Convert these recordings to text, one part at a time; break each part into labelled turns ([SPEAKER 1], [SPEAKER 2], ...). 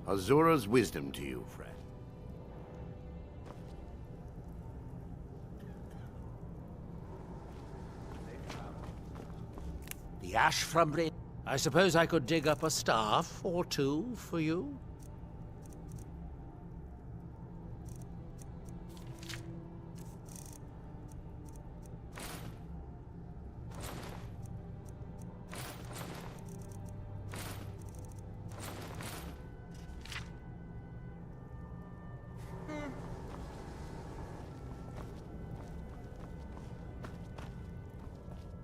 [SPEAKER 1] Azura's wisdom to you, friend.
[SPEAKER 2] The ash from Rain. I suppose I could dig up a staff or two for you?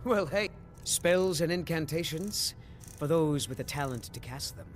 [SPEAKER 3] Well, hey, spells and incantations for those with the talent to cast them.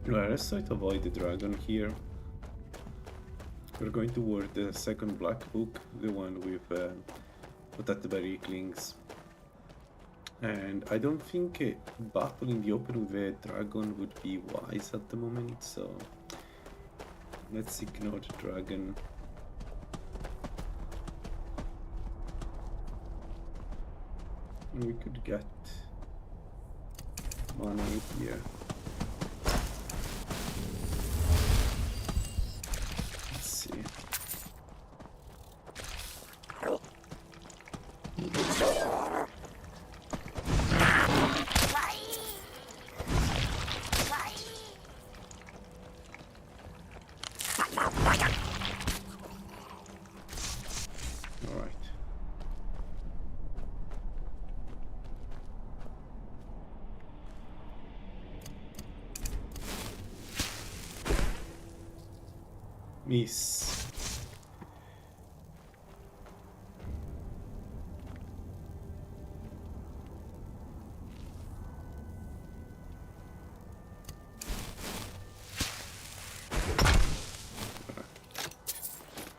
[SPEAKER 4] Right, let's try to avoid the dragon here. We're going toward the second black book, the one with Potatberry Klings. And I don't think a battle in the open with a dragon would be wise at the moment, so let's ignore the dragon. And we could get mana here. Miss.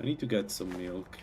[SPEAKER 4] I need to get some milk.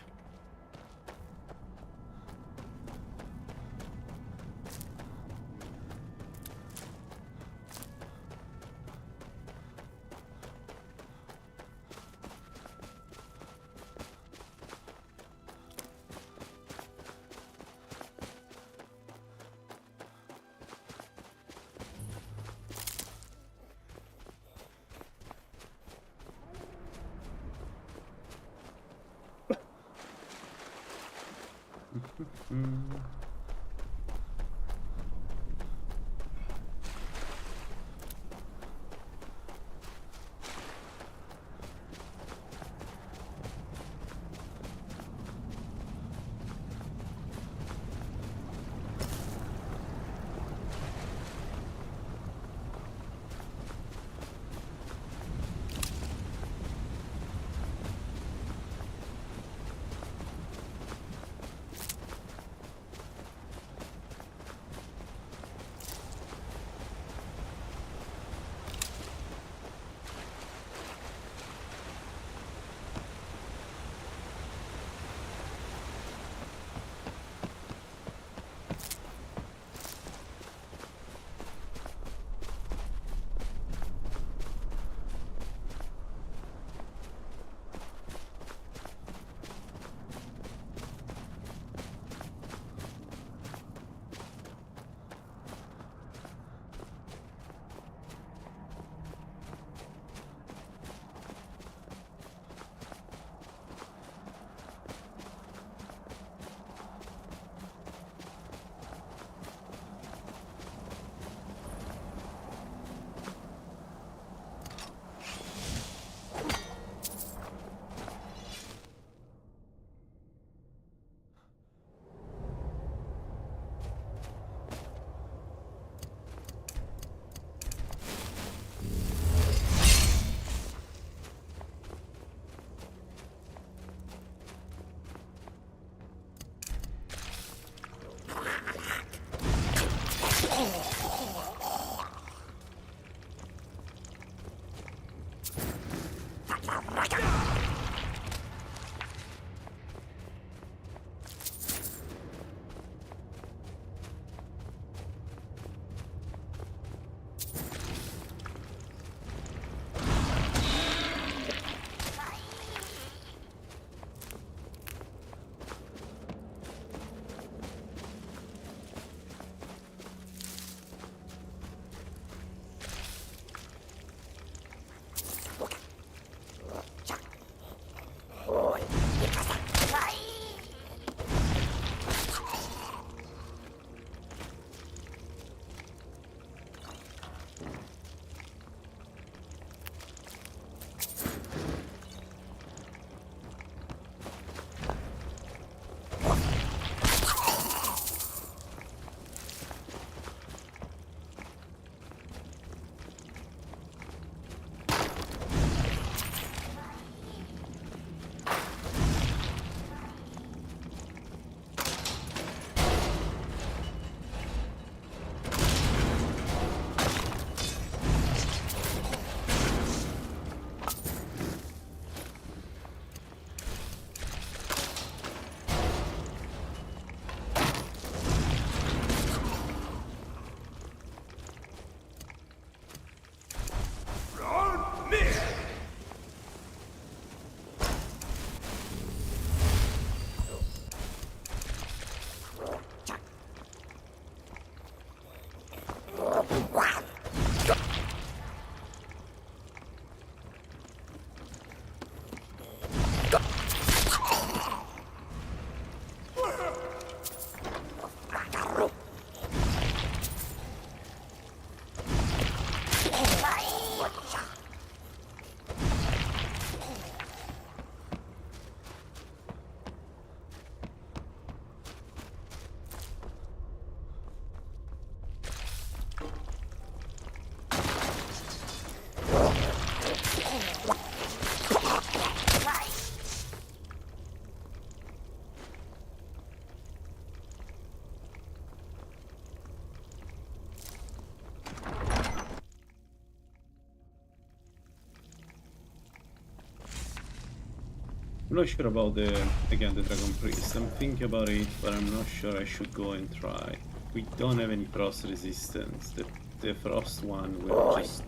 [SPEAKER 4] not sure about the Dragon Priest. I'm thinking about it, but I'm not sure I should go and try. We don't have any frost resistance. The frost one will just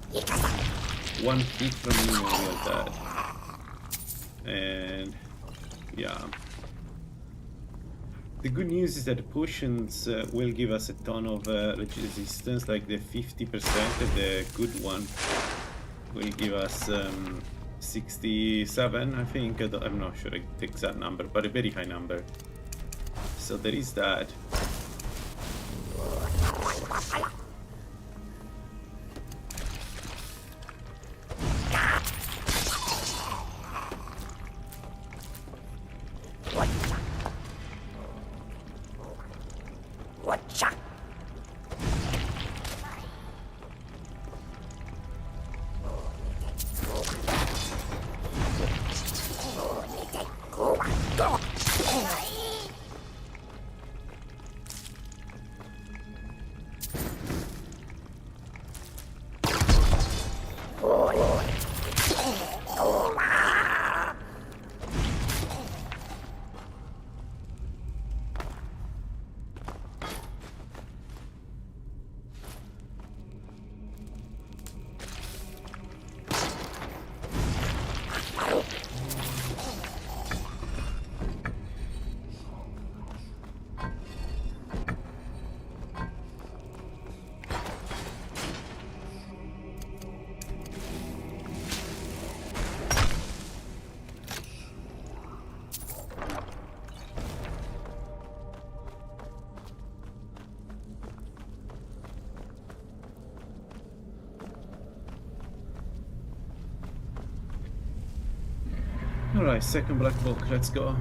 [SPEAKER 4] one hit from me and we are dead. And yeah. The good news is that the potions will give us a ton of resistance, like the 50% of the good one will give us 67, I think. I'm not sure the exact number, but a very high number. So there is that. Alright, second black book, let's go.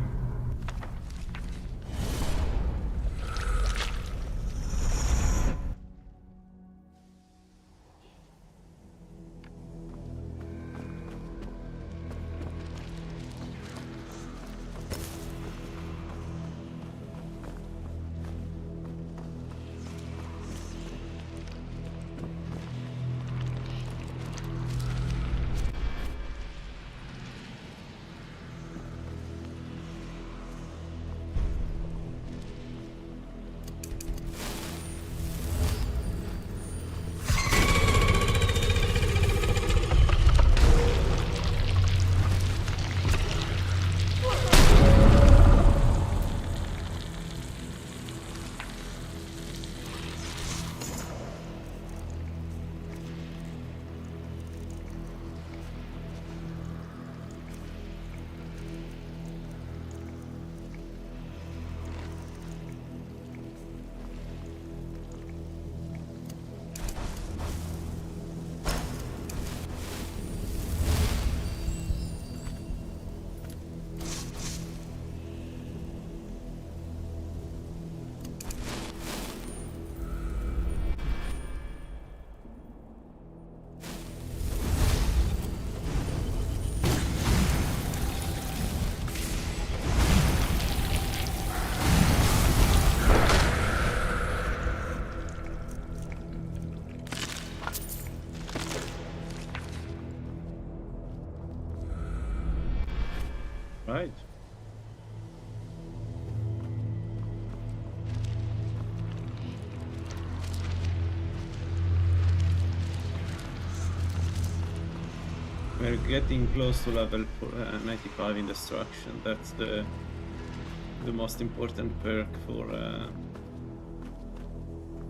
[SPEAKER 4] Right. We're getting close to level 95 in destruction. That's the most important perk for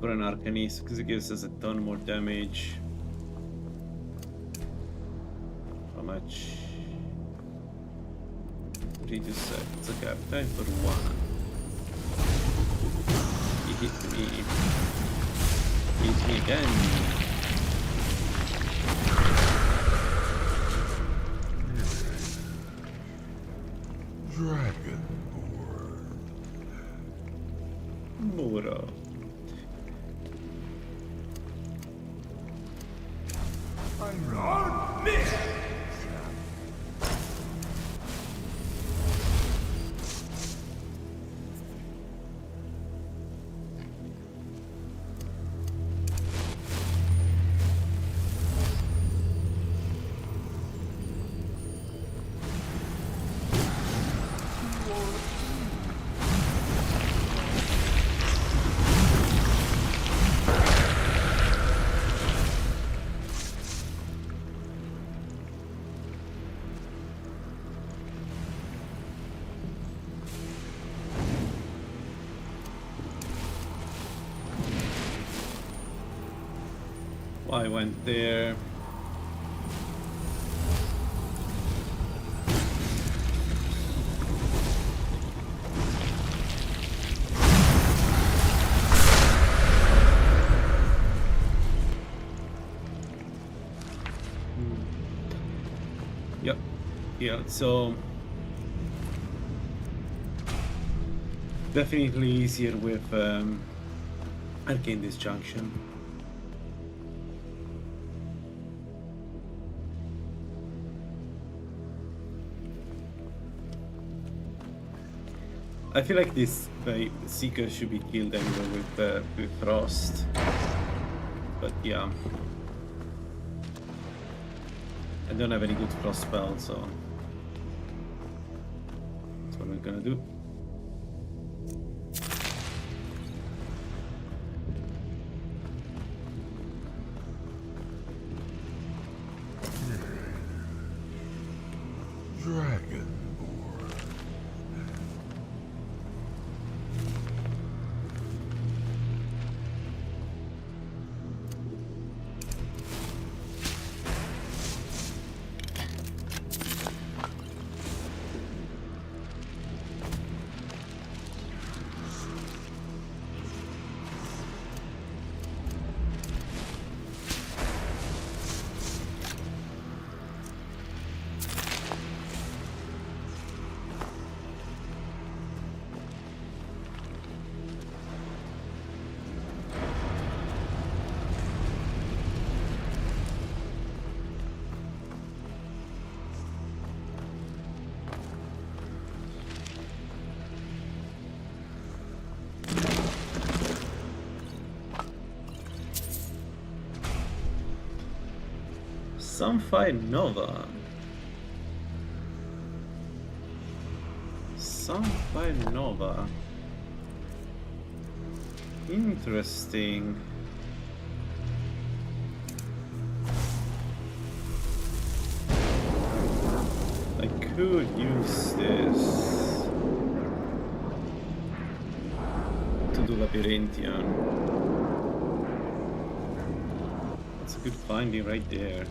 [SPEAKER 4] an Arcanist, because it gives us a ton more damage. How much? 3 to 6. Okay, time for one. He hit me. Hit me again.
[SPEAKER 1] Dragonborn.
[SPEAKER 4] Mora.
[SPEAKER 1] I'm on me.
[SPEAKER 4] I went there. Yep. Yeah, so definitely easier with Arcane Disjunction. I feel like this Seeker should be killed anyway with Frost, but yeah. I don't have any good Frost spells, so that's what we're gonna do.
[SPEAKER 1] Dragonborn.
[SPEAKER 4] Sunfire Nova. Sunfire Nova. Interesting. I could use this to do Labyrinthian. That's a good finding right there.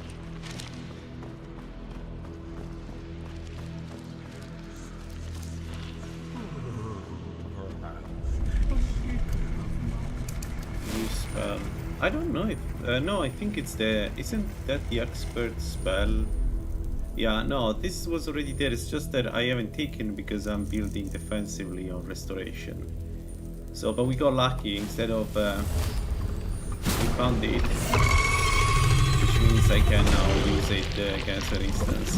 [SPEAKER 4] I don't know if no, I think it's isn't that the expert spell? Yeah, no, this was already there. It's just that I haven't taken because I'm building defensively on restoration. So, but we got lucky. Instead of we found it, which means I can now use it against, for instance,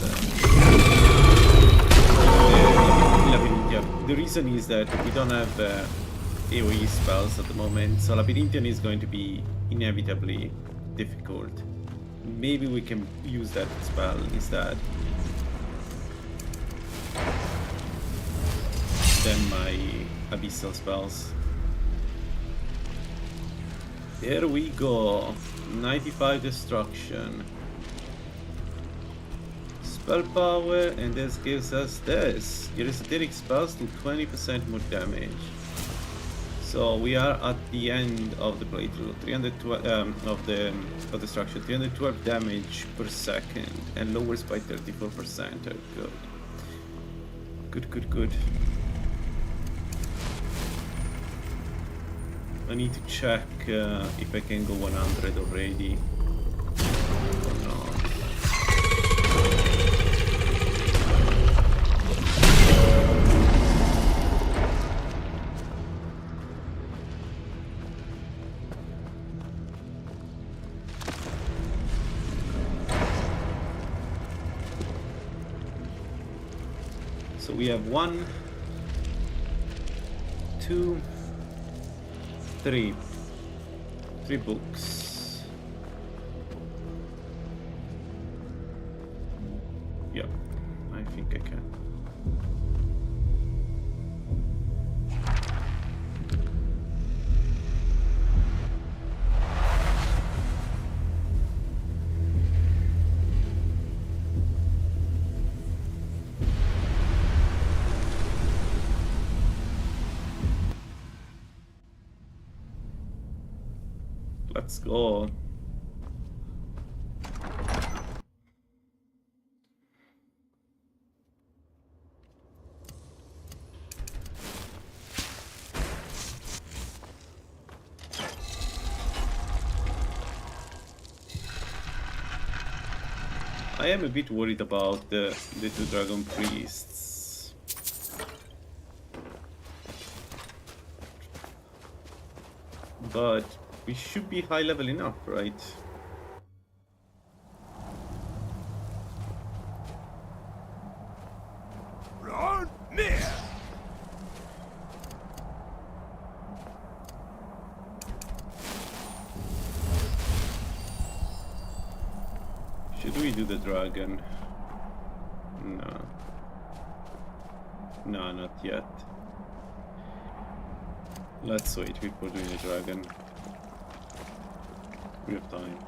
[SPEAKER 4] Labyrinthian. The reason is that we don't have AoE spells at the moment, so Labyrinthian is going to be inevitably difficult. Maybe we can use that spell instead than my abyssal spells. There we go. 95 destruction. Spell power, and this gives us this. Your esoteric spells do 20% more damage. So we are at the end of the playthrough. 312 of the structure. 312 damage per second and lowers by 34%. Good. Good, good, good. I need to check if I can go 100 already or not. So we have 1, 2, 3 books. Yeah, I think I can. Let's go. I am a bit worried about the two dragon priests. But we should be high level enough, right?
[SPEAKER 1] Run, me!
[SPEAKER 4] Should we do the dragon? No. No, not yet. Let's wait before doing the dragon. We have time.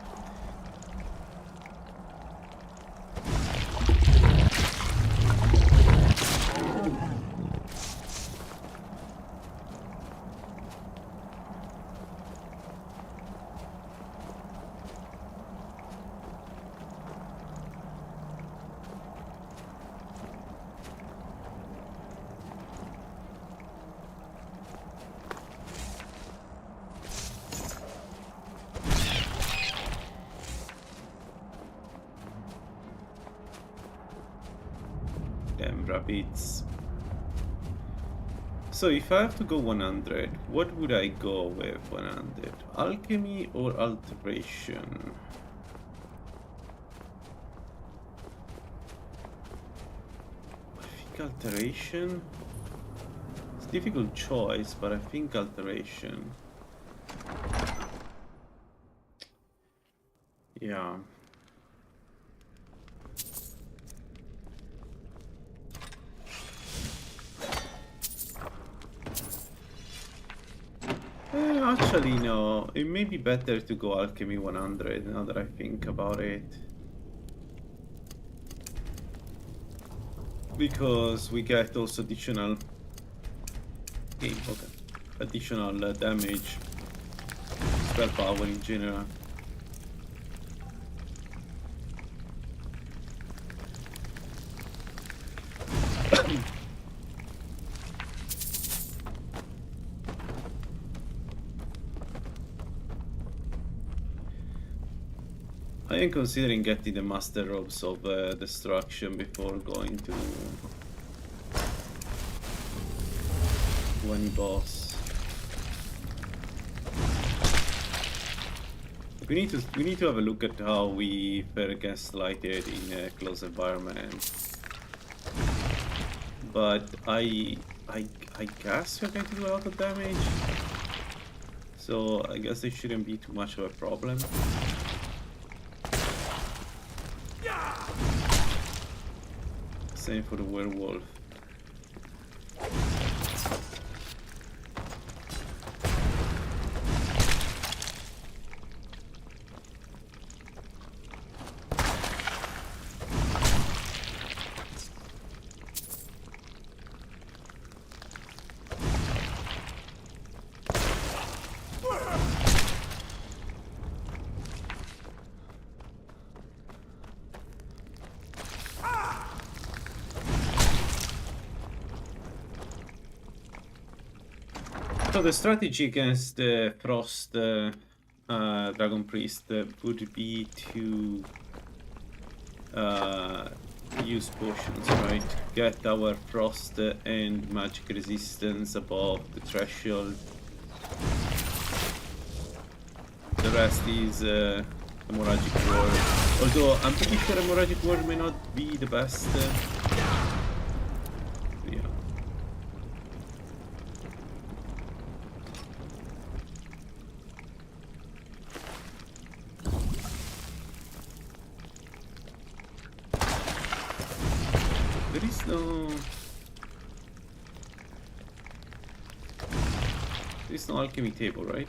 [SPEAKER 4] Damn rabbits. So if I have to go 100, what would I go with 100? Alchemy or alteration? I think alteration? It's a difficult choice, but I think alteration. Yeah. Actually, no. It may be better to go Alchemy 100 now that I think about it. Because we get also additional... additional damage. Spell power in general. I am considering getting the Master Robes of Destruction before going to one boss. We need to have a look at how we fare against Lighted in a close environment. But I guess we're going to do a lot of damage. So I guess it shouldn't be too much of a problem. Same for the werewolf. So the strategy against the Frost Dragon Priest would be to use potions, right? Get our Frost and Magic resistance above the threshold. The rest is Hemorrhagic Ward. Although I'm pretty sure Hemorrhagic Ward may not be the best. There's no alchemy table, right?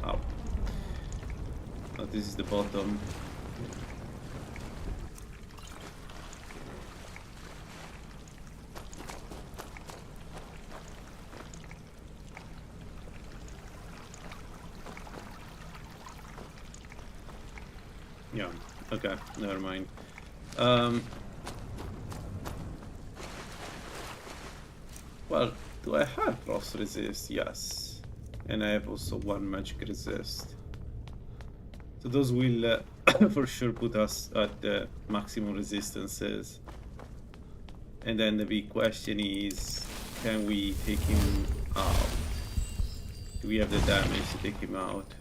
[SPEAKER 4] Ow. Oh, this is the bottom. Yeah, okay, never mind. Well, do I have frost resist? Yes. And I have also one magic resist. So those will for sure put us at the maximum resistances. And then the big question is, can we take him out? Do we have the damage to take him out?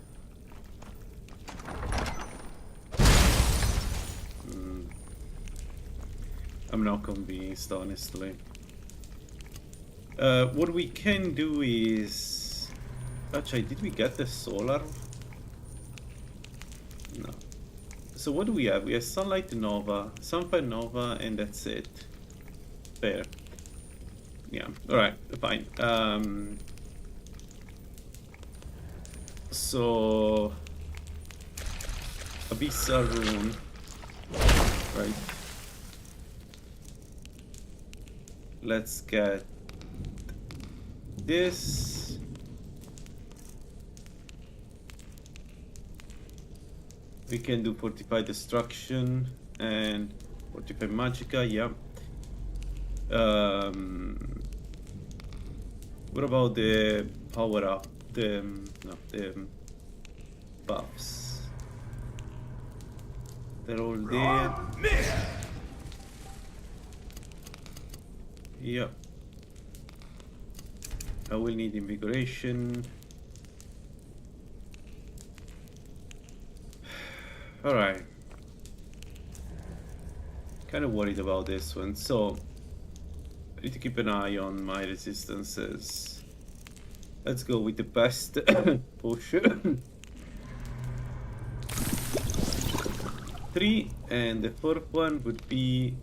[SPEAKER 4] I'm not convinced, honestly. What we can do is... Actually, did we get the solar? No. So what do we have? We have Sunlight Nova, Sunfire Nova, and that's it. Fair. Yeah, alright, fine. So... Abyssal Rune. Right. Let's get this. We can do Fortified Destruction and Fortified Magicka, yeah. What about the power up? The buffs. They're all there. Yep. I will need invigoration. Alright. Kind of worried about this one, so I need to keep an eye on my resistances. Let's go with the best potion. 3, and the fourth one would be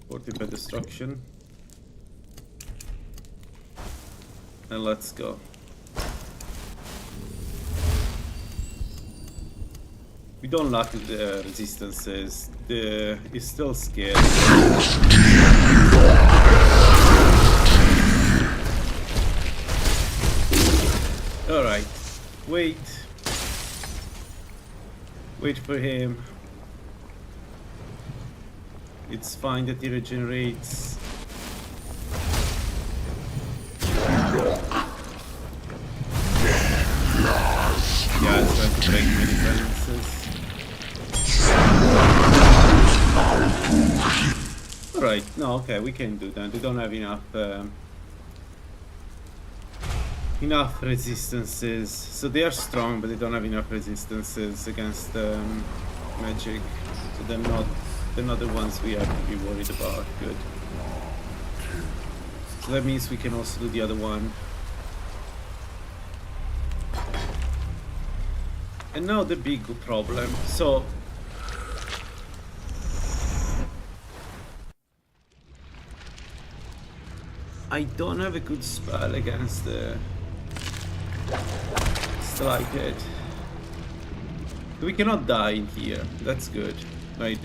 [SPEAKER 4] Fortified Destruction. And let's go. We don't lack the resistances. It's still scared. Alright. Wait. Wait for him. It's fine that he regenerates. Yeah, it's trying to break many balances. Alright, no, okay, we can do that. We don't have enough resistances. So they are strong, but they don't have enough resistances against magic. So they're not the ones we have to be worried about. Good. So that means we can also do the other one. And now the big problem. So I don't have a good spell against the Slighted. We cannot die in here. That's good, right?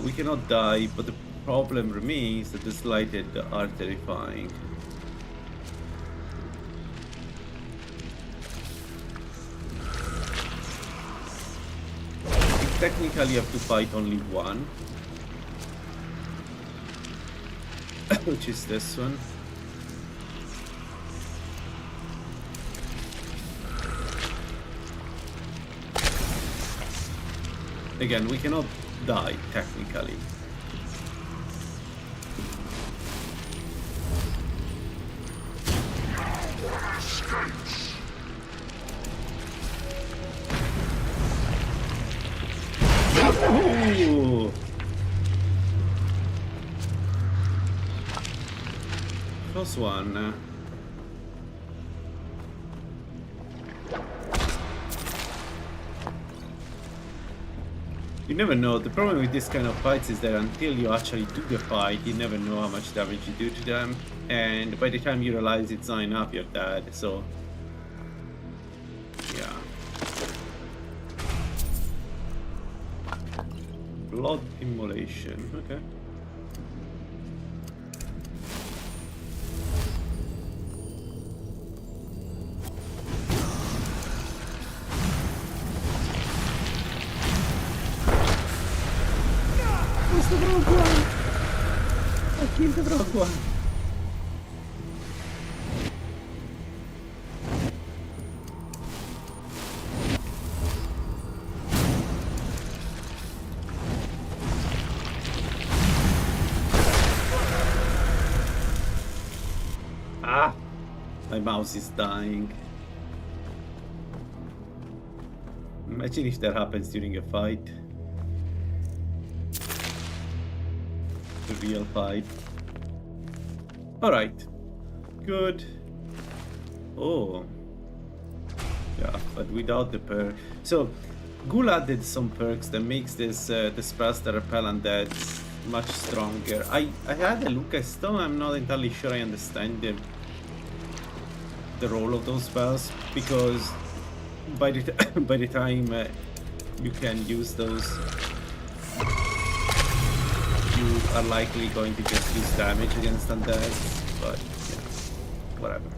[SPEAKER 4] We cannot die, but the problem remains that the Slighted are terrifying. We technically have to fight only one, which is this one. Again, we cannot die, technically. Ooh. Close one. You never know. The problem with this kind of fights is that until you actually do the fight, you never know how much damage you do to them. And by the time you realize it's not enough, you're dead. So, yeah. Blood immolation. Okay. killed the wrong one. Ah! My mouse is dying. Imagine if that happens during a fight. A real fight. Alright. Good. Oh. Yeah, but without the perk. So, Ghoul added some perks that makes this the spells that repel undead much stronger. I had a look, I'm not entirely sure I understand the role of those spells, because by the by the time you can use those, you are likely going to just use damage against undead, but yeah, whatever.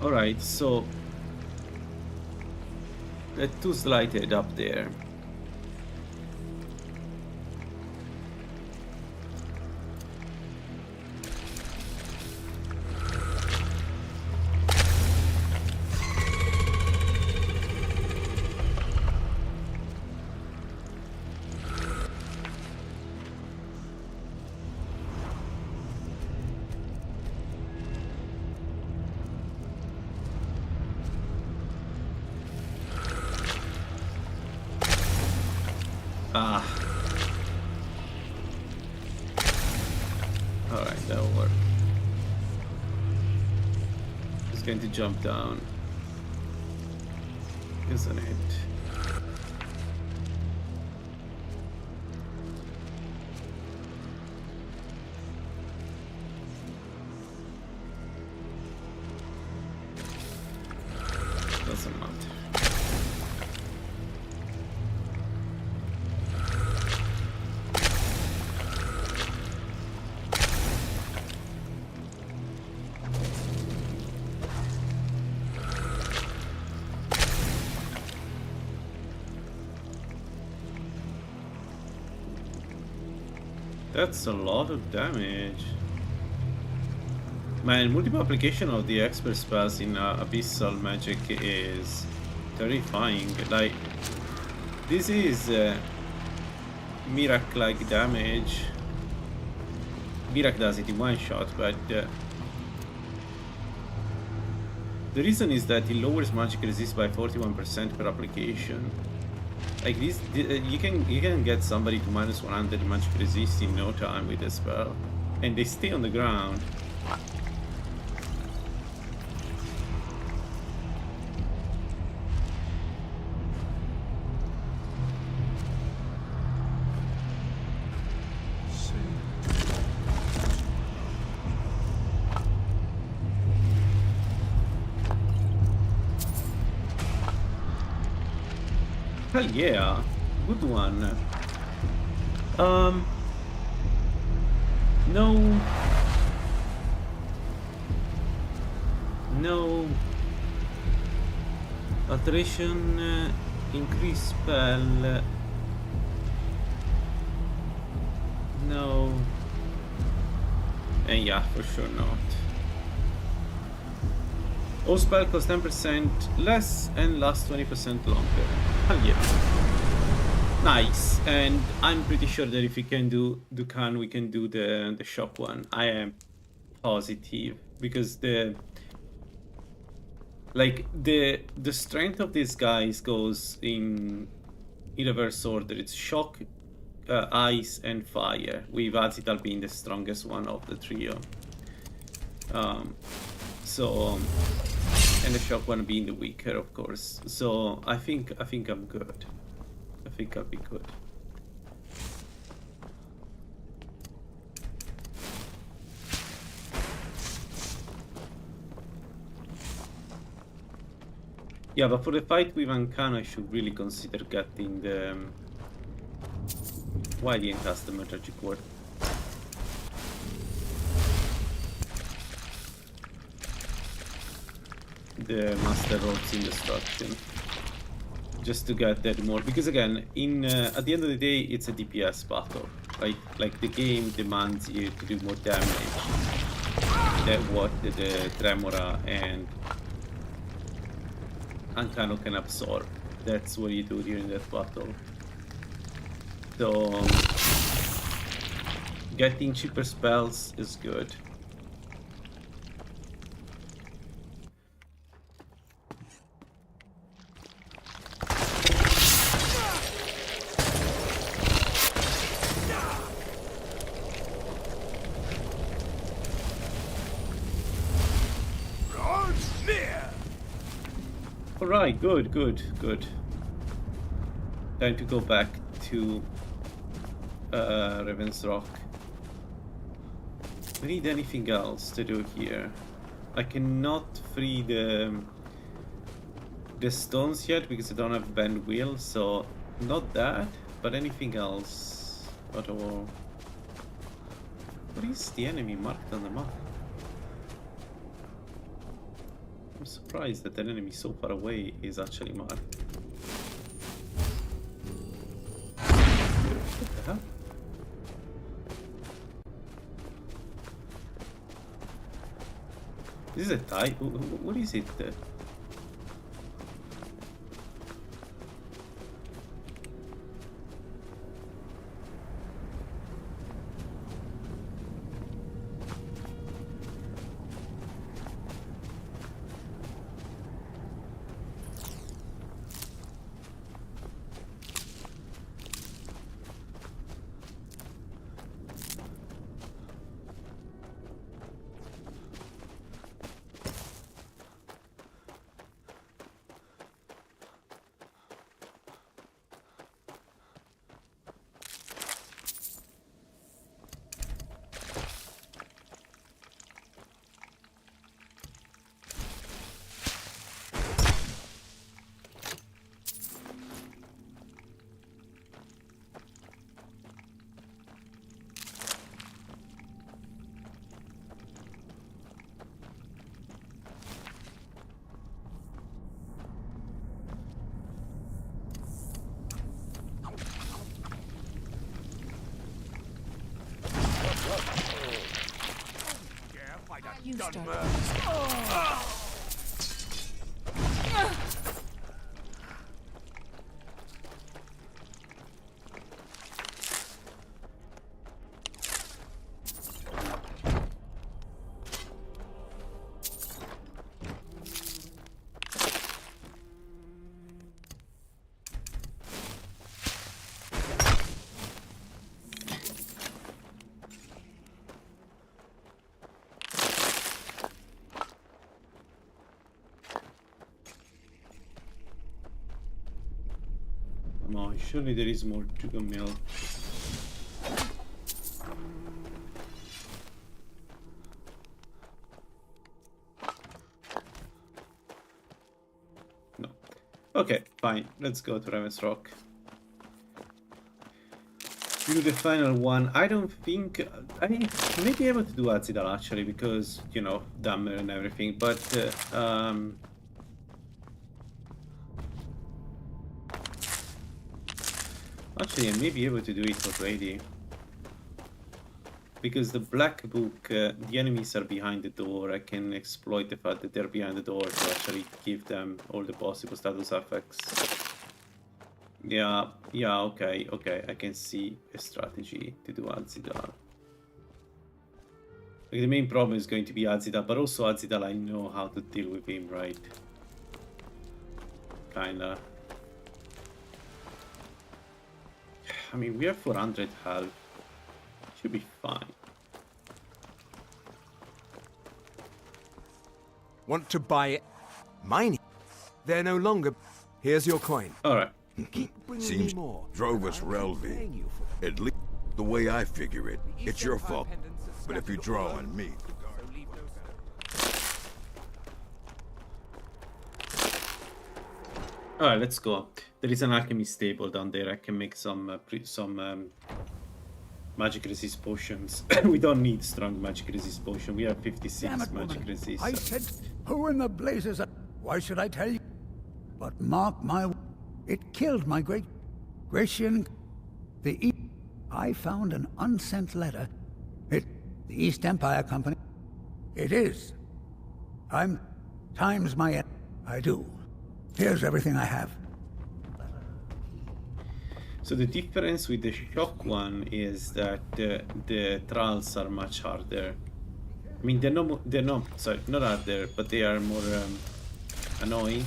[SPEAKER 4] Alright, so the two slighted up there. Ah. Alright, that'll work. It's going to jump down, isn't it? Doesn't matter. That's a lot of damage. Man, multiple application of the expert spells in Abyssal Magic is terrifying. Like, this is Mirac-like damage. Mirac does it in one shot, but the reason is that it lowers magic resist by 41% per application. Like this, you can get somebody to minus 100 magic resist in no time with a spell, and they stay on the ground. Hell yeah, good one. No alteration, increase spell, no, and yeah, for sure not. All spell cost 10% less and lasts 20% longer. Hell yeah. Nice. And I'm pretty sure that if we can do Dukan, we can do the shock one. I am positive, because the strength of these guys goes in reverse order. It's shock, ice, and fire, with Azital being the strongest one of the trio. And the shock one being the weaker, of course. So I think I'm good. I think I'll be good. Yeah, but for the fight with Ancana, I should really consider getting the... why didn't cast the Magic Word? The Master Ropes Indestruction. Just to get that more, because again, in at the end of the day, it's a DPS battle, right? Like the game demands you to do more damage than what the Tremora and Ancano can absorb. That's what you do during that battle. So getting cheaper spells is good. Alright, good. Time to go back to Raven's Rock. We need anything else to do here. I cannot free the stones yet because I don't have bend wheel, so not that, but anything else at all. What is the enemy marked on the map? I'm surprised that an enemy so far away is actually marked. What the hell? Is this a type? What is it?
[SPEAKER 5] You start.
[SPEAKER 4] No, surely there is more sugar milk. No. Okay, fine. Let's go to Raven's Rock. Do the final one. I don't think I may be able to do Azidal actually because, you know, Dammer and everything, but actually, I may be able to do it already. Because the black book, the enemies are behind the door. I can exploit the fact that they're behind the door to actually give them all the possible status effects. Yeah, okay. I can see a strategy to do Azidal. Like, the main problem is going to be Azidal, but also Azidal, I know how to deal with him, right? Kinda. I mean, we have 400 health. Should be fine.
[SPEAKER 1] Want to buy mine? They're no longer. Here's your coin.
[SPEAKER 4] Alright.
[SPEAKER 6] Seems drove us Relvi. At least the way I figure it, it's your fault. But if you draw on me,
[SPEAKER 4] Alright, let's go. There is an alchemist table down there. I can make some magic resist potions. We don't need strong magic resist potion. We have 56 magic resist.
[SPEAKER 5] I said, who in the blazes? Why should I tell you? But mark my... It killed my great... Gratian... I found an unsent letter. The East Empire Company. It is. I'm... Times my... I do. Here's everything I have.
[SPEAKER 4] So the difference with the shock one is that the trials are much harder. I mean, they're not harder, but they are more annoying.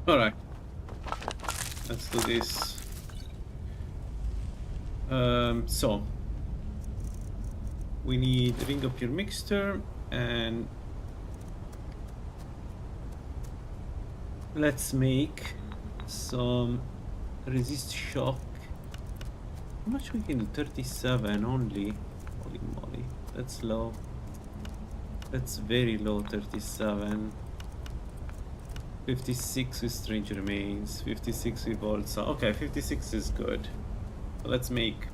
[SPEAKER 4] Alright, let's do this. So we need Ring of Pure Mixture, and let's make some resist shock. How much we can do? 37 only. Holy moly, that's low. That's very low. 37. 56 with Strange Remains, 56 with also. Okay, 56 is good. Let's make...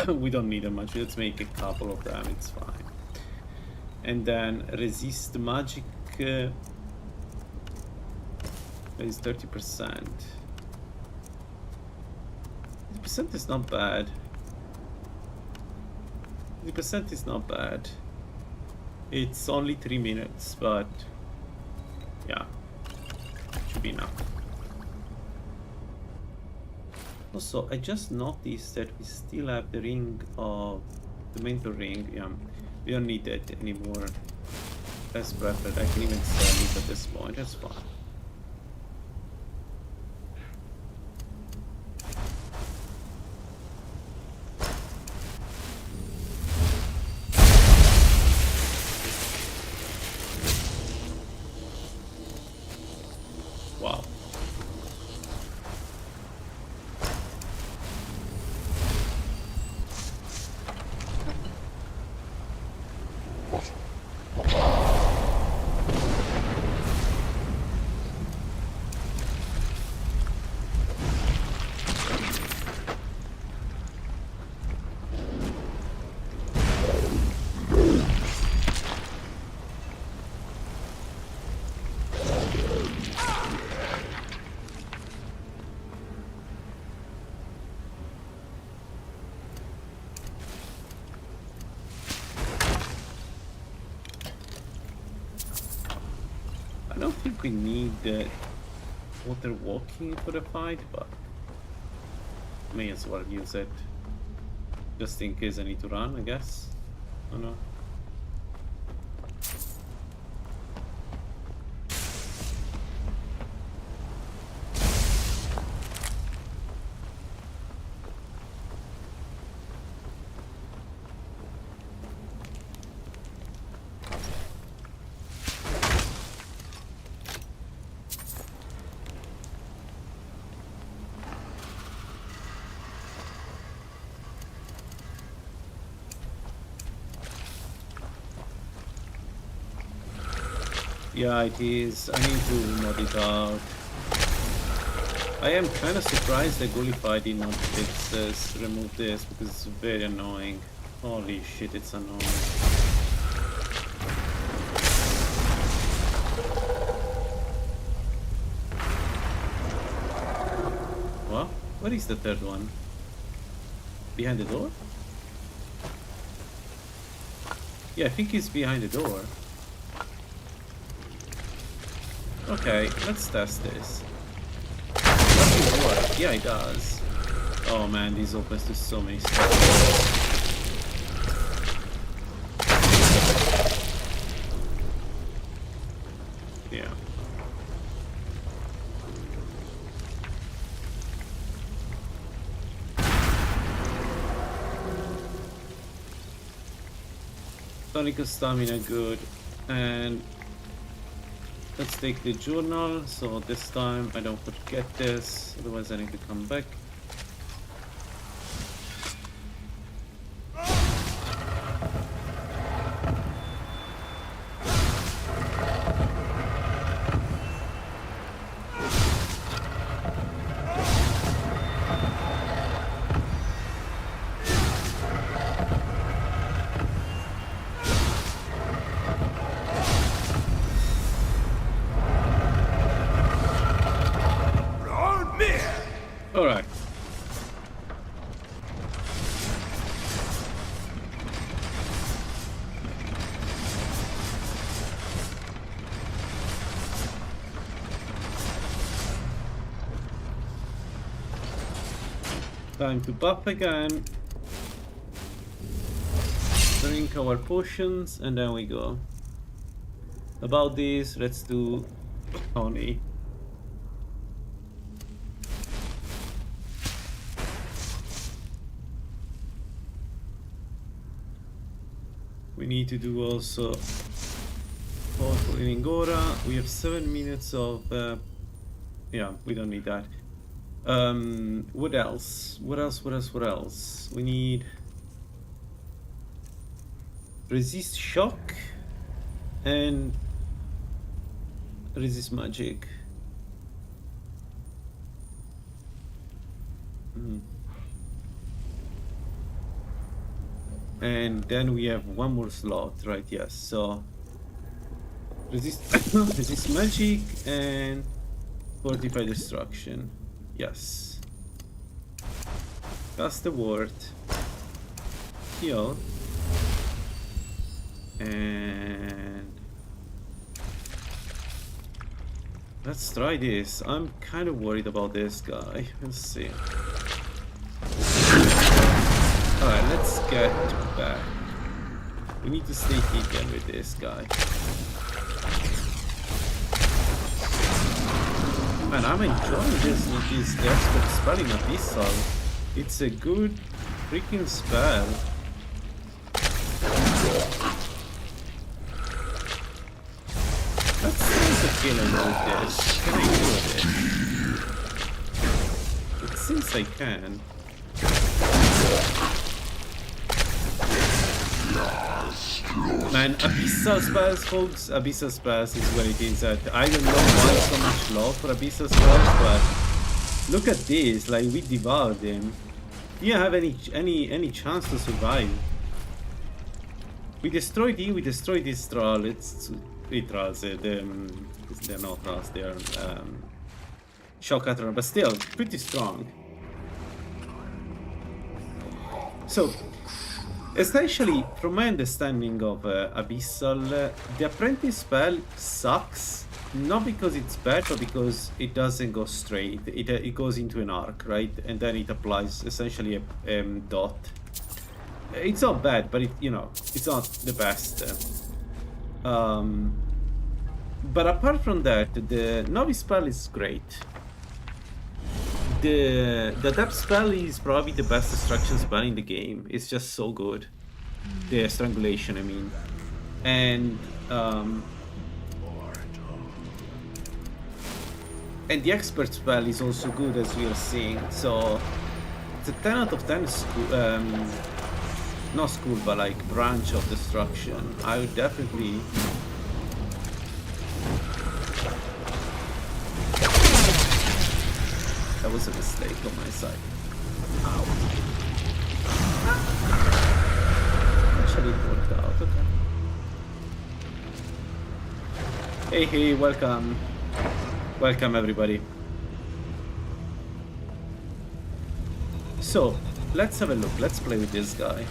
[SPEAKER 4] we don't need that much, let's make a couple of them, it's fine. And then resist magic is 30%. 30% is not bad. 30% is not bad. It's only 3 minutes, but yeah. Should be enough. Also, I just noticed that we still have the ring of the mentor ring. Yeah, we don't need that anymore. That's preferred. I can even sell it at this point. That's fine. Wow. I don't think we need water walking for the fight, but may as well use it. Just in case I need to run, I guess. Oh no. Yeah, it is. I need to mod it out. I am kind of surprised that Gulify did not fix this, remove this, because it's very annoying. Holy shit, it's annoying. What? Where is the third one? Behind the door? Yeah, I think he's behind the door. Okay, let's test this. Does it work? Yeah, it does. Oh man, this opens to so many stuff. Yeah. Tonic stamina good, and let's take the journal, so this time I don't forget this, otherwise I need to come back. Alright. Time to buff again. Drink our potions and then we go. About this, let's do honey. We need to do also for in Ingora. We have 7 minutes of yeah, we don't need that. What else? What else? We need resist shock and resist magic. And then we have one more slot, right? Yes. So resist magic and fortify destruction. Yes. That's the word. Heal. And let's try this. I'm kind of worried about this guy. Let's see. Alright, let's get back. We need to stay hidden with this guy. Man, I'm enjoying this expert spell in Abyssal. It's a good freaking spell. Let's see the killing with this. Can I do it? It seems I can. Man, Abyssal spells, folks. Abyssal spells is where it is at. I don't know why so much love for Abyssal spells, but look at this. Like, we devoured him. He didn't have any chance to survive. We destroyed him. We destroyed his troll. It's 3 trolls. They're not trolls. They're shock cutter, but still pretty strong. So. Essentially, from my understanding of Abyssal, the apprentice spell sucks, not because it's bad, but because it doesn't go straight. It goes into an arc, right? And then it applies essentially a dot. It's not bad, but it's not the best. But apart from that, the novice spell is great. The adept spell is probably the best destruction spell in the game. It's just so good. The strangulation, I mean. And the expert spell is also good, as we are seeing. So it's a 10 out of 10 not school, but like branch of destruction. I would definitely That was a mistake on my side. Ow. Actually, it worked out, okay. Hey, welcome. Welcome, everybody. So, let's have a look. Let's play with this guy.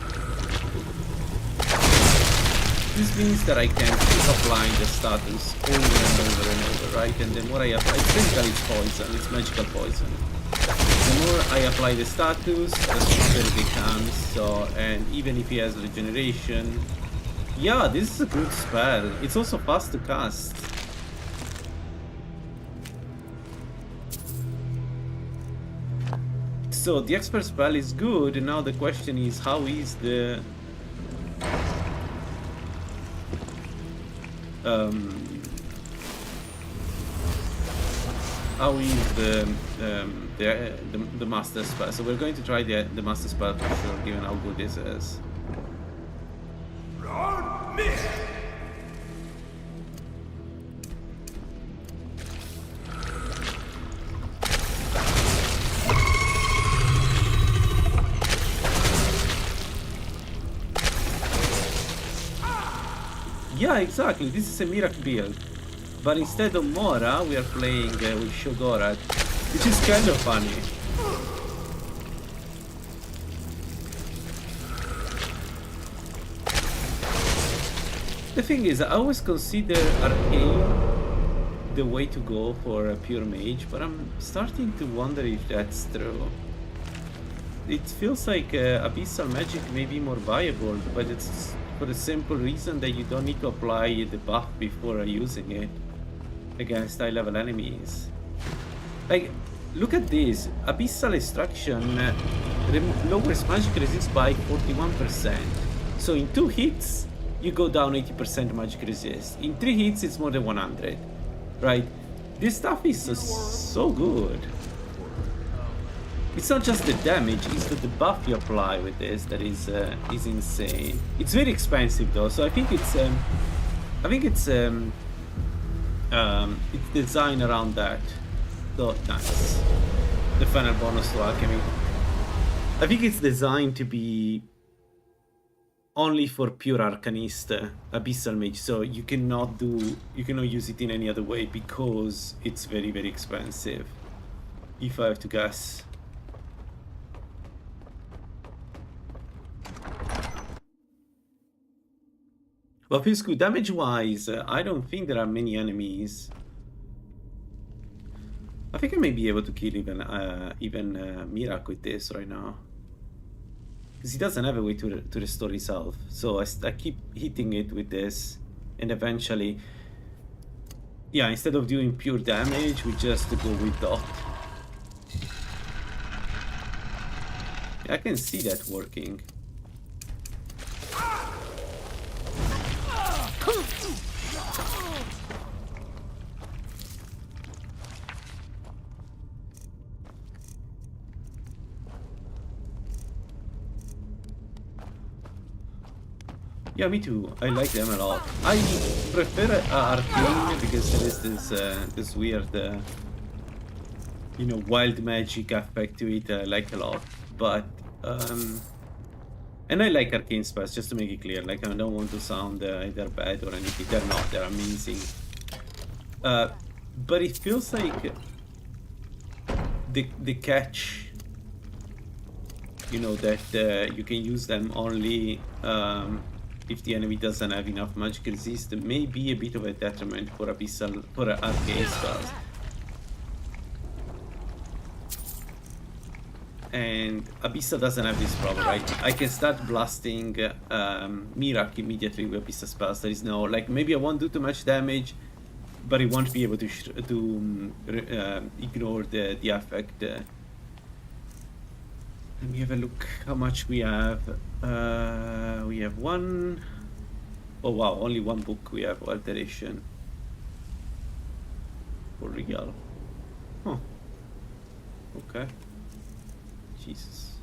[SPEAKER 4] This means that I can keep applying the status over and over and over, right? And the more I apply, basically it's poison, it's magical poison. The more I apply the status, the stronger it becomes. So, and even if he has regeneration, yeah, this is a good spell. It's also fast to cast. So the expert spell is good, and now the question is, how is the master spell? So we're going to try the master spell for sure, given how good this is. Yeah, exactly. This is a miracle build, but instead of Mora, we are playing with Sheogorath, which is kind of funny. The thing is, I always consider Arcane the way to go for a pure mage, but I'm starting to wonder if that's true. It feels like Abyssal magic may be more viable, but it's for the simple reason that you don't need to apply the buff before using it against high level enemies. Like, look at this. Abyssal Extraction lowers magic resist by 41%. So in 2 hits, you go down 80% magic resist. In 3 hits, it's more than 100. Right? This stuff is so good. It's not just the damage, it's the buff you apply with this that is insane. It's very expensive though, so I think it's designed around that. So nice. The final bonus to alchemy. I think it's designed to be only for pure arcanist, abyssal mage. So you cannot use it in any other way because it's very, very expensive. If I have to guess. But feels good. Damage-wise, I don't think there are many enemies. I think I may be able to kill even Mirak with this right now. Because he doesn't have a way to restore his health. So I keep hitting it with this. And eventually... Yeah, instead of doing pure damage, we just go with dot. Yeah, I can see that working. Yeah, me too. I like them a lot. I prefer Arcane because there is this weird, wild magic aspect to it. I like a lot. But and I like Arcane spells, just to make it clear. Like, I don't want to sound either bad or anything. They're not. They're amazing. But it feels like the catch. That you can use them only. If the enemy doesn't have enough magic resist, it may be a bit of a detriment for arcane spells. And Abyssal doesn't have this problem, right? I can start blasting Mirak immediately with Abyssal spells. There is no, like, maybe I won't do too much damage, but it won't be able to ignore the effect. Let me have a look how much we have. We have one. Oh wow, only one book we have, Alteration. For real. Huh. Okay. Jesus.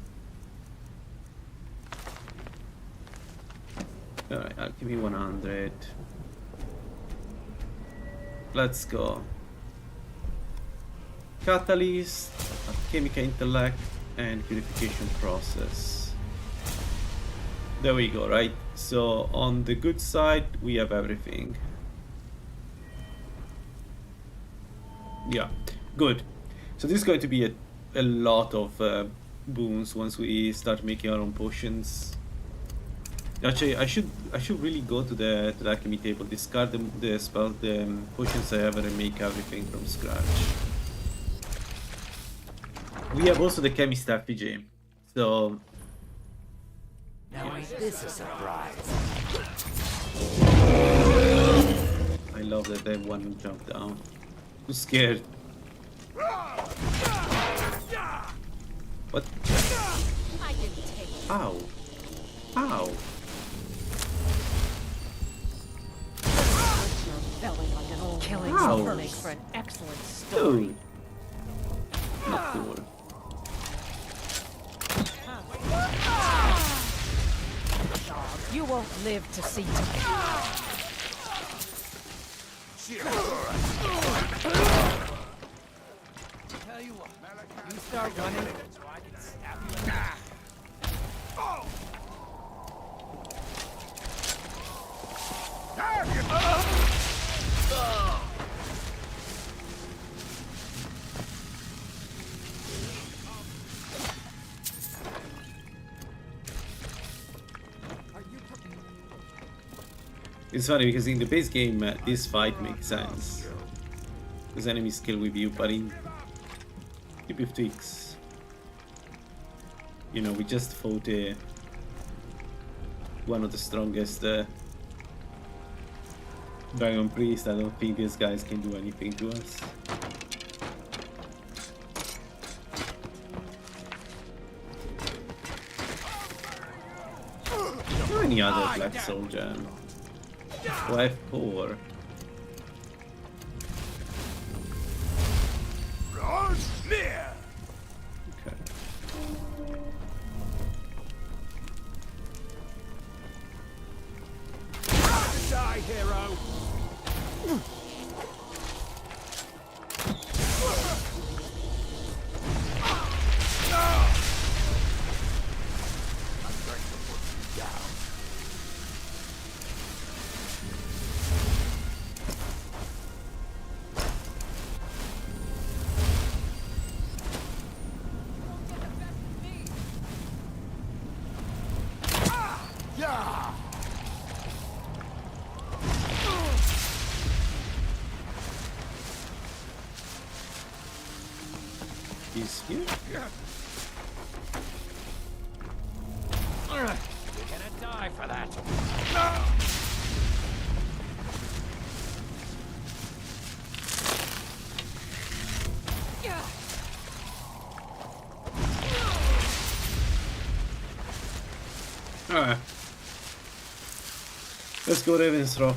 [SPEAKER 4] Alright, give me 100. let's go. Catalyst, chemical intellect, and purification process. There we go, right? So on the good side, we have everything. Yeah, good. So this is going to be a lot of boons once we start making our own potions. Actually, I should really go to the alchemy table, discard the potions I have, and make everything from scratch. We have also the chemist effigy, so.
[SPEAKER 2] Now ain't this a surprise?
[SPEAKER 4] I love that they one jump down. Too scared. What?
[SPEAKER 7] I can take it.
[SPEAKER 4] Ow! Ow!
[SPEAKER 7] You're belly like an old killing
[SPEAKER 4] Ow.
[SPEAKER 7] make for an excellent story.
[SPEAKER 4] Dude! Not cool.
[SPEAKER 7] You won't live to see tomorrow.
[SPEAKER 2] Tell you what, you start running so I can stab you in the back.
[SPEAKER 4] It's funny because in the base game, this fight makes sense. Because enemies kill with you, but in TP tweaks, you know, we just fought one of the strongest Dragon Priest. I don't think these guys can do anything to us. Or any other Black Soul Gem. Life 4. Okay.
[SPEAKER 1] Die, hero!
[SPEAKER 4] He's here?
[SPEAKER 2] You're gonna die for that.
[SPEAKER 4] Alright. Let's go Raven's Rock.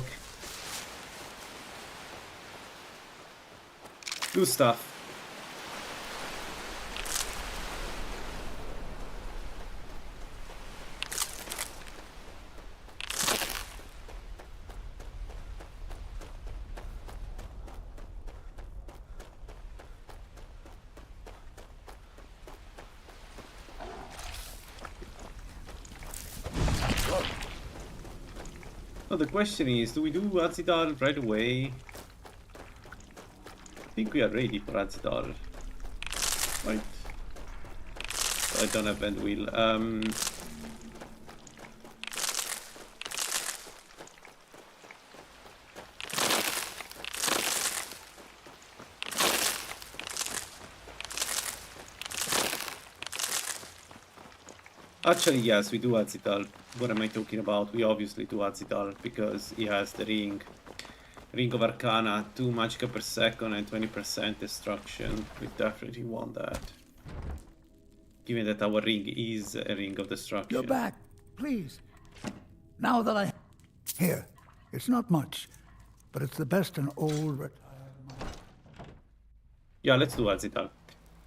[SPEAKER 4] Good stuff. Oh, the question is, do we do Azidal right away? I think we are ready for Azidal. Right. I don't have Bend Wheel. Actually, yes, we do Azidal. What am I talking about? We obviously do Azidal because he has the ring. Ring of Arcana, 2 magicka per second and 20% destruction. We definitely want that. Given that our ring is a ring of destruction.
[SPEAKER 5] You're back, please. Now that I... Here, it's not much, but it's the best an old...
[SPEAKER 4] Yeah, let's do Azidal.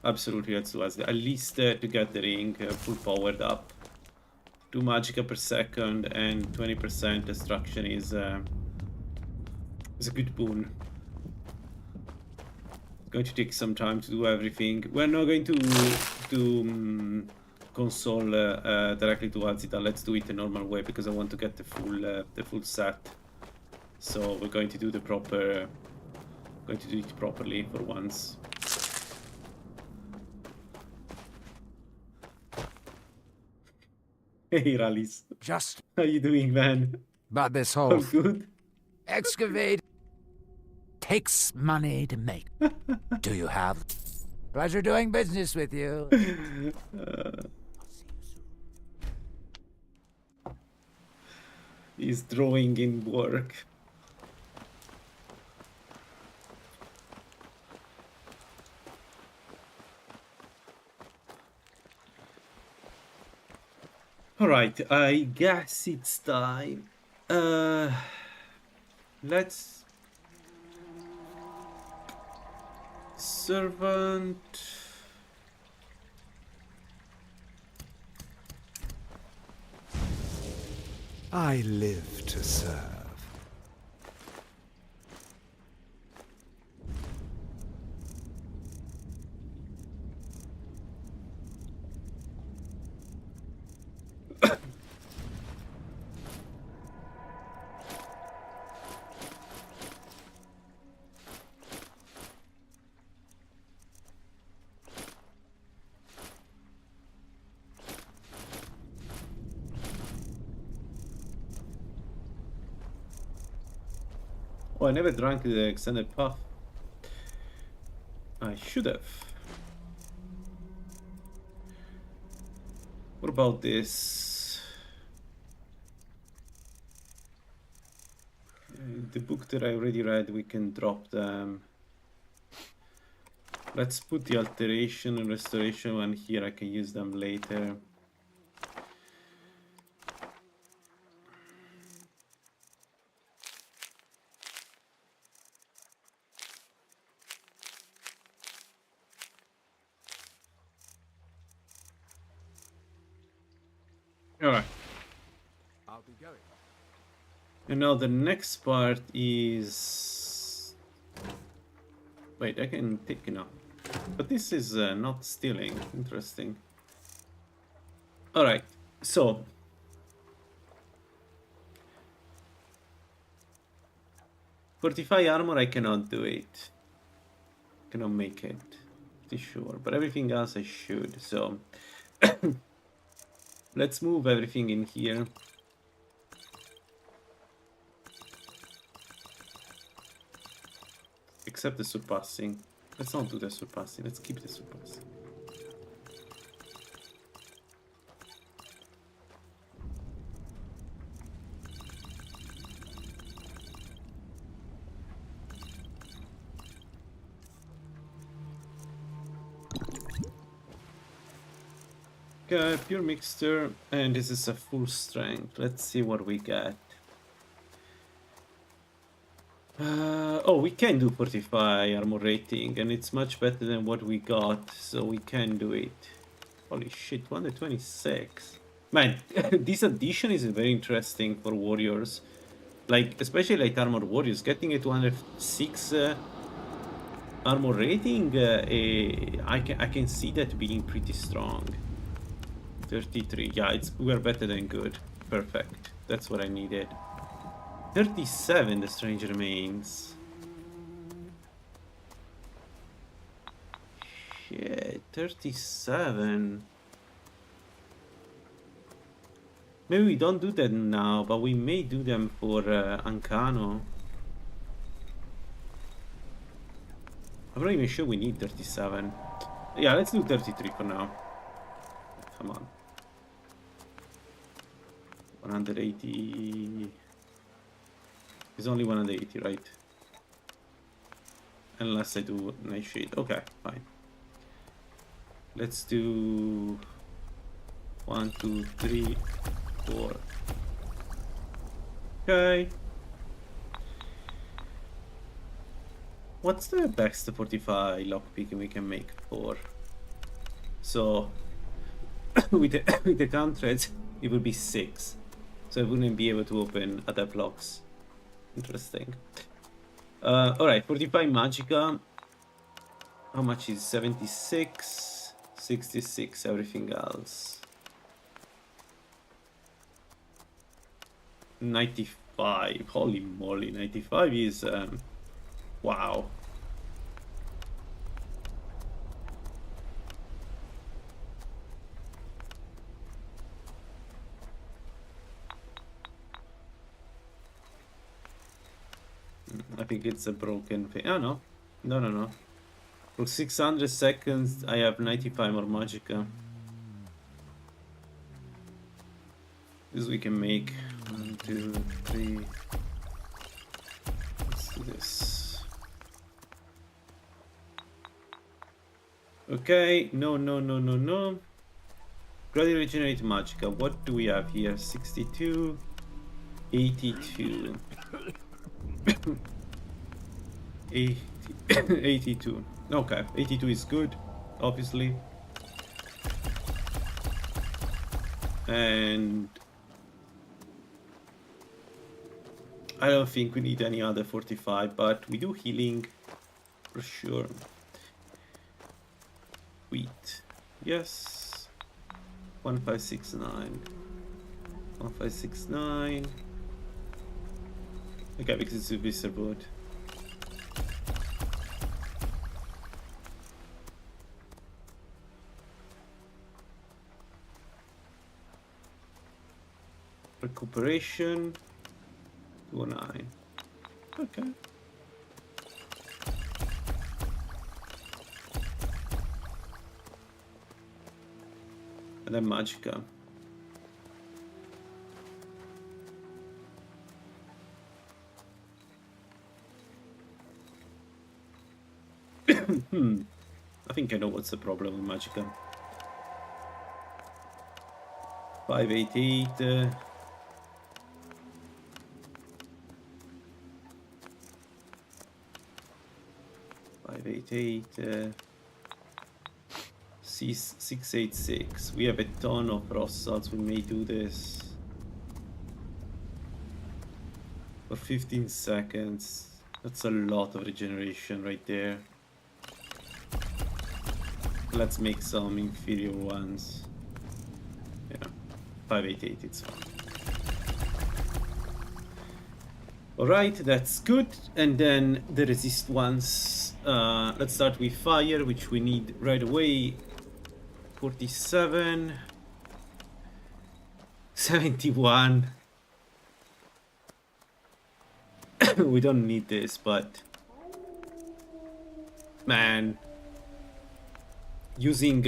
[SPEAKER 4] Absolutely, let's do Azidal. At least to get the ring full powered up. 2 magicka per second and 20% destruction is a good boon. going to take some time to do everything. We're not going to do console directly to Azita. Let's do it the normal way because I want to get the full set. So we're going to do the proper, going to do it properly for once. Hey Rallies,
[SPEAKER 8] Just
[SPEAKER 4] how you doing, man?
[SPEAKER 8] but this
[SPEAKER 4] I'm
[SPEAKER 8] whole
[SPEAKER 4] good.
[SPEAKER 8] excavate takes money to make. Do you have? Pleasure doing business with you.
[SPEAKER 4] He's drawing in work. Alright, I guess it's time. Let's... Servant...
[SPEAKER 1] I live to serve.
[SPEAKER 4] Oh, I never drank the extended puff. I should have. What about this? The book that I already read, we can drop them. Let's put the alteration and restoration one here. I can use them later. Alright.
[SPEAKER 1] I'll be going.
[SPEAKER 4] And now the next part is... Wait, I can take now. But this is not stealing. Interesting. Alright, so... Fortify armor, I cannot do it. Cannot make it. Pretty sure. But everything else I should, so... Let's move everything in here. Except the surpassing. Let's not do the surpassing. Let's keep the surpassing. Okay, pure mixture, and this is a full strength. Let's see what we get. Oh, we can do 45 armor rating, and it's much better than what we got, so we can do it. Holy shit, 126. Man, this addition is very interesting for warriors. Like, especially light armor warriors, getting a 206 armor rating, I can see that being pretty strong. 33, yeah, we're better than good. Perfect, that's what I needed. 37, the strange remains. Shit, 37. Maybe we don't do that now, but we may do them for Ancano. I'm not even sure we need 37. Yeah, let's do 33 for now. Come on. 180. It's only 180, right? Unless I do Nightshade. Okay, fine. Let's do 1, 2, 3, 4. Okay. What's the best 45 lockpicking we can make for? So with the count threads, it would be 6. So I wouldn't be able to open other blocks. Interesting. Alright, 45 Magicka. How much is 76? 66, everything else. 95. Holy moly, 95 is wow. I think it's a broken thing. Oh no. No. For 600 seconds I have 95 more magicka. This we can make. 1, 2, 3. Let's do this. Okay, no. Gradually regenerate magicka. What do we have here? 62, 82. 82. Okay, 82 is good, obviously. And I don't think we need any other 45, but we do healing for sure. Wheat. Yes. 1569. 1569. Okay, because it's a wizard. Recuperation 209. Okay. And then magicka. I think I know what's the problem with magicka. 588. 588. 686. We have a ton of Rossals. We may do this for 15 seconds. That's a lot of regeneration right there. Let's make some inferior ones. Yeah, 588, it's fine. Alright, that's good. And then the resist ones. Let's start with fire, which we need right away. 47. 71. We don't need this, but man, using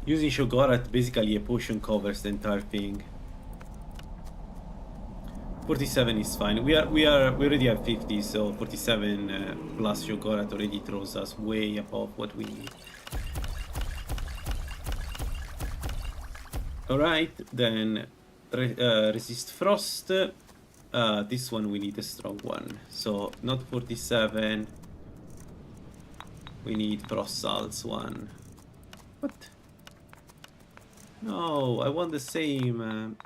[SPEAKER 4] Sheogorath, basically a potion covers the entire thing. 47 is fine. We already have 50, so 47 plus Sheogorath already throws us way above what we need. Alright, then resist frost. This one we need a strong one, so not 47. We need frost salts one. What? No, I want the same.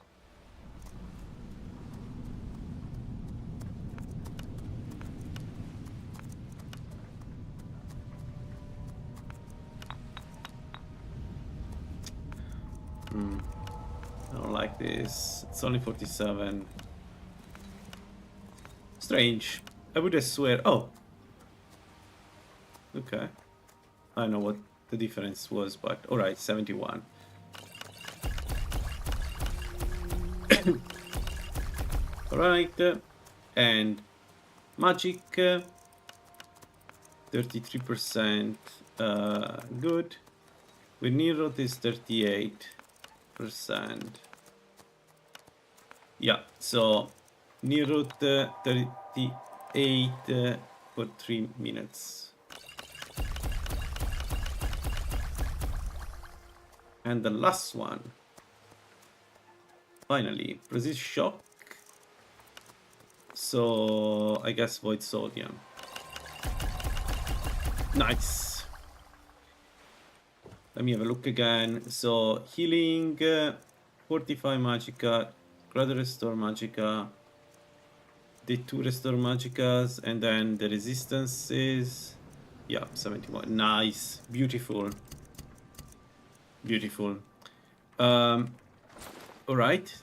[SPEAKER 4] I don't like this. It's only 47. Strange. I would have swear. Oh. Okay. I don't know what the difference was, but alright, 71. Alright. And magic. 33%. Good. With Nirot is 38%. Yeah, so Nirot 38 for 3 minutes. And the last one. Finally, resist shock. So I guess void sodium. Nice. Let me have a look again. So healing, 45 magicka, gradual restore magicka, the 2 restore magicas, and then the resistance is, yeah, 71. Nice, beautiful, beautiful. All right.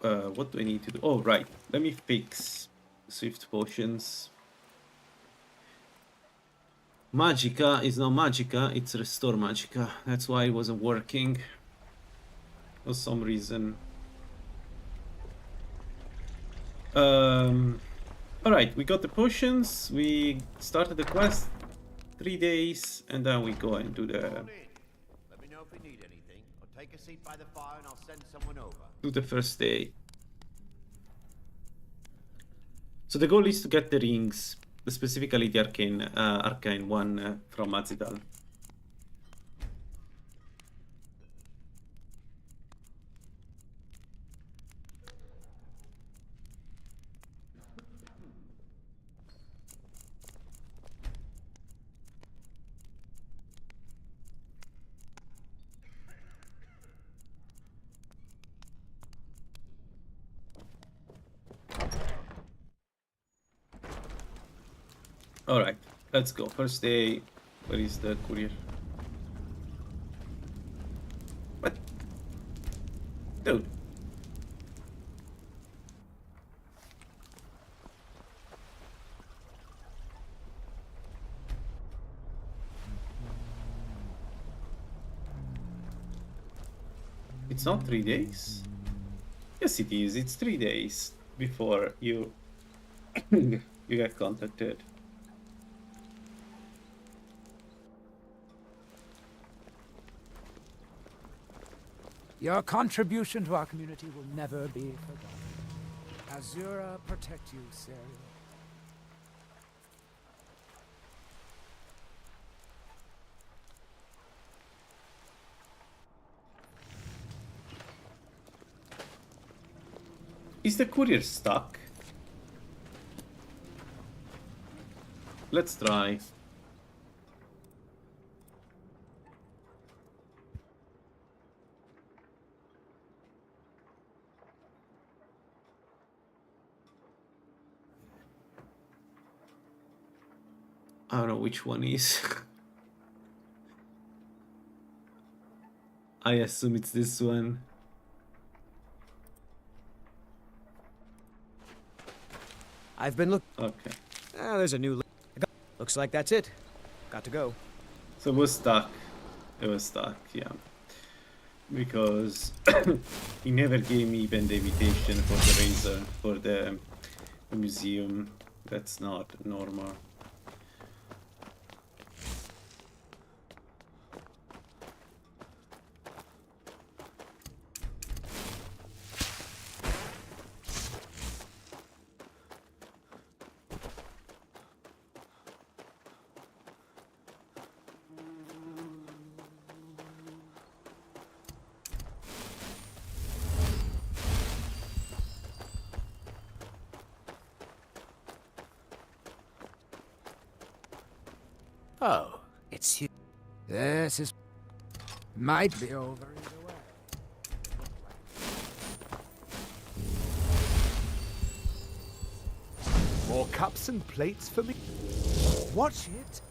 [SPEAKER 4] What do I need to do? Oh, right. Let me fix Swift Potions. Magica is not Magica, it's Restore Magica. That's why it wasn't working for some reason. Alright, we got the potions, we started the quest, 3 days, and then we go and do the...
[SPEAKER 9] Let me know if you need anything, or take a seat by the fire and I'll send someone over.
[SPEAKER 4] Do the first day. So the goal is to get the rings, specifically the arcane one from Azidal. Alright, let's go. First day. Where is the courier? What? Dude. It's not 3 days? Yes, it is. It's 3 days before you you get contacted.
[SPEAKER 8] Your contribution to our community will never be forgotten. Azura protect you, Sariel.
[SPEAKER 4] Is the courier stuck? Let's try. I don't know which one is. I assume it's this one.
[SPEAKER 3] I've been looking.
[SPEAKER 4] Okay.
[SPEAKER 3] Ah, there's a new. Looks like that's it. Got to go.
[SPEAKER 4] So it was stuck. It was stuck, yeah. Because he never gave me even the invitation for the razor, for the museum. That's not normal.
[SPEAKER 8] Oh, it's you. This is... might be over either way.
[SPEAKER 1] More cups and plates for me?
[SPEAKER 8] Watch it.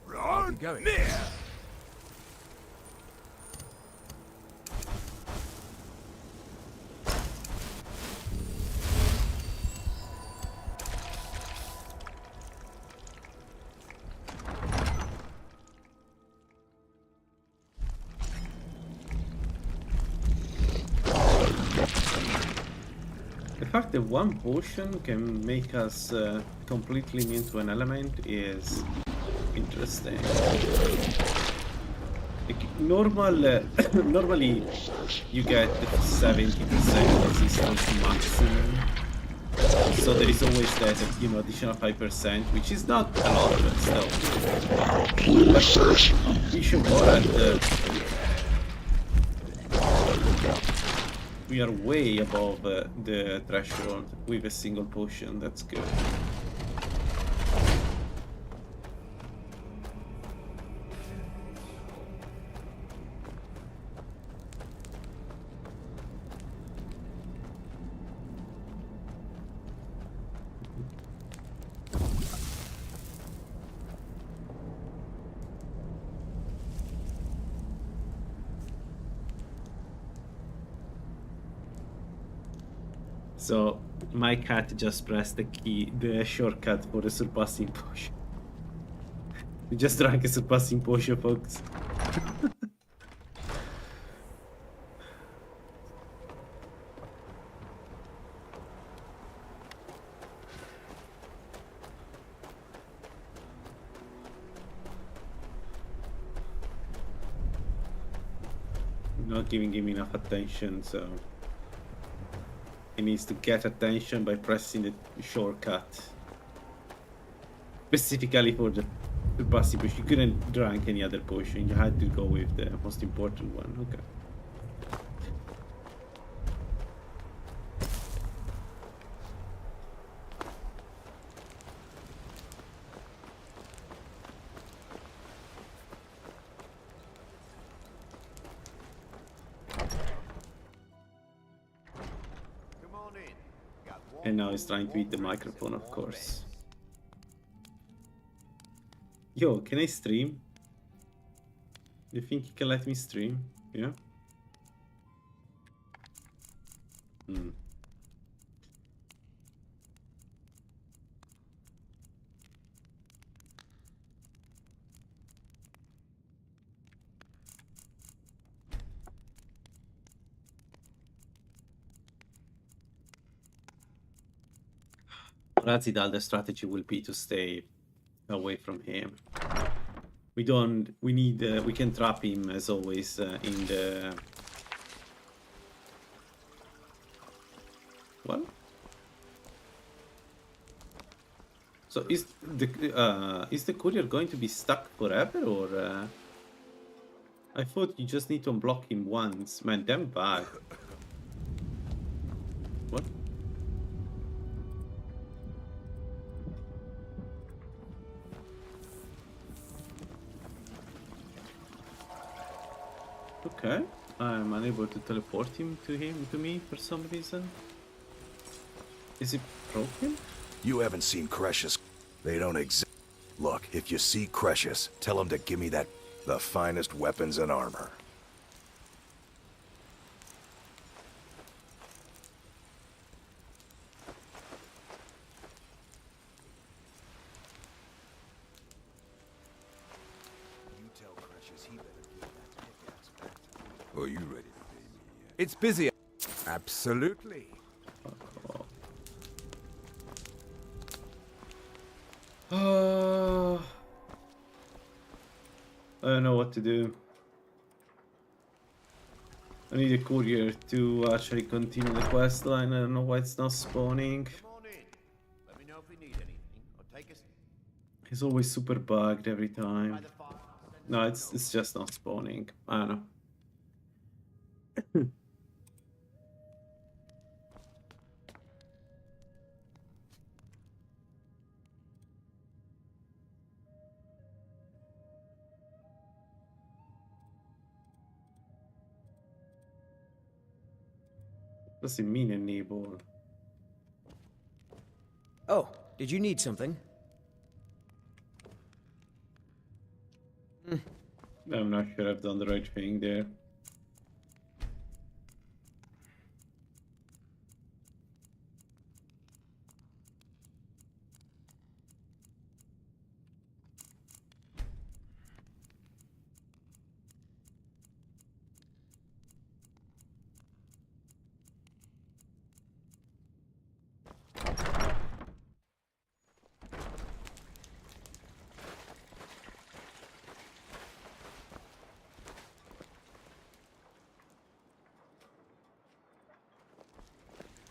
[SPEAKER 1] Run
[SPEAKER 8] going.
[SPEAKER 1] near!
[SPEAKER 4] The fact that one potion can make us completely immune to an element is interesting. Like, normally you get 70% resistance maximum, so there is always that, you know, additional 5%, which is not a lot, but still. But Sheogorath, we are way above the threshold with a single potion. That's good. So my cat just pressed the shortcut for the surpassing potion. We just drank a surpassing potion, folks. Not giving him enough attention, so he needs to get attention by pressing the shortcut. Specifically for the passive push. You couldn't drink any other potion, you had to go with the most important one. Okay.
[SPEAKER 9] Come on in. Got one
[SPEAKER 4] And now he's trying to eat the
[SPEAKER 9] warm drinks
[SPEAKER 4] microphone,
[SPEAKER 9] and
[SPEAKER 4] of
[SPEAKER 9] warm
[SPEAKER 4] course.
[SPEAKER 9] beds.
[SPEAKER 4] Yo, can I stream? You think you can let me stream? Yeah? Hmm. Razidal, the strategy will be to stay away from him. We can trap him as always in the... What? So is the courier going to be stuck forever, or... I thought you just need to unblock him once. Man, damn bad. What? Okay, I'm unable to teleport him to me for some reason. Is it broken?
[SPEAKER 10] You haven't seen Cretius. They don't exist. Look, if you see Cretius, tell him to give me the finest weapons and armor. You tell Cretius he better give that pickaxe back to me.
[SPEAKER 6] Are you ready to pay me yet?
[SPEAKER 1] It's busy. Absolutely.
[SPEAKER 4] I don't know what to do. I need a courier to actually continue the quest line. I don't know why it's not spawning.
[SPEAKER 9] Come on in. Let me know if you need anything. Or take us
[SPEAKER 4] It's always super bugged every
[SPEAKER 9] by
[SPEAKER 4] time.
[SPEAKER 9] the fire.
[SPEAKER 4] No, it's just not spawning. I don't know. Does it mean enable?
[SPEAKER 3] Oh, did you need something?
[SPEAKER 4] I'm not sure I've done the right thing there.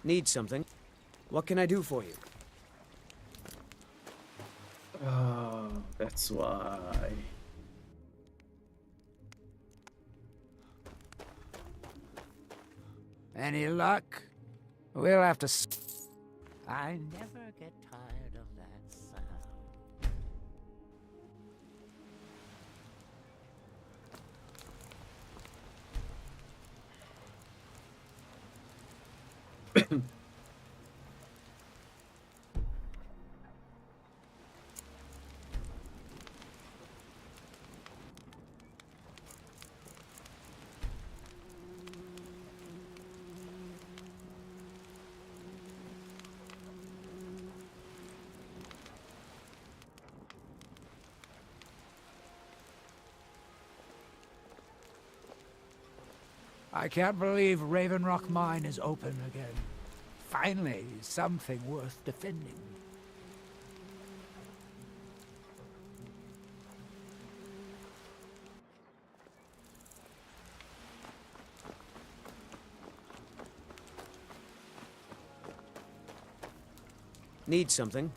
[SPEAKER 3] Need something? What can I do for you?
[SPEAKER 4] Oh, that's why.
[SPEAKER 8] Any luck? We'll have to... I never get tired of that sound. I can't believe Raven Rock Mine is open again. Finally, something worth defending.
[SPEAKER 3] Need something?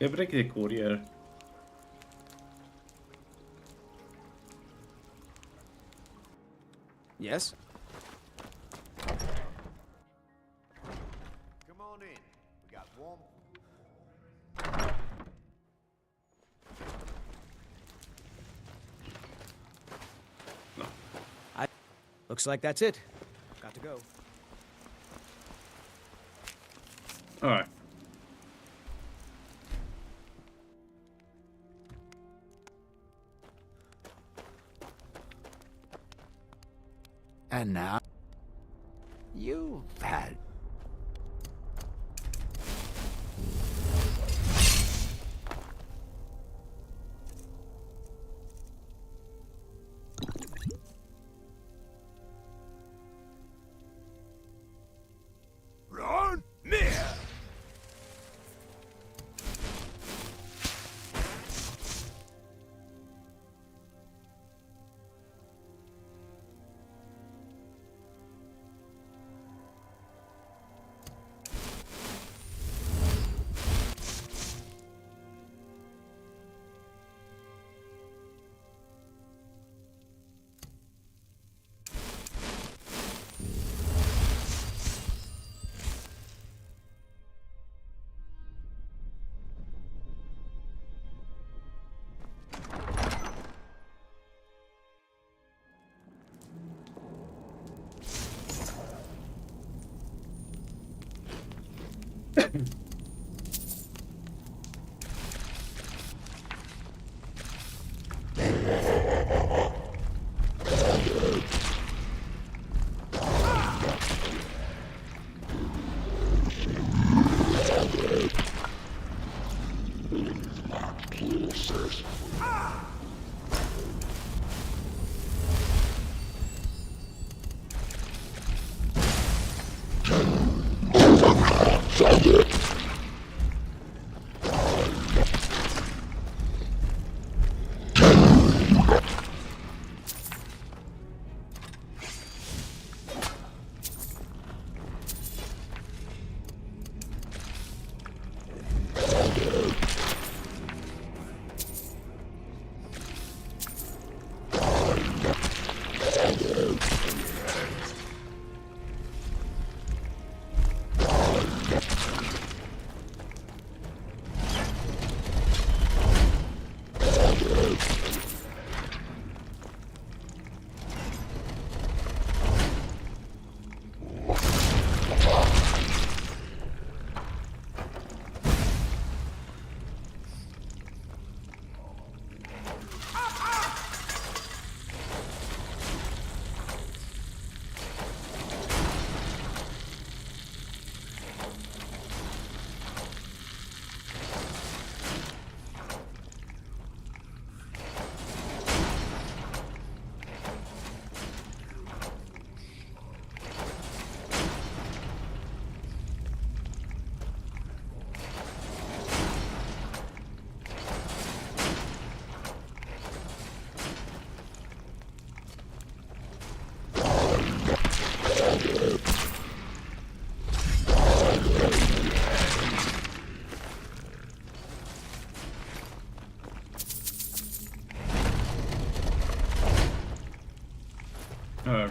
[SPEAKER 4] Jag bräckte courier.
[SPEAKER 3] Yes?
[SPEAKER 9] Come on in. We got warm.
[SPEAKER 3] Looks like that's it. Got to go.
[SPEAKER 4] Alright.
[SPEAKER 8] And now, you've had...
[SPEAKER 6] Run near!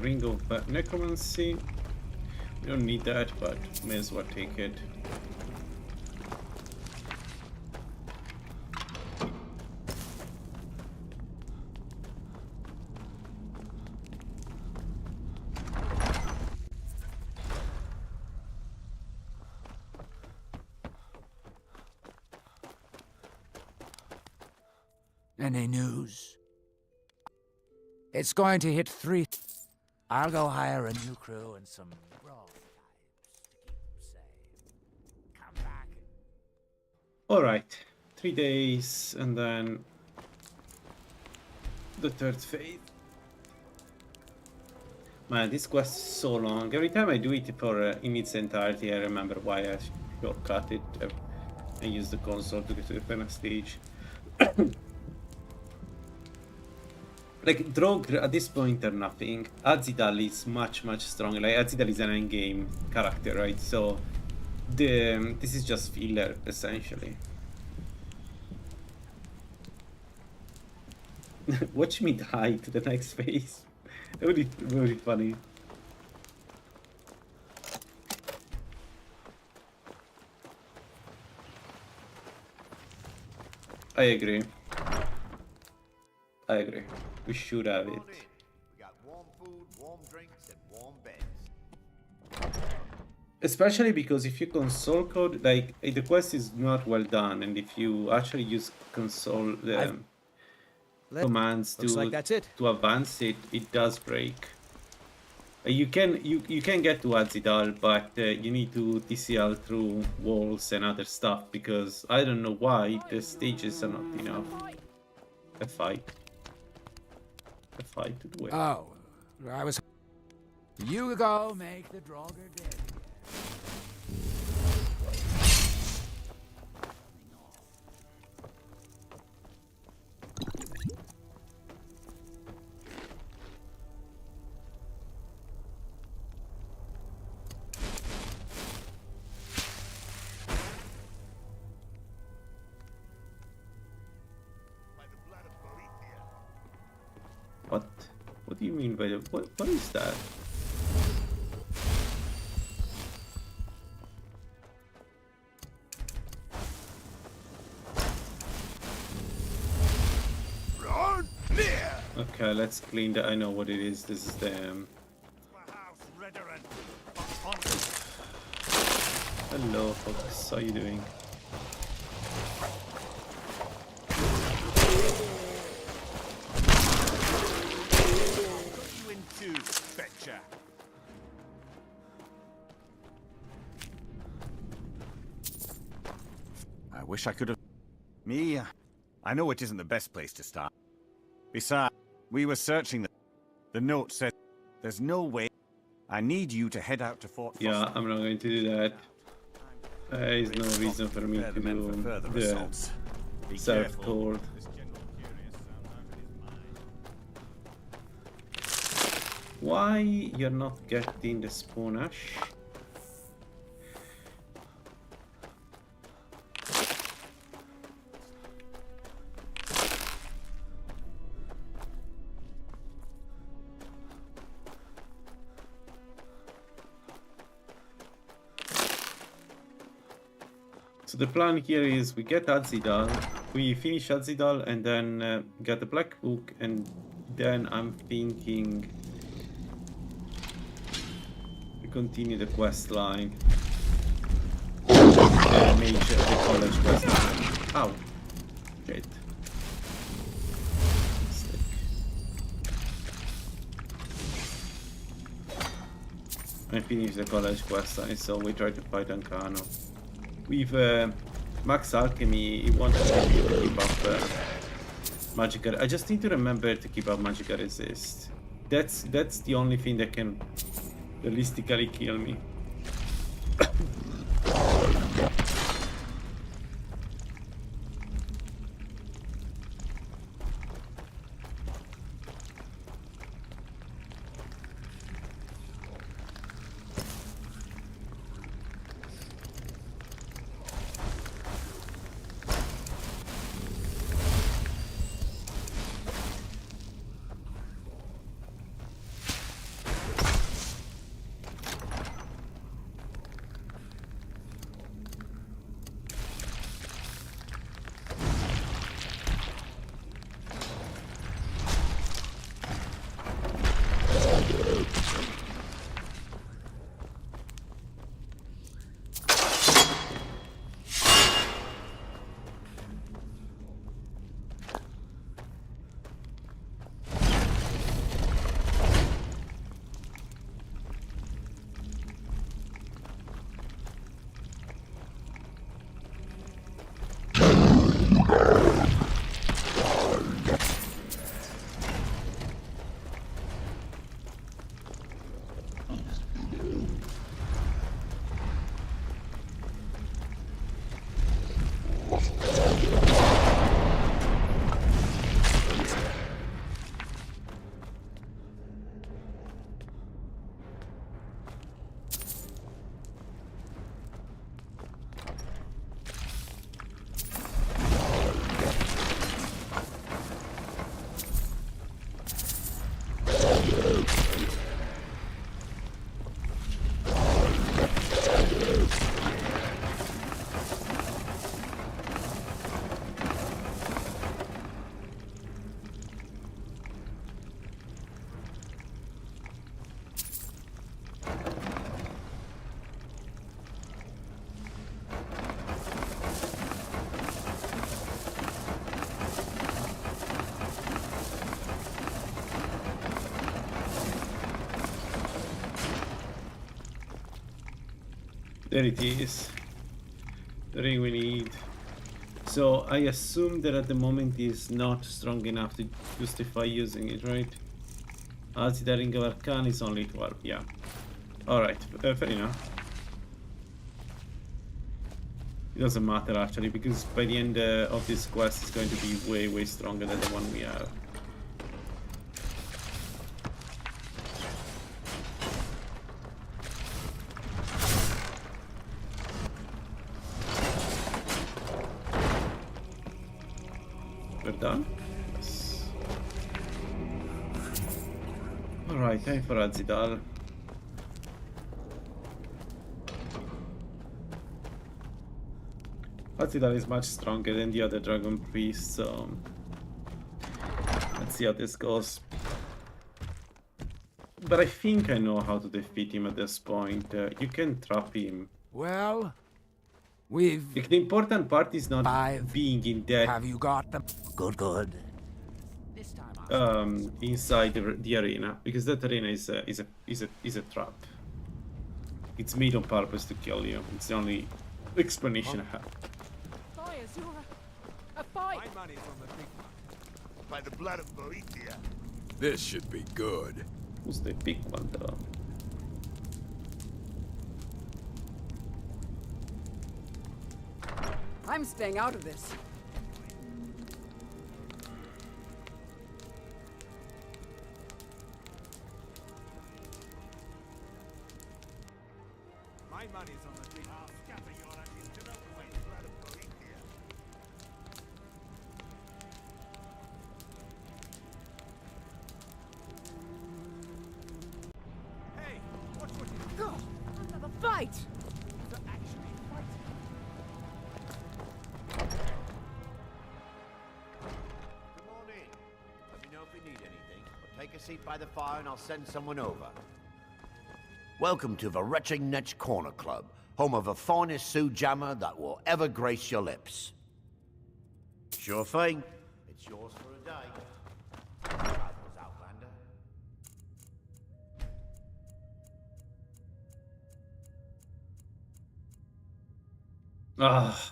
[SPEAKER 4] Ring of Necromancy. We don't need that, but may as well take it.
[SPEAKER 8] Any news? It's going to hit 3. I'll go hire a new crew and some raw types to keep them safe. Come back.
[SPEAKER 4] Alright, 3 days, and then the third phase. Man, this quest is so long. Every time I do it for in its entirety, I remember why I shortcut it and use the console to get to the final stage. Like, Drogue at this point are nothing. Azidal is much stronger. Like, Azidal is an endgame character, right? So, this is just filler, essentially. Watch me die to the next phase. That would be very funny. I agree. I agree. We should have it.
[SPEAKER 9] We got warm food, warm drinks, and warm beds.
[SPEAKER 4] Especially because if you console code, like, the quest is not well done, and if you actually use console commands
[SPEAKER 3] like that's it.
[SPEAKER 4] to advance it, it does break. You can get to Azidal, but you need to TCL through walls and other stuff because I don't know why the stages are not enough. A fight to do it.
[SPEAKER 8] Oh, I was... You go make the Draugr dead.
[SPEAKER 4] What do you mean by the... What is that? Okay, let's clean that. I know what it is. This is the... Hello, folks. How are you doing?
[SPEAKER 11] I wish I could have... Me? I know it isn't the best place to start. Besides, we were searching the note said there's no way. I need you to head out to Fort Foster.
[SPEAKER 4] Yeah, I'm not going to do that. There is no reason for me to do the self-toward. Why you're not getting the spawn ash? So the plan here is we get Azidal, we finish Azidal and then get the Black Book, and then I'm thinking we continue the quest line. The Mage, the college quest line. Ow. Shit. Mistake. I finished the college quest line, so we try to fight Ancano. With Max Alchemy, he wanted to keep up Magicka. I just need to remember to keep up Magicka Resist. That's the only thing that can realistically kill me. There it is. The ring we need. So I assume that at the moment is not strong enough to justify using it, right? As the ring of Arcana is only 12, yeah. Alright, fair enough. It doesn't matter actually, because by the end of this quest it's going to be way stronger than the one we have. We're done? Yes. Alright, time for Azidal. Azidal is much stronger than the other dragon priests, so let's see how this goes. But I think I know how to defeat him at this point. You can trap him.
[SPEAKER 8] Well, we've...
[SPEAKER 4] The important part is not being in that...
[SPEAKER 8] Have you got them? Good. This time
[SPEAKER 4] inside the arena, because that arena is a trap. It's made on purpose to kill you. It's the only explanation I have.
[SPEAKER 7] A fight!
[SPEAKER 1] My money's on the big one.
[SPEAKER 6] By the blood of Boethia. This should be good.
[SPEAKER 4] Who's the big one though?
[SPEAKER 7] I'm staying out of this.
[SPEAKER 1] My money's on the big one.
[SPEAKER 6] I'll scatter your ashes to the by the blood of Boethia.
[SPEAKER 1] Hey, watch what you do.
[SPEAKER 7] Go! Another fight!
[SPEAKER 1] They're actually fighting.
[SPEAKER 9] Come on in. Let me know if you need anything. Or take a seat by the fire and I'll send someone over. Welcome to the Retching Netch Corner Club, home of the finest Sioux jammer that will ever grace your lips. Sure thing. It's yours for a day. Travels, Outlander.
[SPEAKER 4] Ah.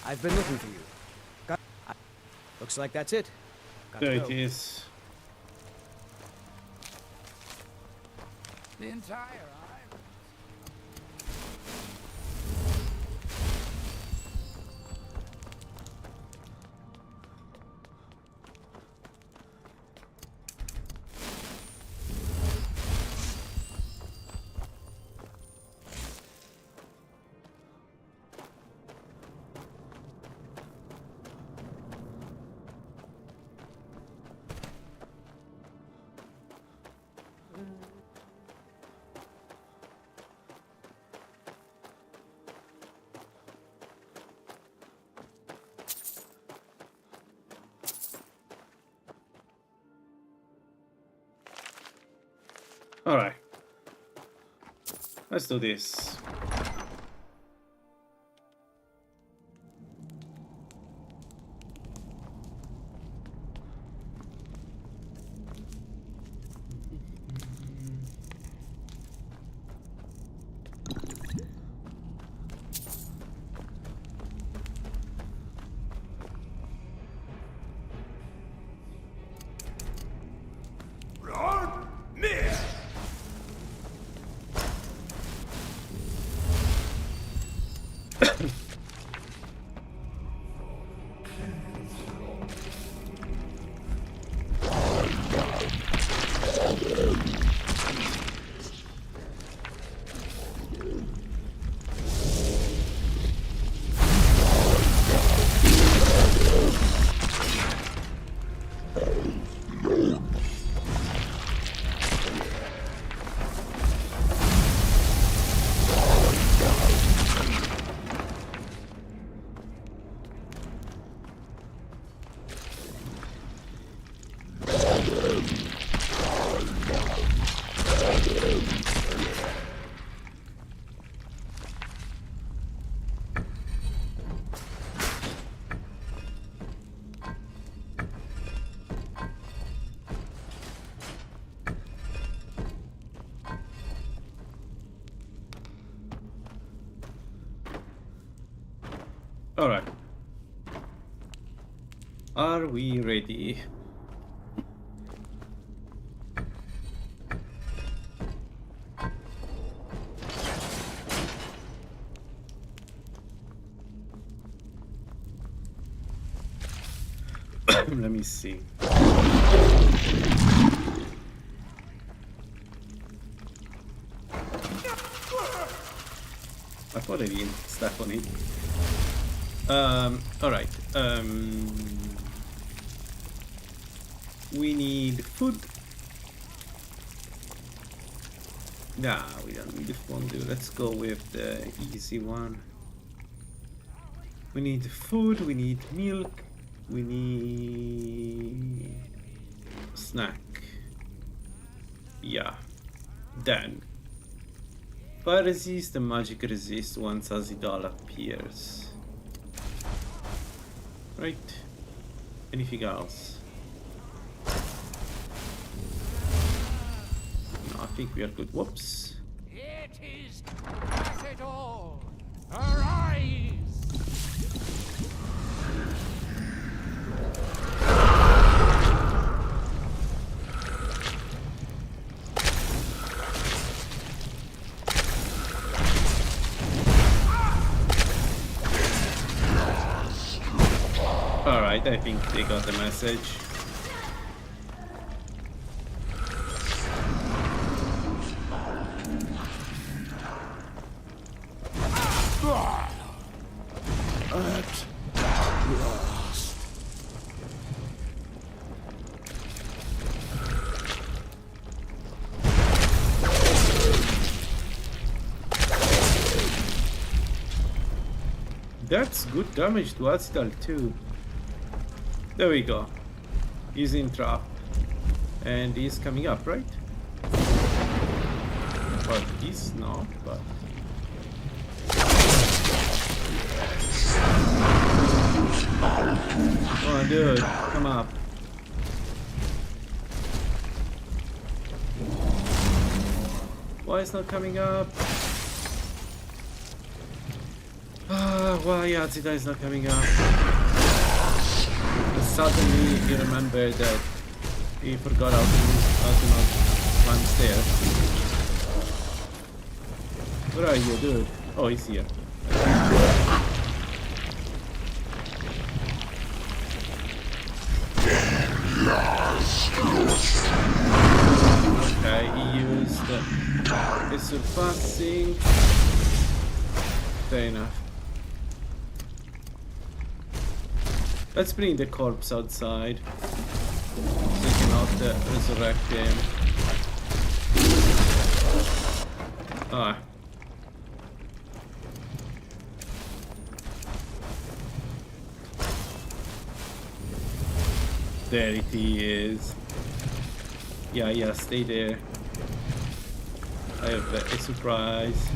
[SPEAKER 3] I've been looking for you. Looks like that's it. Got
[SPEAKER 4] There
[SPEAKER 3] to
[SPEAKER 4] it
[SPEAKER 3] go.
[SPEAKER 4] is.
[SPEAKER 8] The entire island.
[SPEAKER 4] Alright. Let's do this. Alright. Are we ready? Let me see. I thought I didn't step on it. Alright. We need food. Nah, we don't need the fondue. Let's go with the easy one. We need food, we need milk, we need snack. Yeah. Then fire resist and magic resist once Azidal appears. Right. Anything else? No, I think we are good. Whoops.
[SPEAKER 8] It is not at all. Arise!
[SPEAKER 4] Alright, I think they got the message. That's good damage to Azidal too. There we go. He's in trap. And he's coming up, right? But he's not, but... Oh dude, come up. Why is not coming up? Why Azidal is not coming up? Suddenly he remembered that he forgot how to not climb stairs. Where are you, dude? Oh, he's here. Okay, he used his surpassing. Fair enough. Let's bring the corpse outside so we cannot resurrect him. Ah. There it is. Yeah, stay there. I have a surprise.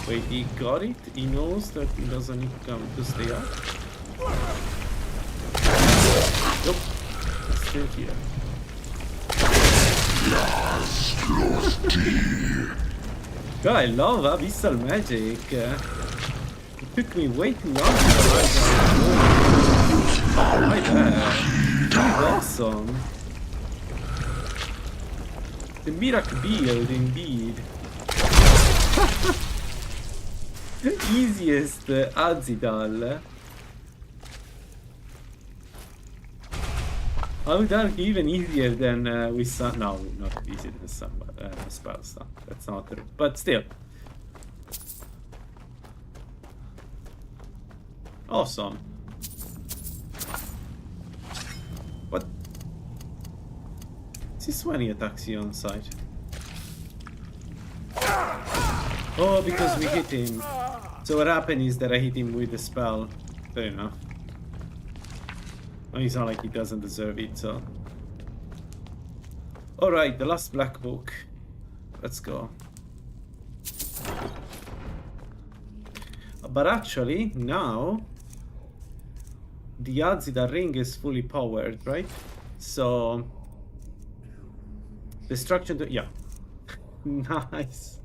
[SPEAKER 4] Wait, he got it? He knows that he doesn't need to come to stay up? Nope. It's still here. God, I love Abyssal Magic. It took me way too long to realize how it's going. My bad. This is awesome. The miracle build, indeed. Easiest Azidal. How dark even easier than with sun? No, not easier than sun, but spell stun. That's not true, but still. Awesome. What? Is this when he attacks you on sight? Oh, because we hit him. So what happened is that I hit him with the spell. Fair enough. It's not like he doesn't deserve it, so. Alright, the last black book. Let's go. But actually, now the Azida ring is fully powered, right? So destruction to yeah. Nice.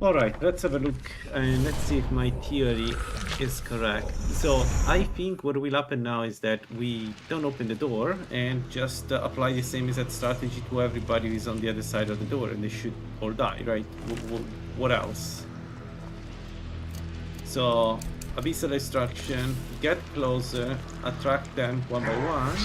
[SPEAKER 4] Alright, let's have a look and let's see if my theory is correct. So I think what will happen now is that we don't open the door and just apply the same exact strategy to everybody who is on the other side of the door, and they should all die, right? What else? So abyssal destruction, get closer, attract them one by one.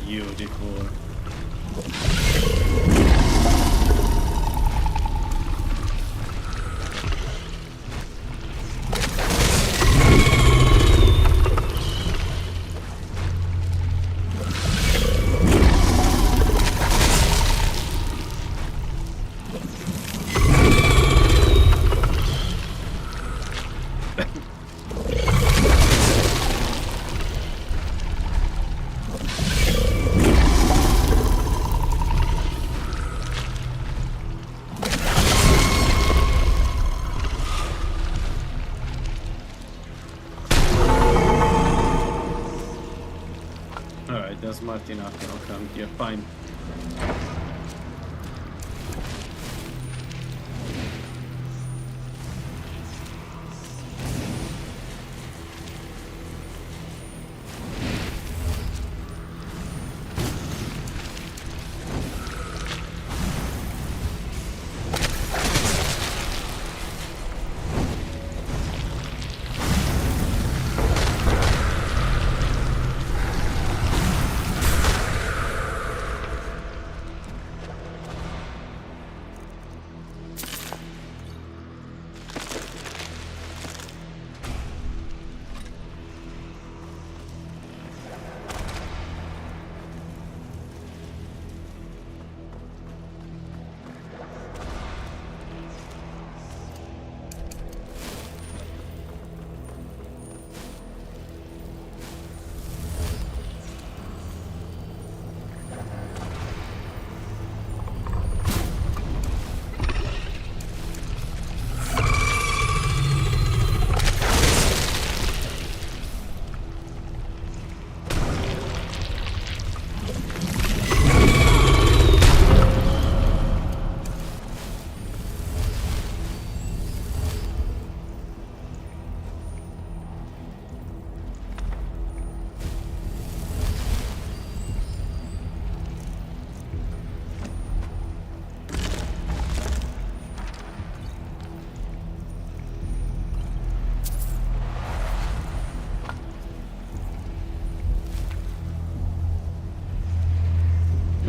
[SPEAKER 4] Beautiful. Smart enough, I'll come here. Fine.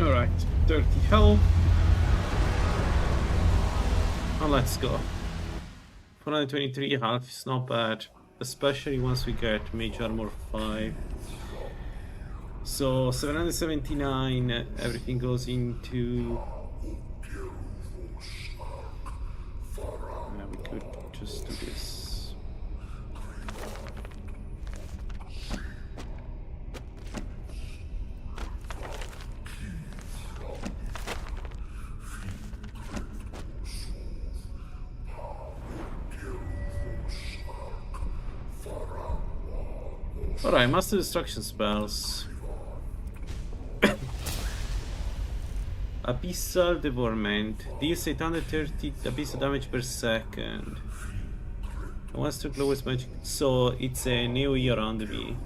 [SPEAKER 4] Alright, 30 health. And let's go. 423 health is not bad, especially once we get Mage Armor 5. So 779, everything goes into... Yeah, we could just do this. Alright, Master Destruction spells. Abyssal Devourment. Deals 830 abyssal damage per second. One stroke lowest magic. So it's a new year on me.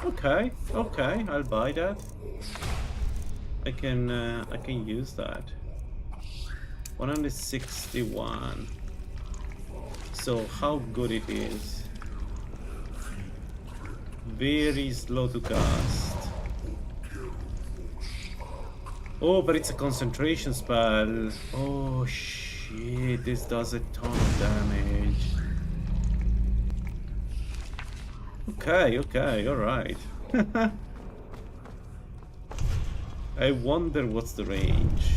[SPEAKER 4] Okay, okay, I'll buy that. I can use that. 161. So how good it is. Very slow to cast. Oh, but it's a concentration spell. Oh shit, this does a ton of damage. Okay, okay, alright. I wonder what's the range.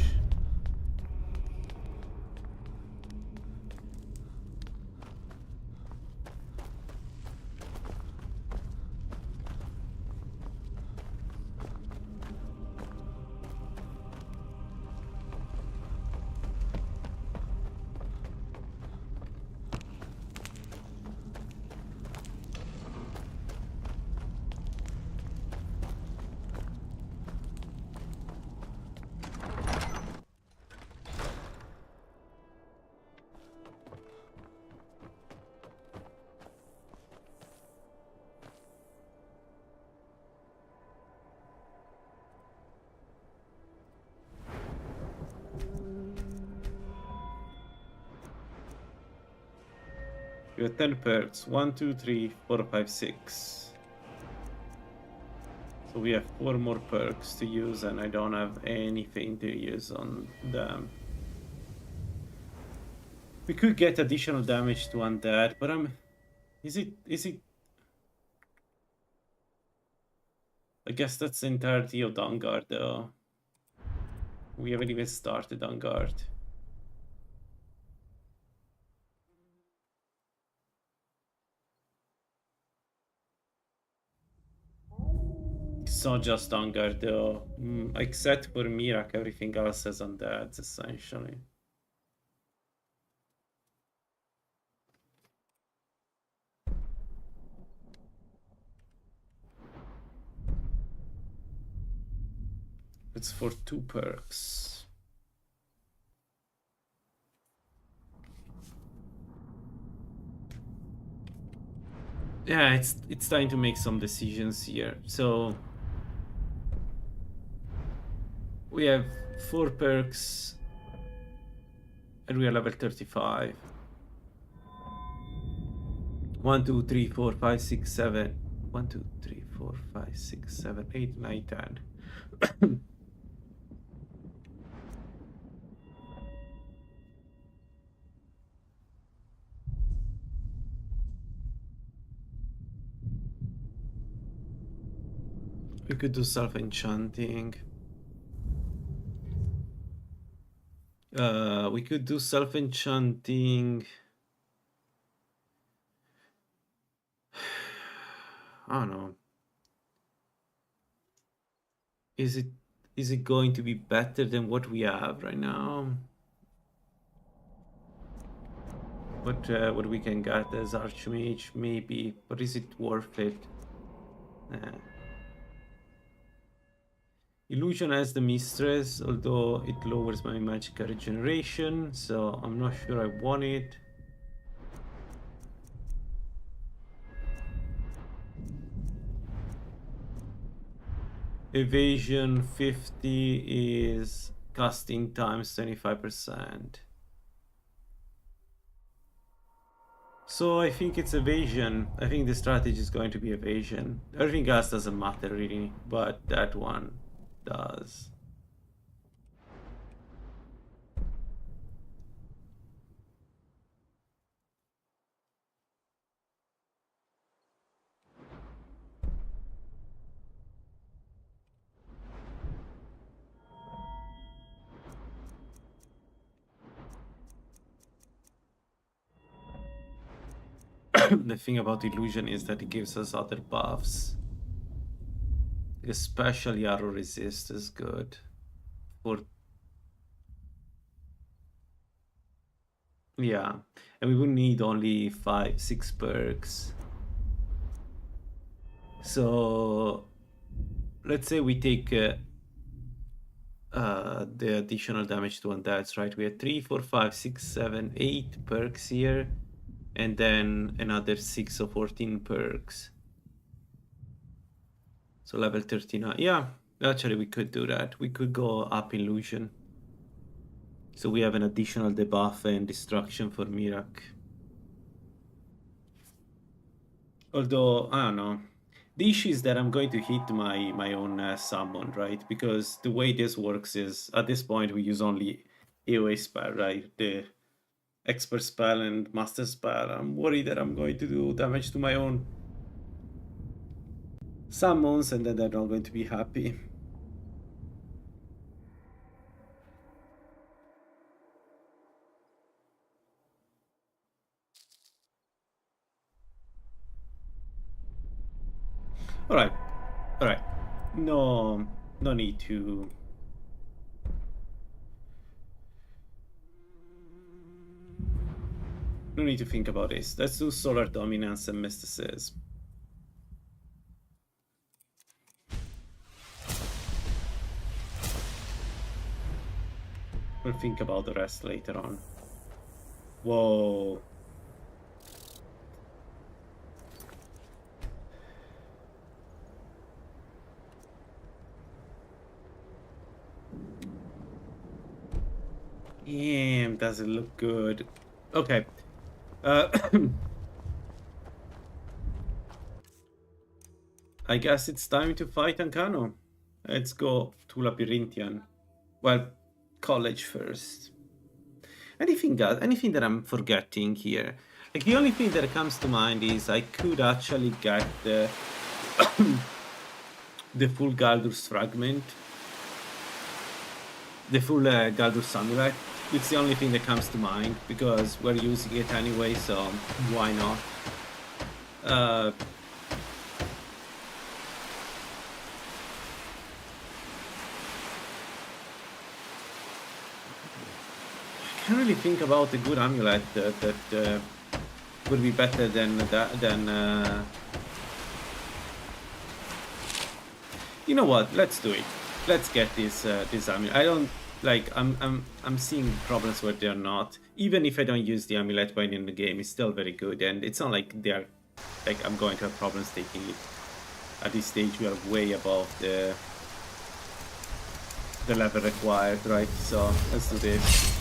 [SPEAKER 4] You have 10 perks. 1, 2, 3, 4, 5, 6. So we have 4 more perks to use, and I don't have anything to use on them. We could get additional damage to undead, but is it? I guess that's the entirety of the Vanguard, though. We haven't even started Vanguard. It's not just Vanguard, though. Except for Mirak, everything else has undeads, essentially. It's for 2 perks. Yeah, it's time to make some decisions here. So we have 4 perks and we are level 35. 1, 2, 3, 4, 5, 6, 7. 1, 2, 3, 4, 5, 6, 7, 8, 9, 10. We could do self-enchanting. We could do self-enchanting. I don't know. Is it going to be better than what we have right now? What we can get as Archmage, maybe, but is it worth it? Illusion has the Mistress, although it lowers my magical regeneration, so I'm not sure I want it. Evasion 50 is casting times 25%. So I think it's evasion. I think the strategy is going to be evasion. Everything else doesn't matter really, but that one does. The thing about illusion is that it gives us other buffs. Especially arrow resist is good. Yeah, and we would need only 5, 6 perks. So let's say we take the additional damage to undeads, right? We have 3, 4, 5, 6, 7, 8 perks here. and then another 6 or 14 perks. So level 39. Yeah, actually we could do that. We could go up illusion. So we have an additional debuff and destruction for Mirak. Although, I don't know. The issue is that I'm going to hit my own summon, right? Because the way this works is, at this point, we use only AoE spell, right? The expert spell and master spell. I'm worried that I'm going to do damage to my own summons, and then they're not going to be happy. Alright. Alright. No need to... No need to think about this. Let's do Solar Dominance and Mysticism. We'll think about the rest later on. Whoa. Damn, does it look good. Okay. I guess it's time to fight Ancano. Let's go to Labyrinthian. Well, college first. Anything that I'm forgetting here? Like, the only thing that comes to mind is I could actually get the the full Galdur's fragment. The full Galdur's amulet. It's the only thing that comes to mind, because we're using it anyway, so why not? I can't really think about a good amulet that would be better than you know what? Let's do it. Let's get this amulet. I don't like. I'm seeing problems where they're not. Even if I don't use the amulet when in the game, it's still very good, and it's not like they're like I'm going to have problems taking it. At this stage, we are way above the level required, right? So let's do this.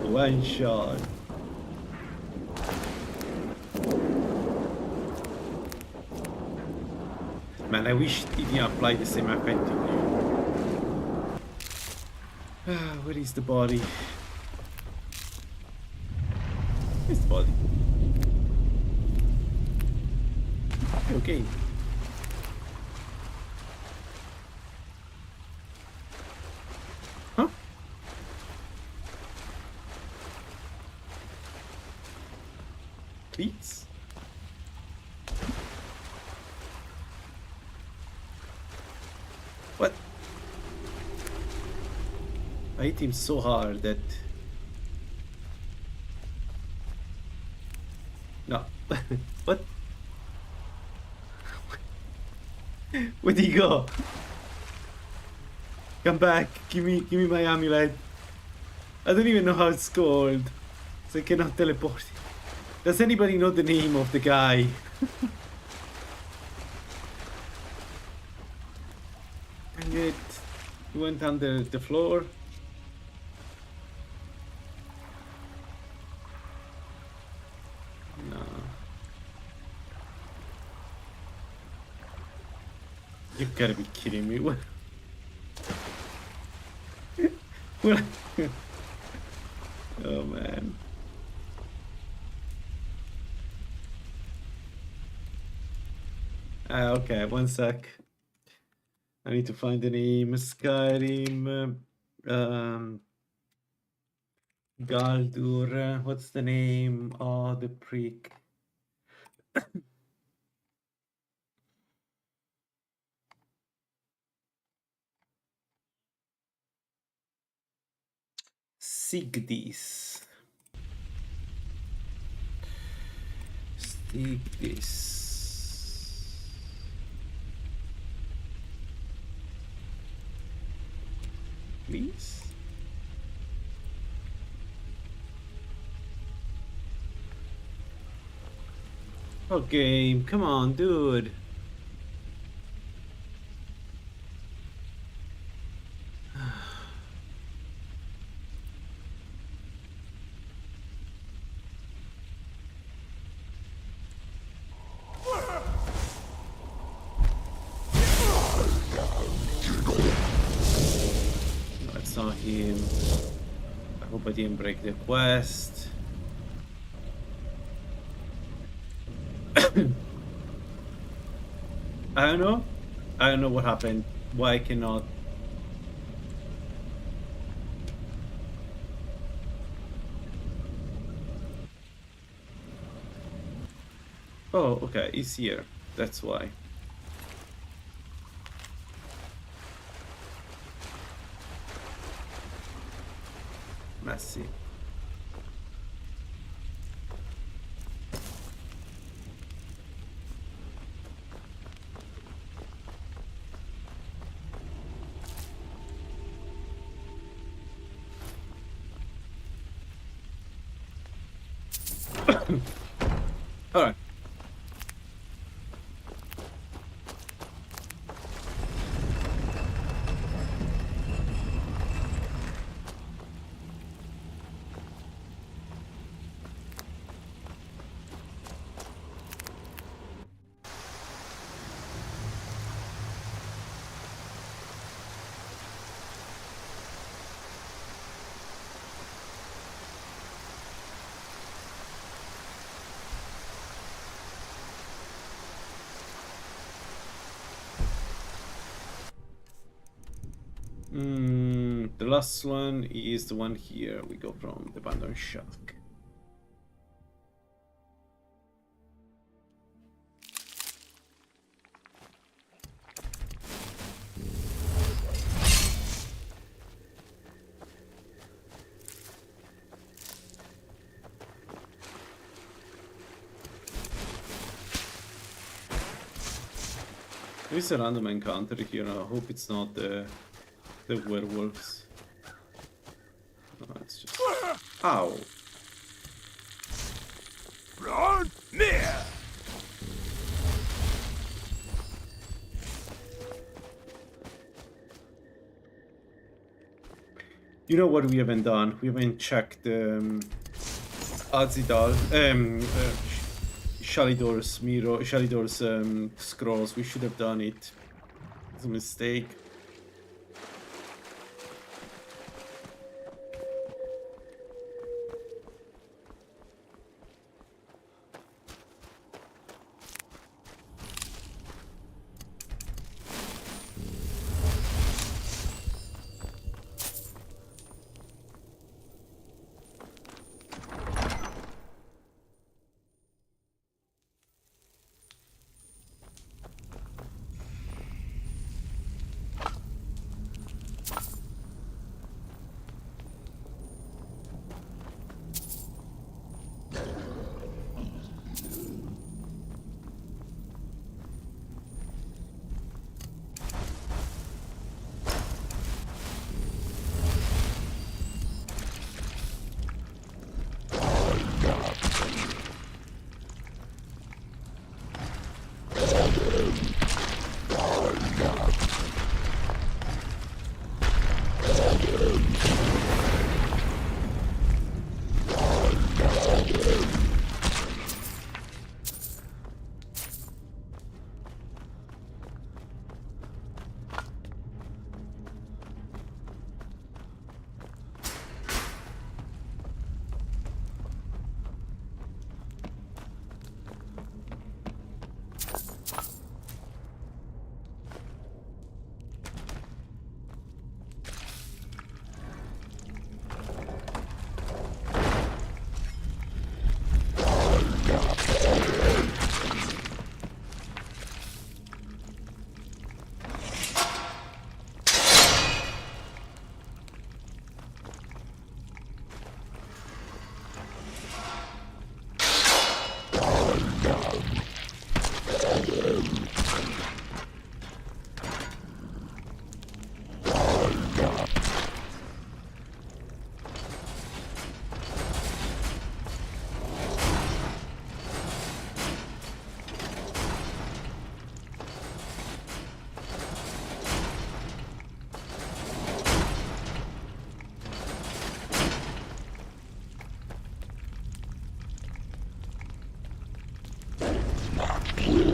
[SPEAKER 4] One shot. Man, I wish it didn't apply the same effect to you. Where is the body? Where's the body? Okay. Huh? Please? What? I hit him so hard that... No. What? Where'd he go? Come back. Give me my amulet. I don't even know how it's called. So I cannot teleport. Does anybody know the name of the guy? Dang it. He went under the floor. No. You gotta be kidding me. What? What? Oh man. Okay, one sec. I need to find the name. Skyrim. Galdur. What's the name? Oh, the prick. Sigdis. Sigdis. Please? Oh, game. Come on, dude. That's not him. I hope I didn't break the quest. I don't know. I don't know what happened. Why I cannot. Oh, okay. He's here. That's why. Messy. All right. The last one is the one here. We go from the abandoned shack. There's a random encounter here. I hope it's not the werewolves. No, it's just... Ow!
[SPEAKER 6] Run near!
[SPEAKER 4] You know what we haven't done? We haven't checked Azidal, Shalidor's scrolls. We should have done it. It's a mistake.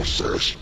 [SPEAKER 12] Process.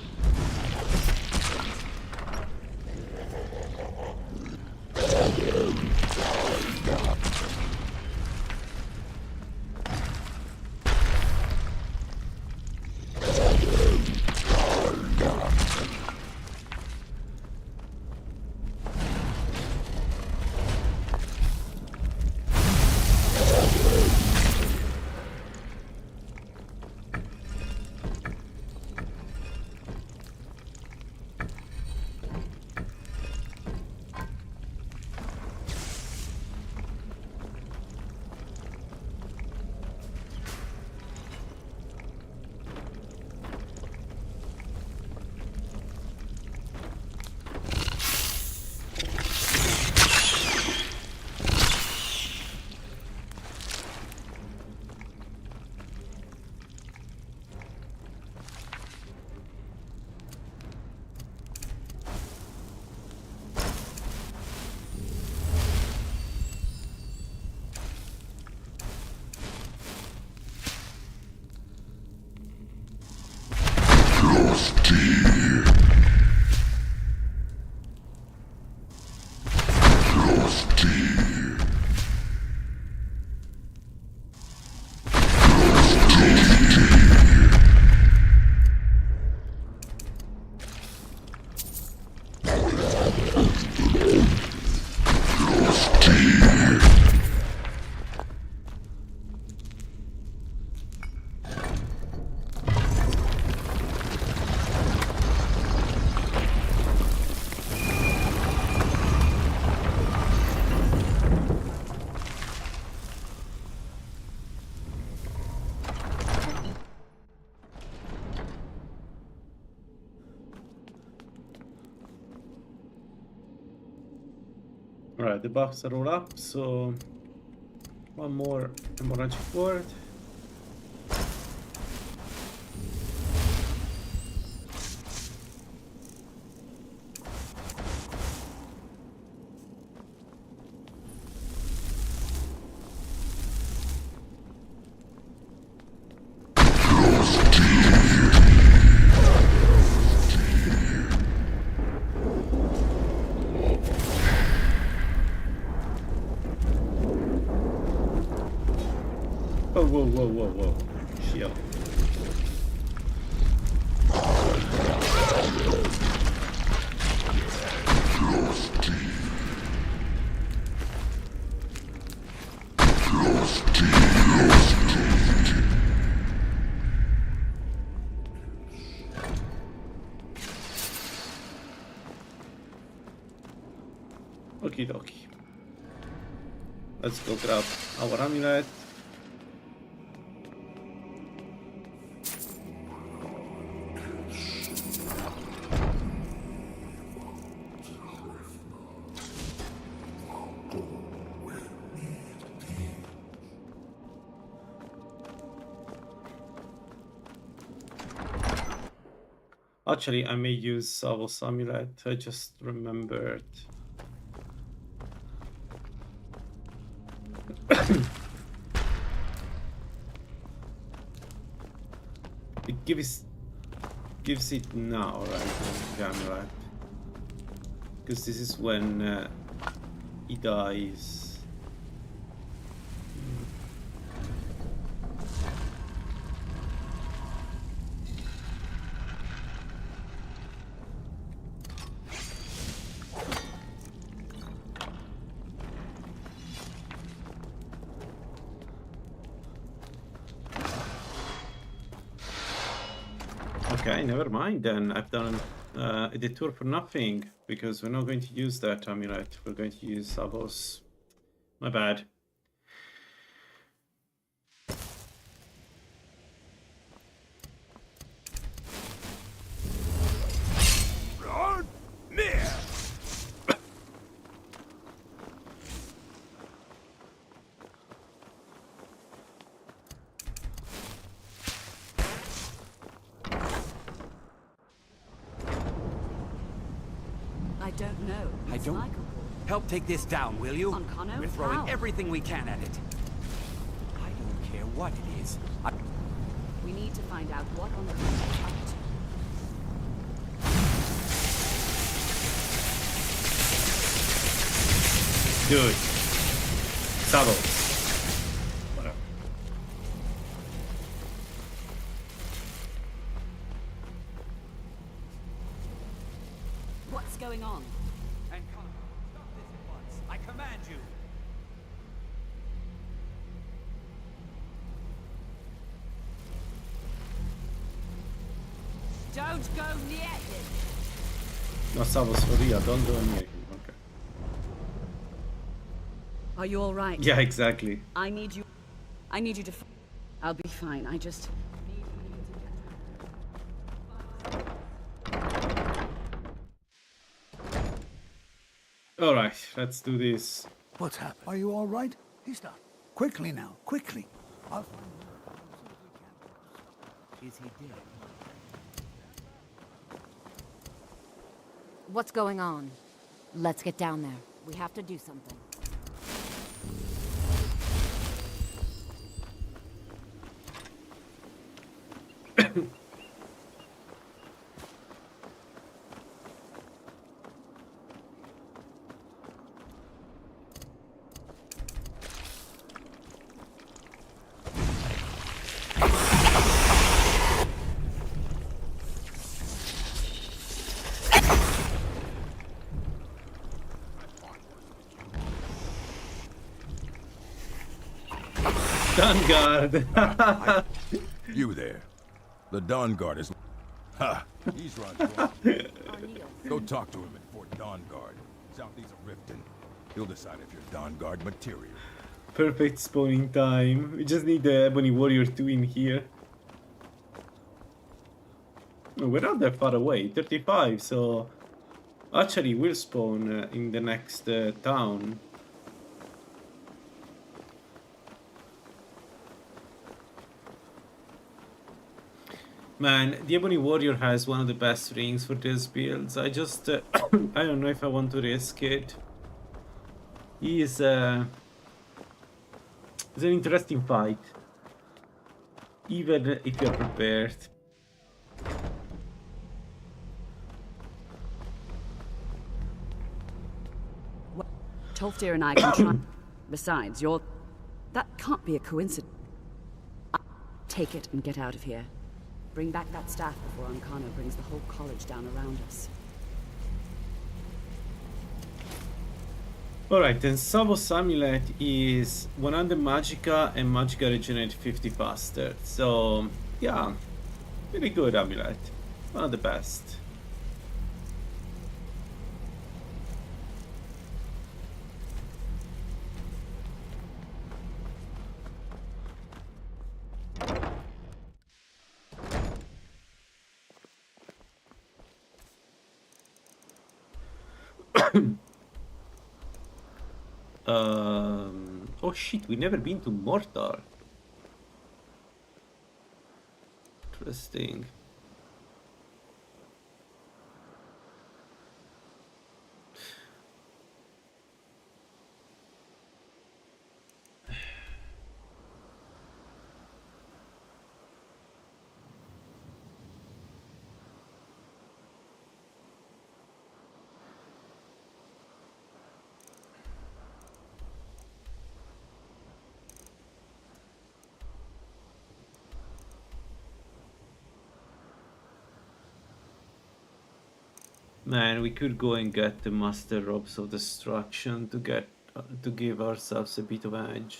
[SPEAKER 4] Alright, the buffs are all up, so one more hemorrhagic word. Whoa, whoa, whoa, whoa, whoa. Shield. Okie dokie. Let's go grab our amulet. Actually, I may use Savo's amulet. I just remembered. It gives it now, right? The amulet, because this is when he dies. Okay, never mind then. I've done a detour for nothing, because we're not going to use that amulet. We're going to use Savos. My bad.
[SPEAKER 12] I don't. Help take this down, will you? We're throwing everything we can at it. I don't care what it is.
[SPEAKER 7] We need to find out what on the planet up to.
[SPEAKER 4] Dude. Savo. Whatever.
[SPEAKER 7] What's going on?
[SPEAKER 12] I command you.
[SPEAKER 7] Don't go near him.
[SPEAKER 4] No, Savos for real. Don't go near him. Okay.
[SPEAKER 7] Are you all right?
[SPEAKER 4] Yeah, exactly.
[SPEAKER 7] I need you to. I'll be fine. I just.
[SPEAKER 4] All right, let's do this.
[SPEAKER 5] What's happened? Are you all right? He's not. Quickly now, quickly. I'll find him.
[SPEAKER 12] Is he dead?
[SPEAKER 13] What's going on? Let's get down there. We have to do something.
[SPEAKER 4] Dawn Guard.
[SPEAKER 6] You there. The Dawn Guard is... Ha! He's run. Go talk to him at Fort Dawn Guard, southeast of Riften. He'll decide if you're Dawn Guard material.
[SPEAKER 4] Perfect spawning time. We just need the Ebony Warrior 2 in here. Oh, we're not that far away, 35, so... Actually, we'll spawn in the next town. Man, the Ebony Warrior has one of the best rings for these builds. I just... I don't know if I want to risk it. He is... it's an interesting fight. Even if you're prepared.
[SPEAKER 7] Tolfdir and I can try. Besides, that can't be a coincidence.
[SPEAKER 14] Take it and get out of here. Bring back that staff before Ancano brings the whole college down around us.
[SPEAKER 4] Alright, then Savos Amulet is 100 Magicka and Magicka regenerate 50 faster. So, yeah, really good amulet. One of the best. Oh shit, we've never been to Mortar. Interesting. Man, we could go and get the Master Robes of Destruction to give ourselves a bit of edge.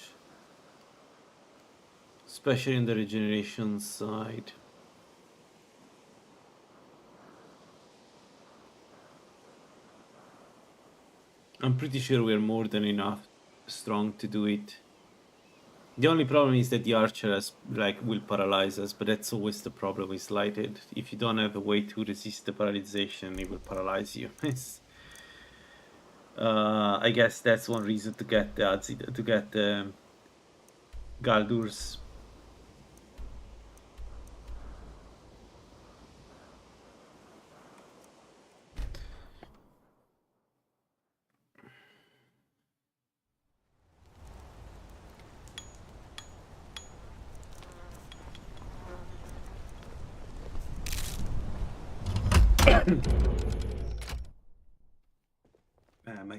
[SPEAKER 4] Especially in the regeneration side. I'm pretty sure we're more than enough strong to do it. The only problem is that the archer will paralyze us, but that's always the problem with Slighted. If you don't have a way to resist the paralyzation, it will paralyze you. I guess that's one reason to get the Galdur's.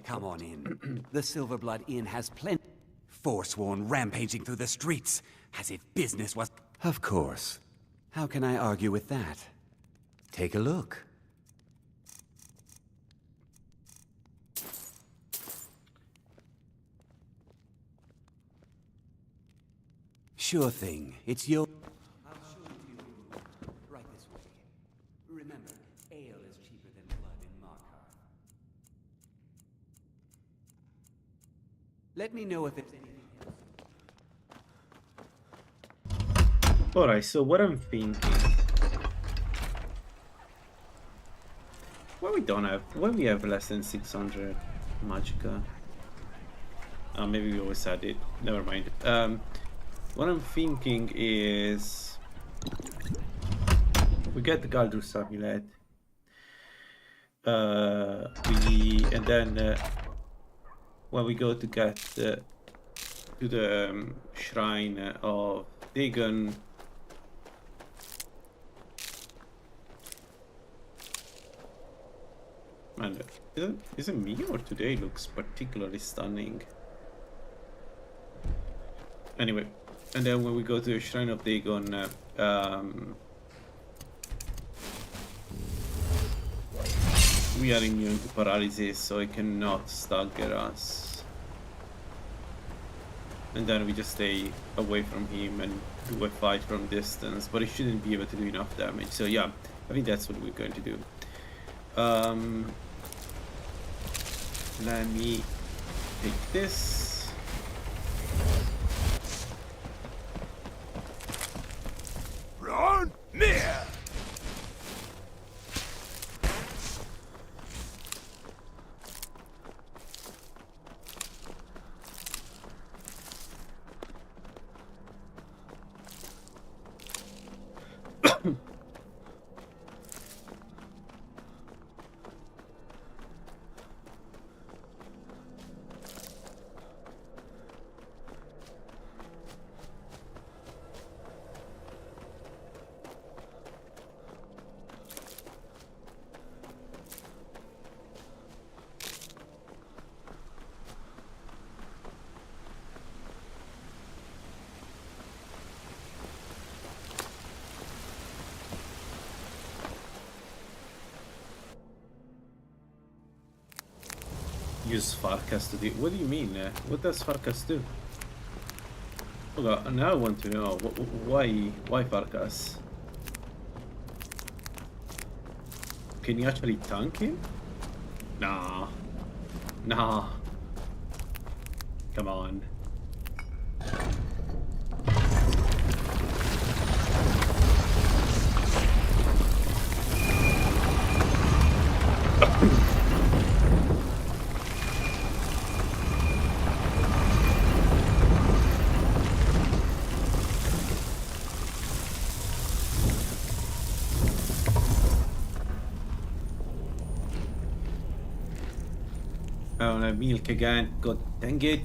[SPEAKER 12] Come on in. The Silverblood Inn has plenty. Forsworn rampaging through the streets, as if business was... Of course. How can I argue with that? Take a look. Sure thing. It's your... I'll show it to you. Right this way. Remember, ale is cheaper than blood in Markar. Let me know if it's anything else.
[SPEAKER 4] Alright, so what I'm thinking... Why we have less than 600 Magicka? Maybe we always had it. Never mind. What I'm thinking is... we get the Galdur's Amulet. And then... when we go to get to the shrine of Dagon, man, is it me or today looks particularly stunning? Anyway, and then when we go to the shrine of Dagon, we are immune to paralysis, so it cannot stagger us. And then we just stay away from him and do a fight from distance, but he shouldn't be able to do enough damage. So yeah, I think that's what we're going to do. Let me take this.
[SPEAKER 6] Run near.
[SPEAKER 4] use Farkas to do. What do you mean? What does Farkas do? Okay, now I want to know why Farkas? Can you actually tank him? Nah. Nah. Come on. I don't have milk again. God dang it.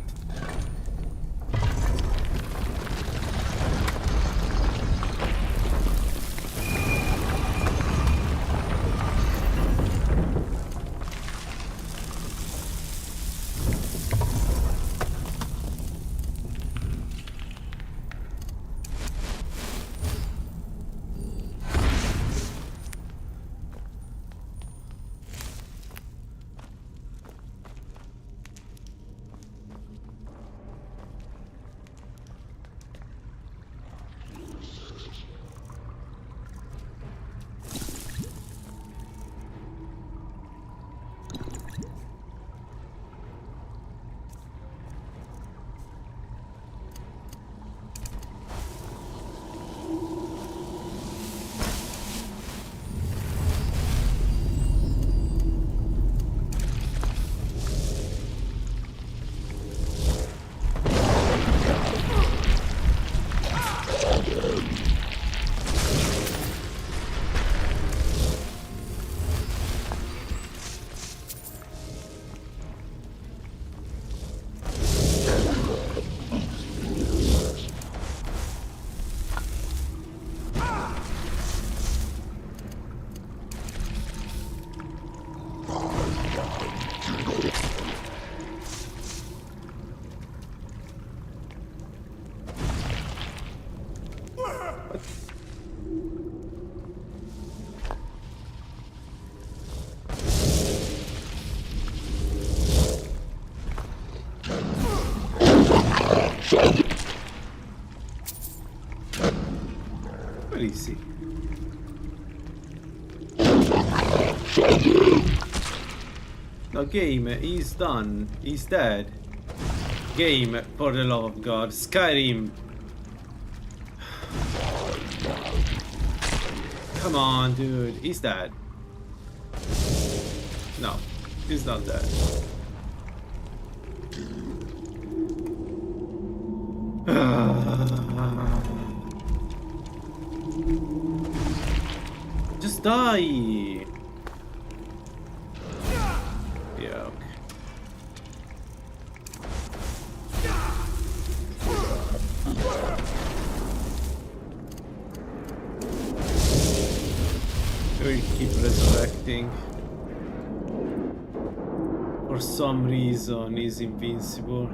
[SPEAKER 4] Where is he? No, game, he's done. He's dead. Game, for the love of God. Skyrim. Come on, dude. He's dead. No, he's not dead. Just die. Yeah, okay. We keep resurrecting. For some reason, he's invincible.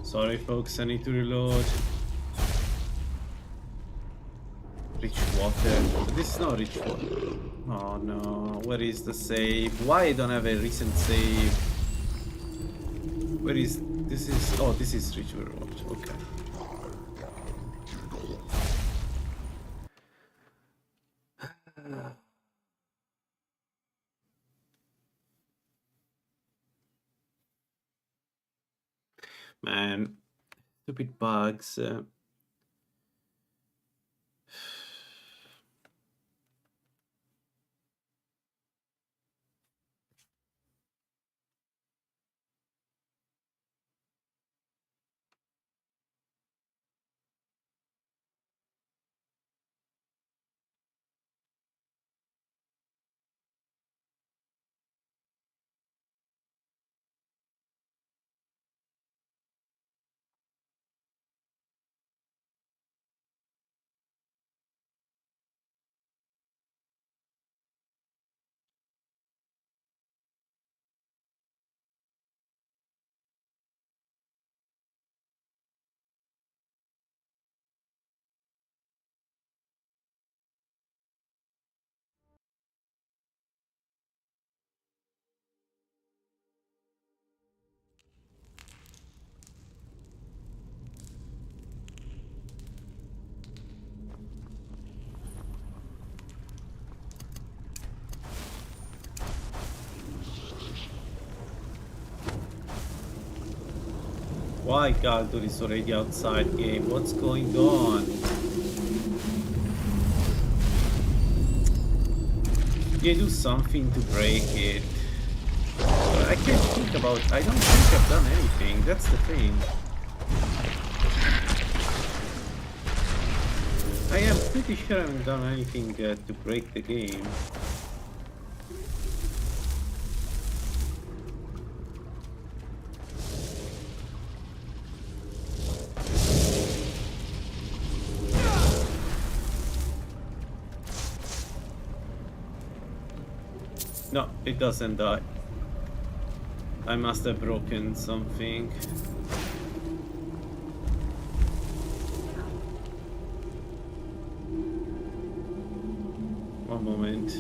[SPEAKER 4] Sorry folks, I need to reload. Rich water. This is not rich water. Oh no, where is the save? Why I don't have a recent save? Where is... this is... oh, this is rich water. Okay. Man, stupid bugs. Why Galdur is already outside game? What's going on? You do something to break it. I can't think about... I don't think I've done anything. That's the thing. I am pretty sure I haven't done anything to break the game. No, it doesn't die. I must have broken something. One moment.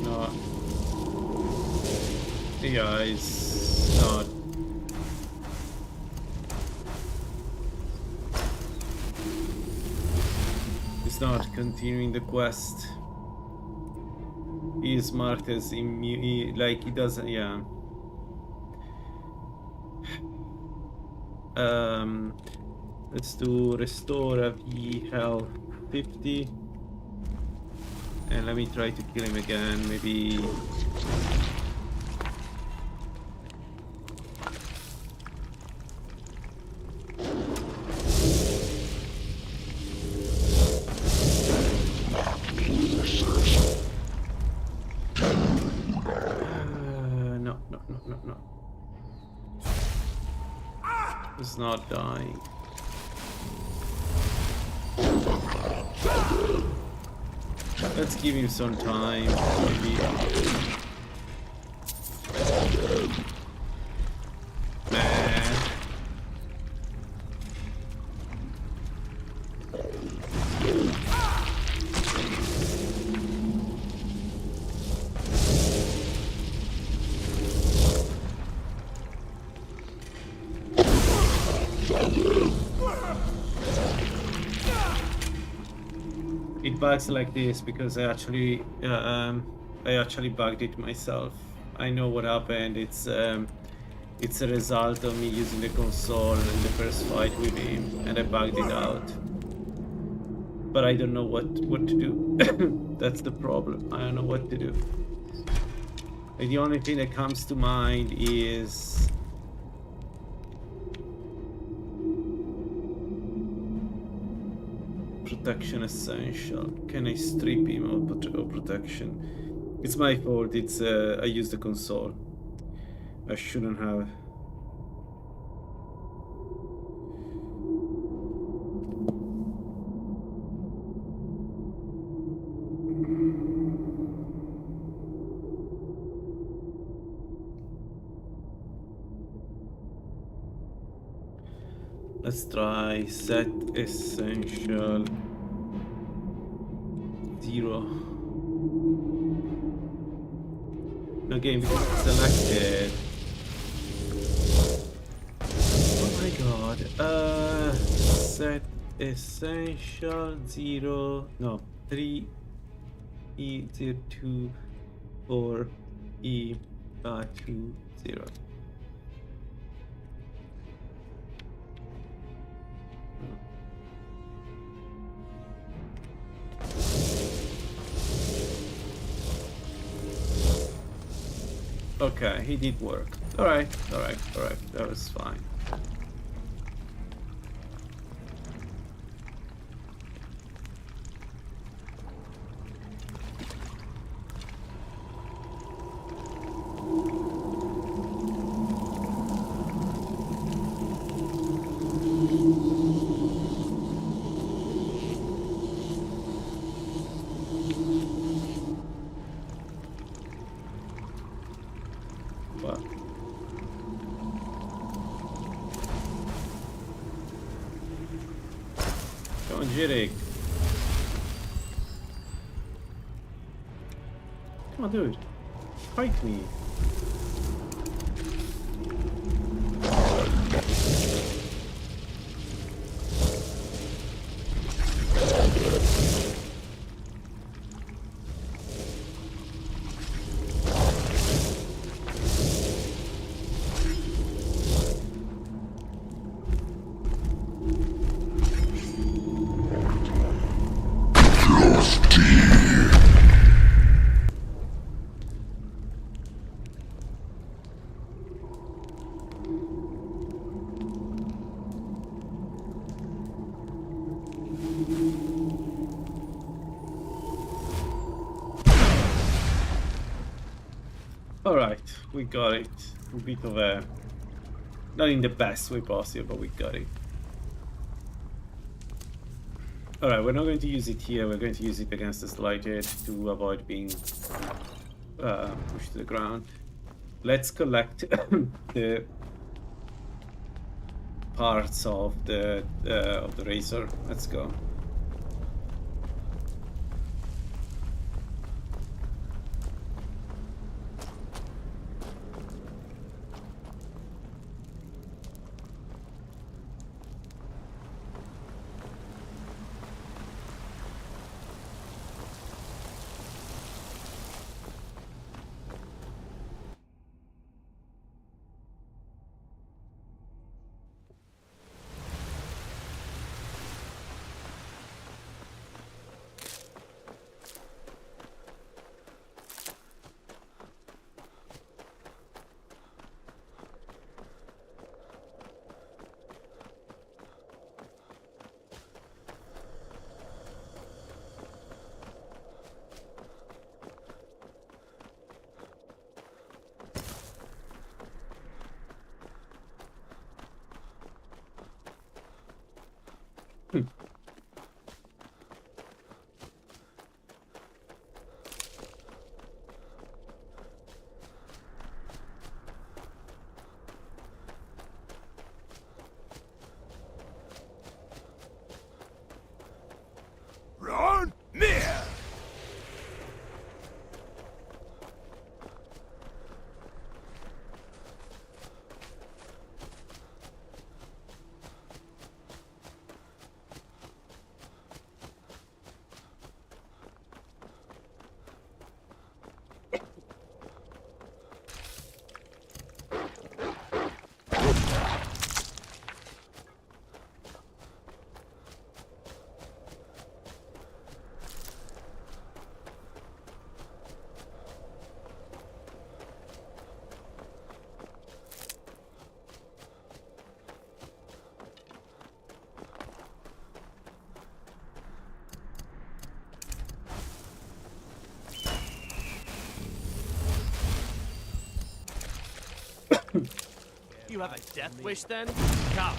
[SPEAKER 4] No. Yeah, it's not. It's not continuing the quest. He is marked as immune, like he doesn't, yeah. Let's do restore FE health 50. And let me try to kill him again, maybe. No. It's not dying. Let's give him some time, maybe. Man. It bugs like this because I actually bugged it myself. I know what happened. It's a result of me using the console in the first fight with him, and I bugged it out. But I don't know what to do. That's the problem. I don't know what to do. Like, the only thing that comes to mind is protection essential. Can I strip him of protection? It's my fault. It's I used the console. I shouldn't have. Let's try set essential 0. Again, because it's selected. Oh my god. Set essential 0. No, 3 E02 4 E20. Okay, he did work. Alright. That was fine. Jirik. Come on, dude. Fight me. Alright, we got it. A bit of a... not in the best way possible, but we got it. Alright, we're not going to use it here, we're going to use it against the Slighted to avoid being pushed to the ground. Let's collect the parts of the razor. Let's go.
[SPEAKER 6] Run! Near!
[SPEAKER 15] You have a death wish then? Come.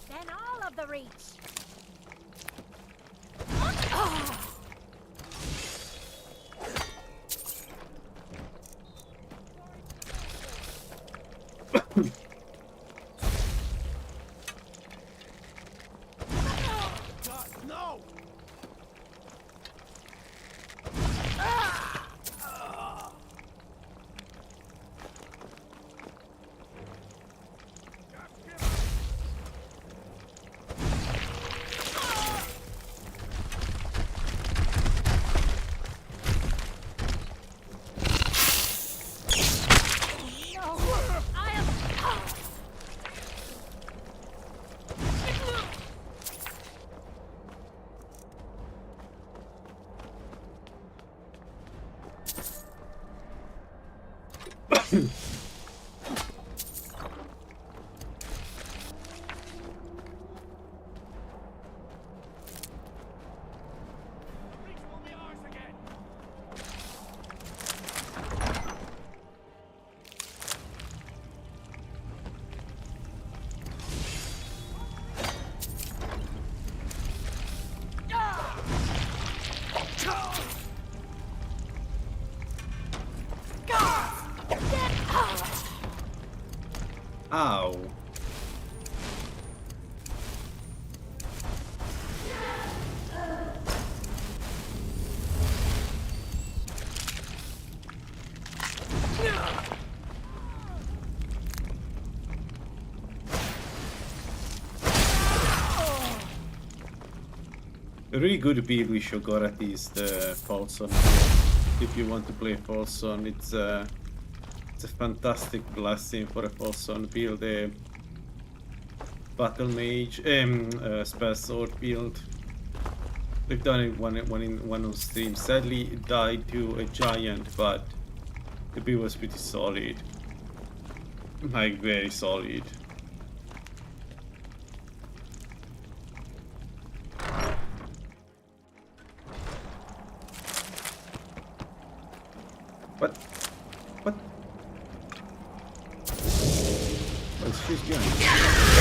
[SPEAKER 7] Then all of the reach.
[SPEAKER 15] God, no!
[SPEAKER 4] Ow. A really good build with Sheogorath is the Falson. If you want to play Falson, it's a fantastic blessing for a Falson build. A Battle Mage, Spell Sword build. We've done it one on stream. Sadly, it died to a giant, but the build was pretty solid. Like, very solid. What? What? What's she's behind?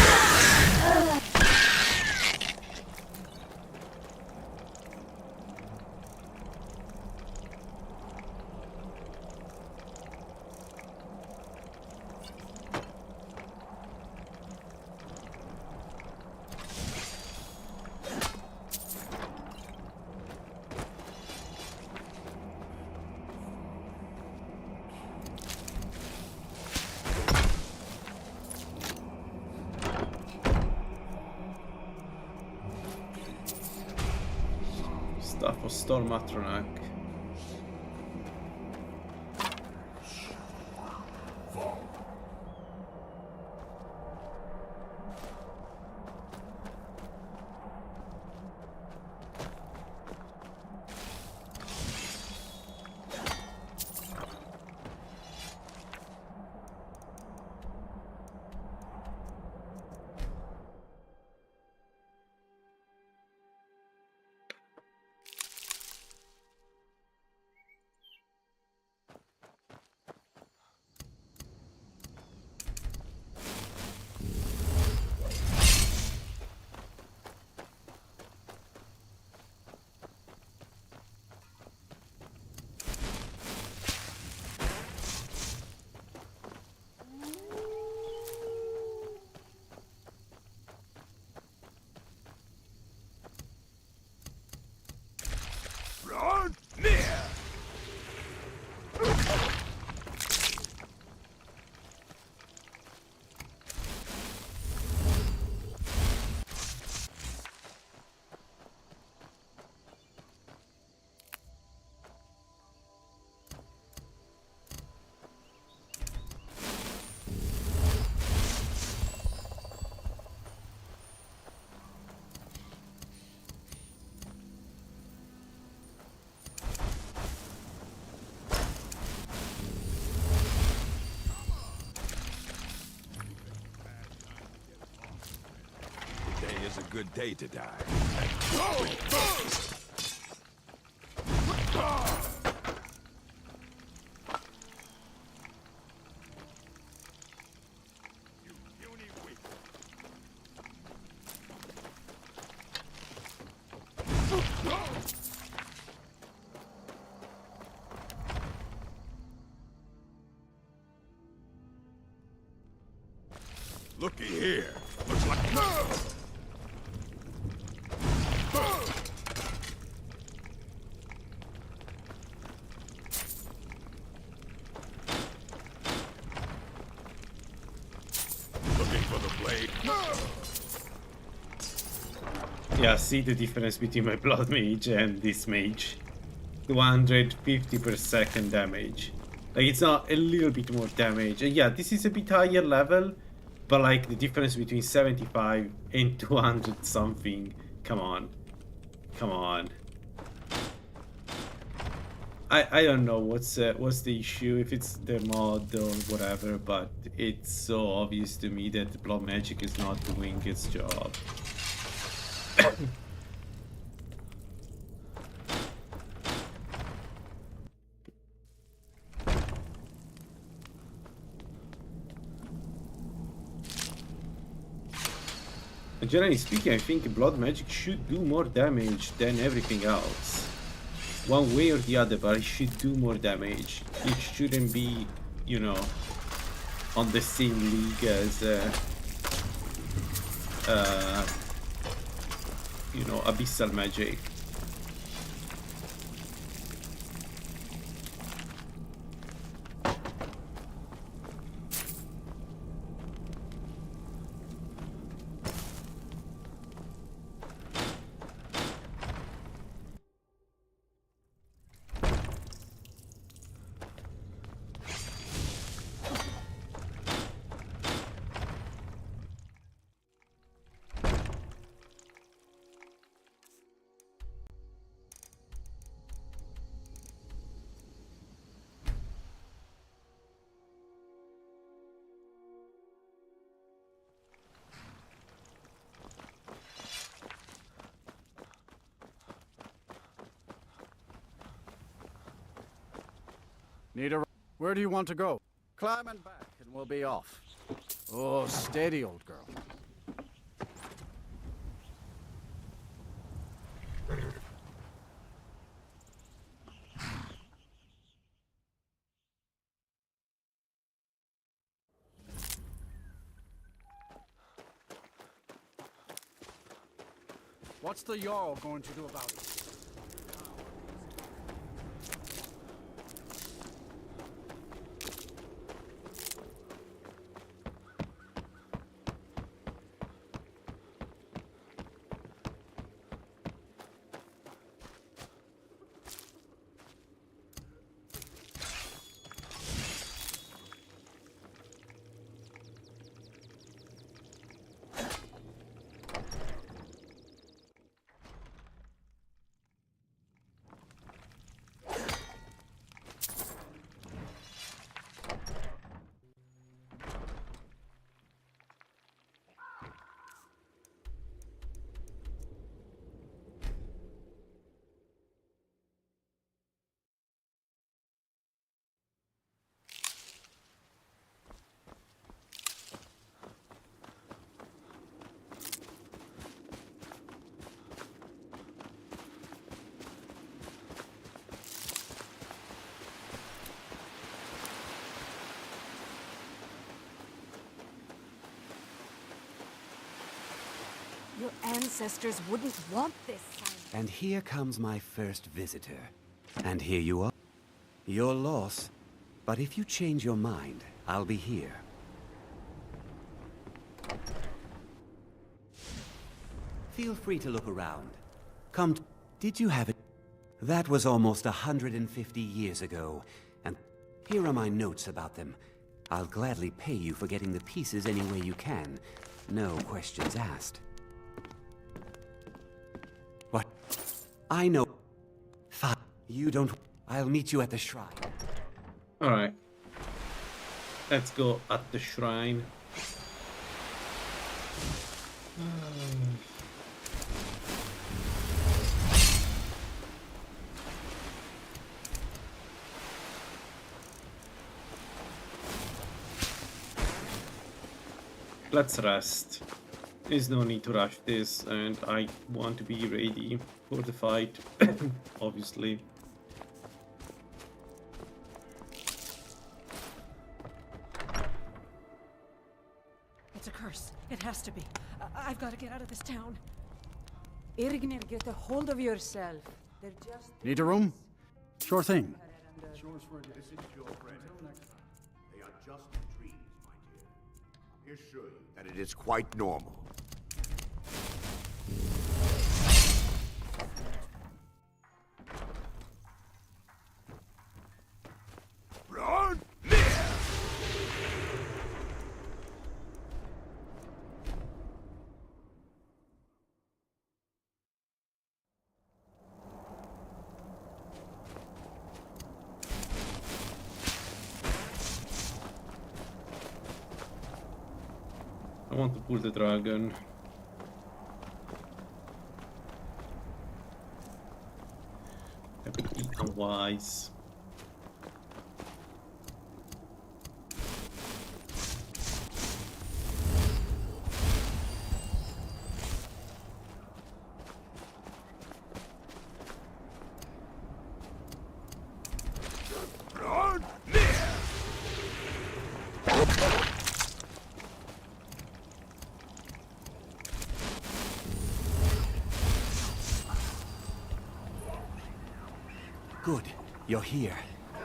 [SPEAKER 4] Stuff for Stormatronak.
[SPEAKER 6] Run near! Today is a good day to die. Looky here. Looks like... Looking for the blade.
[SPEAKER 4] Yeah, see the difference between my Blood Mage and this Mage. 250 per second damage. Like, it's not a little bit more damage. And yeah, this is a bit higher level, but like the difference between 75 and 200 something. Come on. Come on. I don't know what's the issue, if it's the mod or whatever, but it's so obvious to me that Blood Magic is not doing its job. Generally speaking, I think Blood Magic should do more damage than everything else. One way or the other, but it should do more damage. It shouldn't be, you know, on the same league as you know, Abyssal Mage.
[SPEAKER 16] Need a... Where do you want to go? Climb and back, and we'll be off. Oh, steady, old girl. What's the Jarl going to do about it?
[SPEAKER 13] Your ancestors wouldn't want this.
[SPEAKER 12] And here comes my first visitor. And here you are. Your loss. But if you change your mind, I'll be here. Feel free to look around. Come t- Did you have it? That was almost 150 years ago. And here are my notes about them. I'll gladly pay you for getting the pieces any way you can. No questions asked. What? I know. Fine. You don't... I'll meet you at the shrine.
[SPEAKER 4] Alright. Let's go at the shrine. Let's rest. There's no need to rush this, and I want to be ready for the fight, obviously.
[SPEAKER 7] It's a curse. It has to be. I've got to get out of this town.
[SPEAKER 17] Irgnir, get a hold of yourself. They're just...
[SPEAKER 16] Need a room? Sure thing.
[SPEAKER 9] This is your friend. They are just dreams, my dear. I assure you that it is quite normal. Run!
[SPEAKER 4] I want to pull the dragon. Have to be wise.
[SPEAKER 9] Run!
[SPEAKER 12] Good. You're here.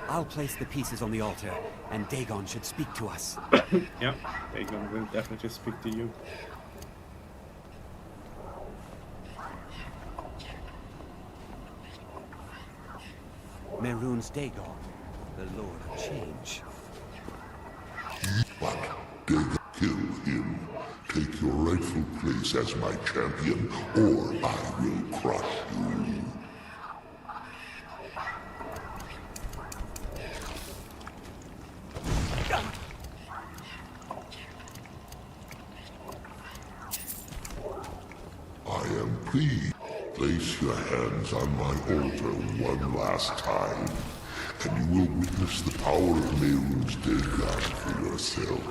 [SPEAKER 12] I'll place the pieces on the altar, and Dagon should speak to us.
[SPEAKER 4] Yeah, Dagon will definitely speak to you.
[SPEAKER 12] Mehrunes Dagon, the Lord of Change.
[SPEAKER 18] But Dagon, kill him. Take your rightful place as my champion, or I will crush you. I am pleased. Place your hands on my altar one last time, and you will witness the power of Mehrunes Dagon for yourself.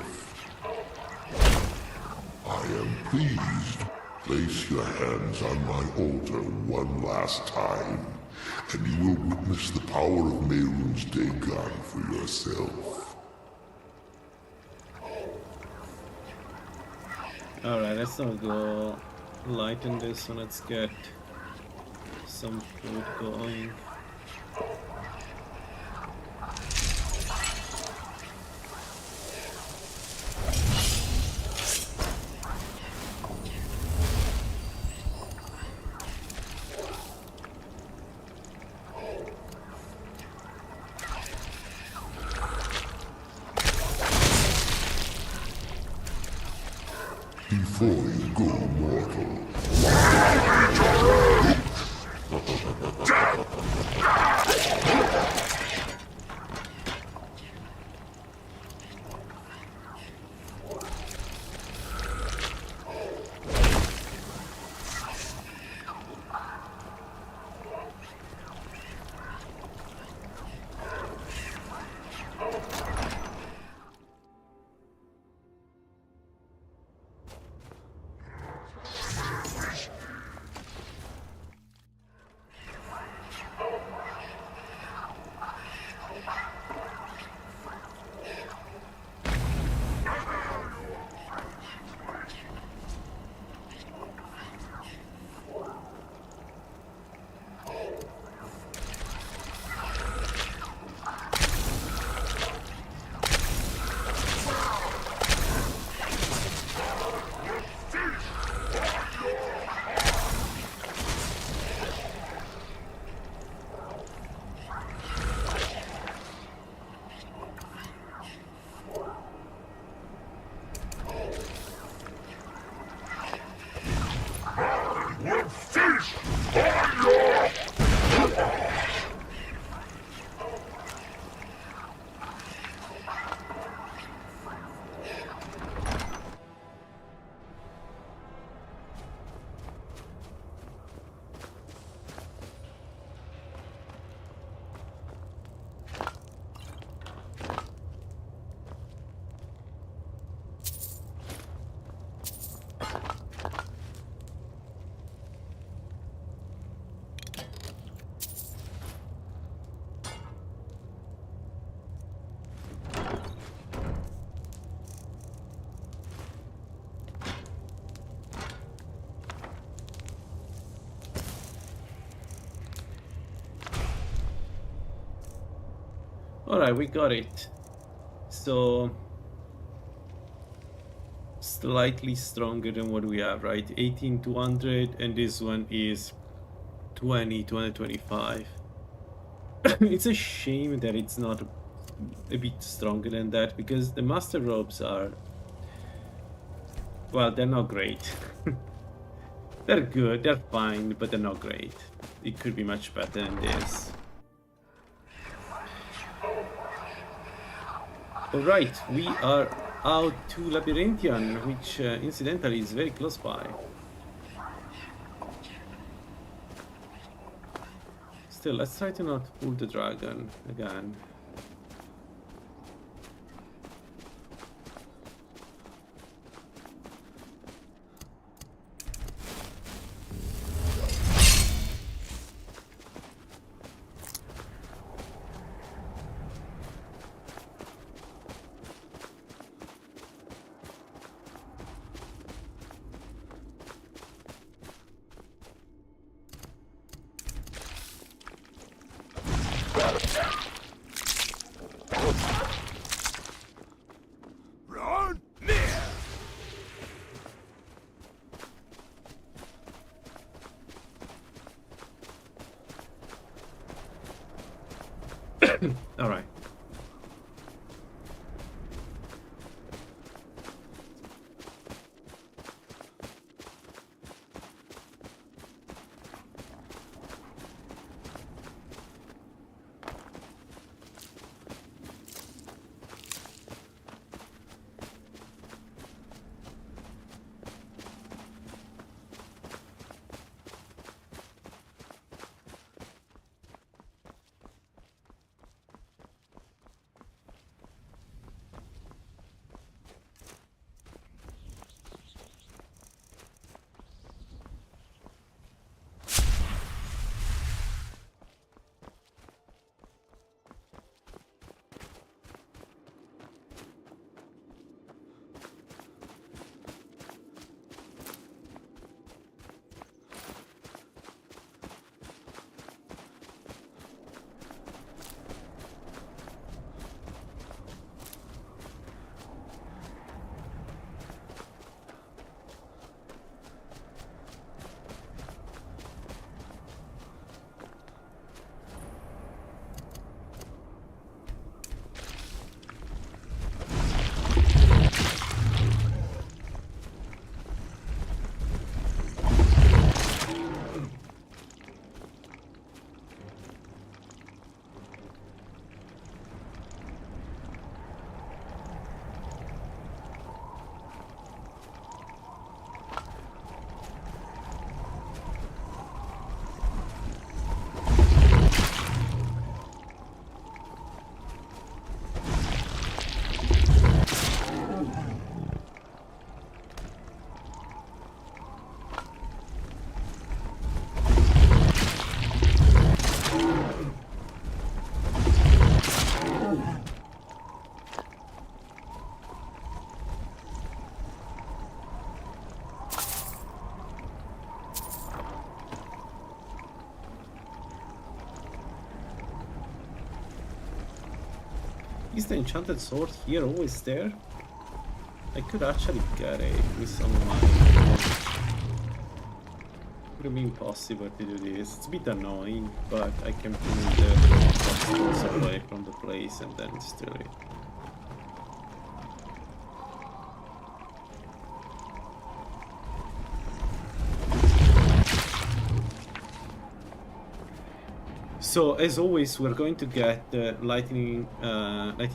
[SPEAKER 18] I am pleased. Place your hands on my altar one last time, and you will witness the power of Mehrunes Dagon for yourself.
[SPEAKER 4] Alright, let's not go light in this one. Let's get some food going.
[SPEAKER 18] Before you go mortal,
[SPEAKER 4] Alright, we got it. So slightly stronger than what we have, right? 18,200, and this one is 225. It's a shame that it's not a bit stronger than that, because the master robes are, well, they're not great. They're good, they're fine, but they're not great. It could be much better than this. Alright, we are out to Labyrinthian, which incidentally is very close by. Still, let's try to not pull the dragon again.
[SPEAKER 6] Run near!
[SPEAKER 4] All right. Is the enchanted sword here always there? I could actually get it with some money. Would have been possible to do this. It's a bit annoying, but I can pull the obstacles away from the place and then steal it. So as always, we're going to get lightning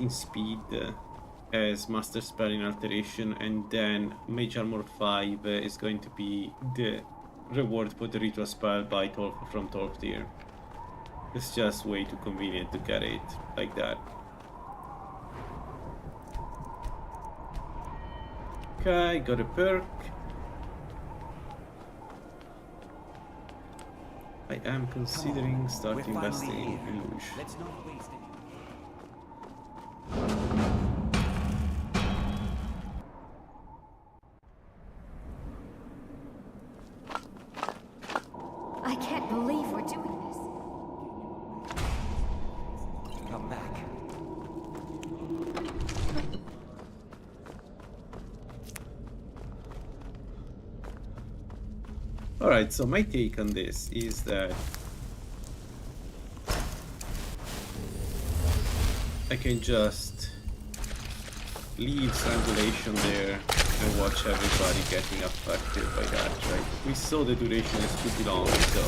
[SPEAKER 4] speed as master spell in alteration, and then Mage Armor 5 is going to be the reward for the ritual spell by from 12th tier. It's just way too convenient to get it like that. Okay, got a perk. I am considering starting investing in Illusion.
[SPEAKER 12] Let's not waste any.
[SPEAKER 13] I can't believe we're doing this.
[SPEAKER 12] Come back.
[SPEAKER 4] Alright, so my take on this is that I can just leave Strangulation there and watch everybody getting affected by that, right? We saw the duration is pretty long, so...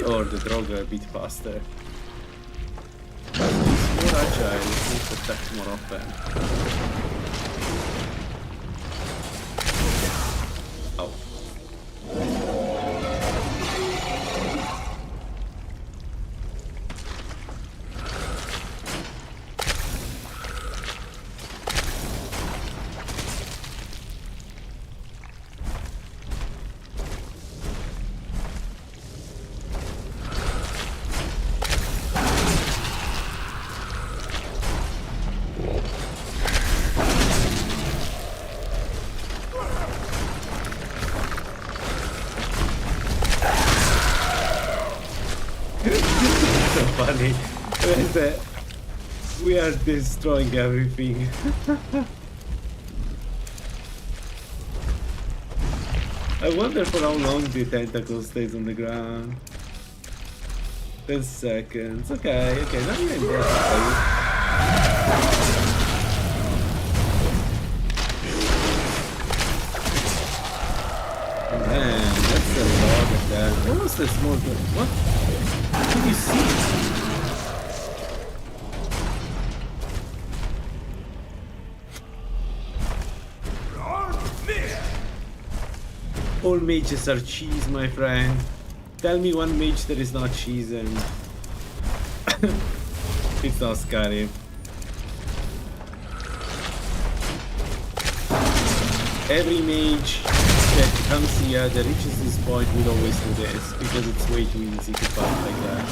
[SPEAKER 4] Or the Drogo a bit faster. He's more agile, he can attack more often. Ow. funny when we are destroying everything. I wonder for how long the tentacle stays on the ground. 10 seconds. Okay, not even that. Man, that's a lot of that. What was the small gun? What? Did you see? All mages are cheese, my friend. Tell me one mage that is not cheese and it's not Skyrim. Every mage that comes here that reaches this point will always do this because it's way too easy to fight like that.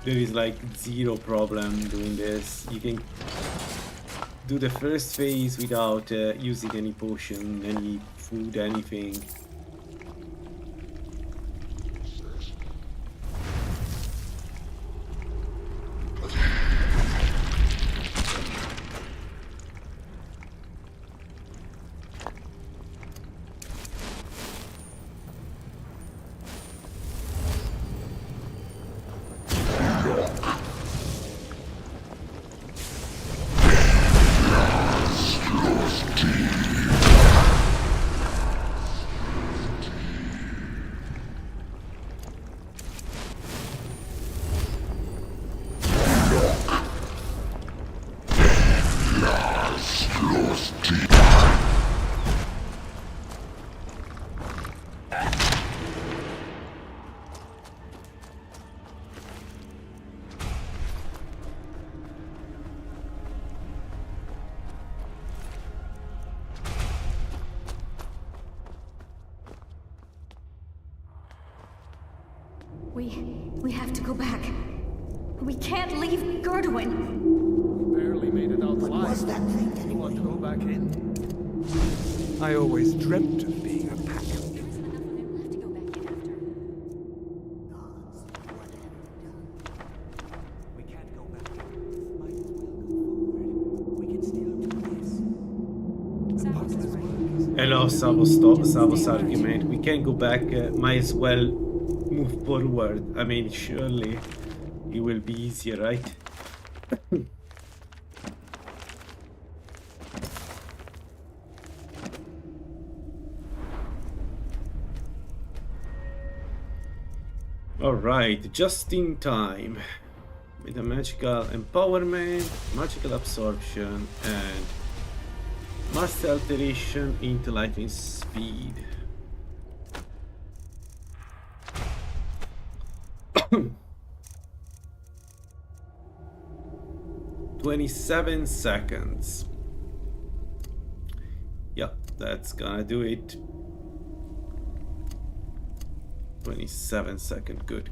[SPEAKER 4] There is like zero problem doing this. You can do the first phase without using any potion, any food, anything.
[SPEAKER 19] We have to go back. We can't leave Gerdwin.
[SPEAKER 1] Barely made it outside. What was that thing? You want to go back in? I always dreamt of being a pack.
[SPEAKER 3] We can't go back. Might as well go forward. We can still do this.
[SPEAKER 4] Hello, Savo's argument. We can't go back. Might as well move forward. I mean, surely it will be easier, right? Alright, just in time. With a magical empowerment, magical absorption, and master alteration into lightning speed. 27 seconds. Yeah, that's gonna do it. 27 seconds. Good.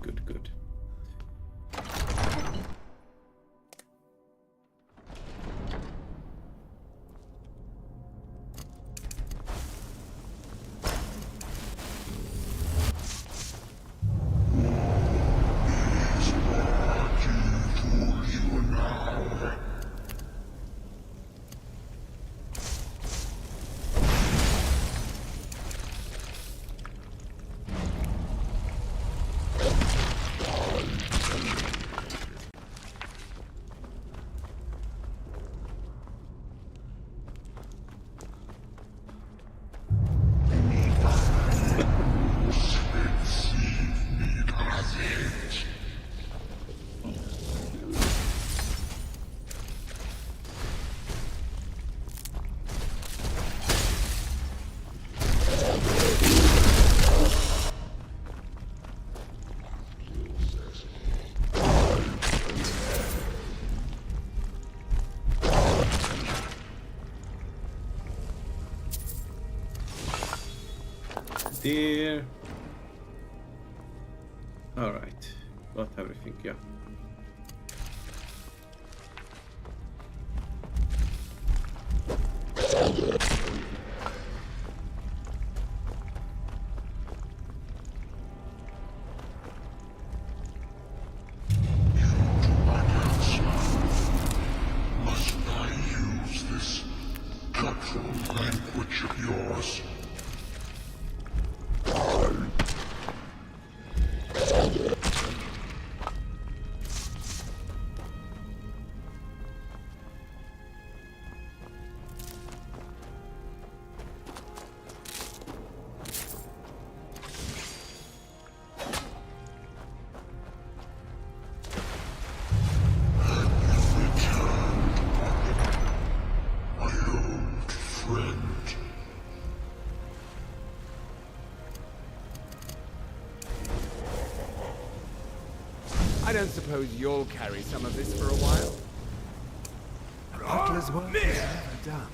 [SPEAKER 4] There. All right, got everything. Yeah.
[SPEAKER 1] I don't suppose you'll carry some of this for a while? A butler's work is never done.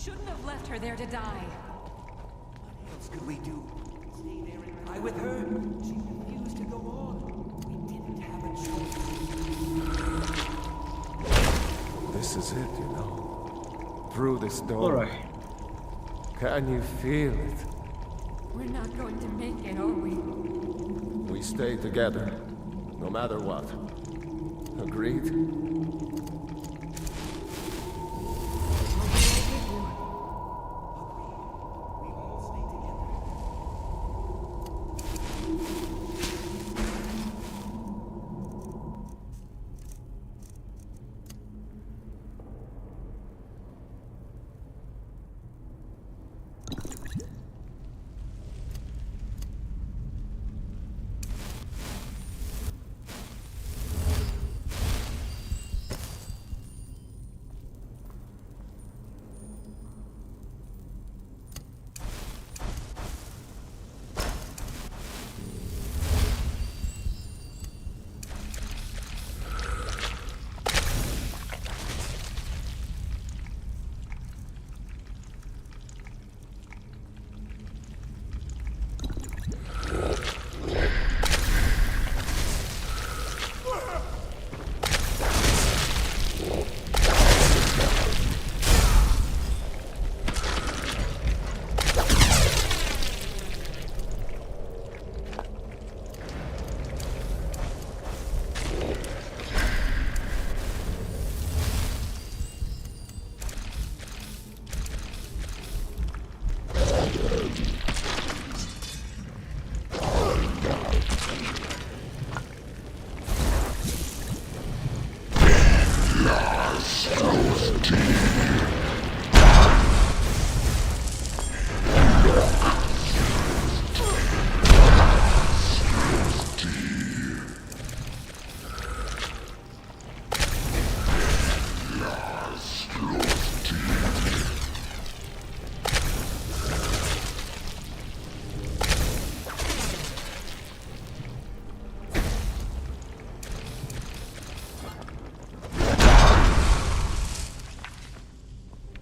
[SPEAKER 7] shouldn't have left her there to die.
[SPEAKER 12] What else could we do? Stay there and cry with her? She refused to go on. We didn't have a choice.
[SPEAKER 1] This is it, you know. Through this door.
[SPEAKER 4] Alright.
[SPEAKER 1] Can you feel it?
[SPEAKER 7] We're not going to make it, are we?
[SPEAKER 1] We stay together, no matter what. Agreed?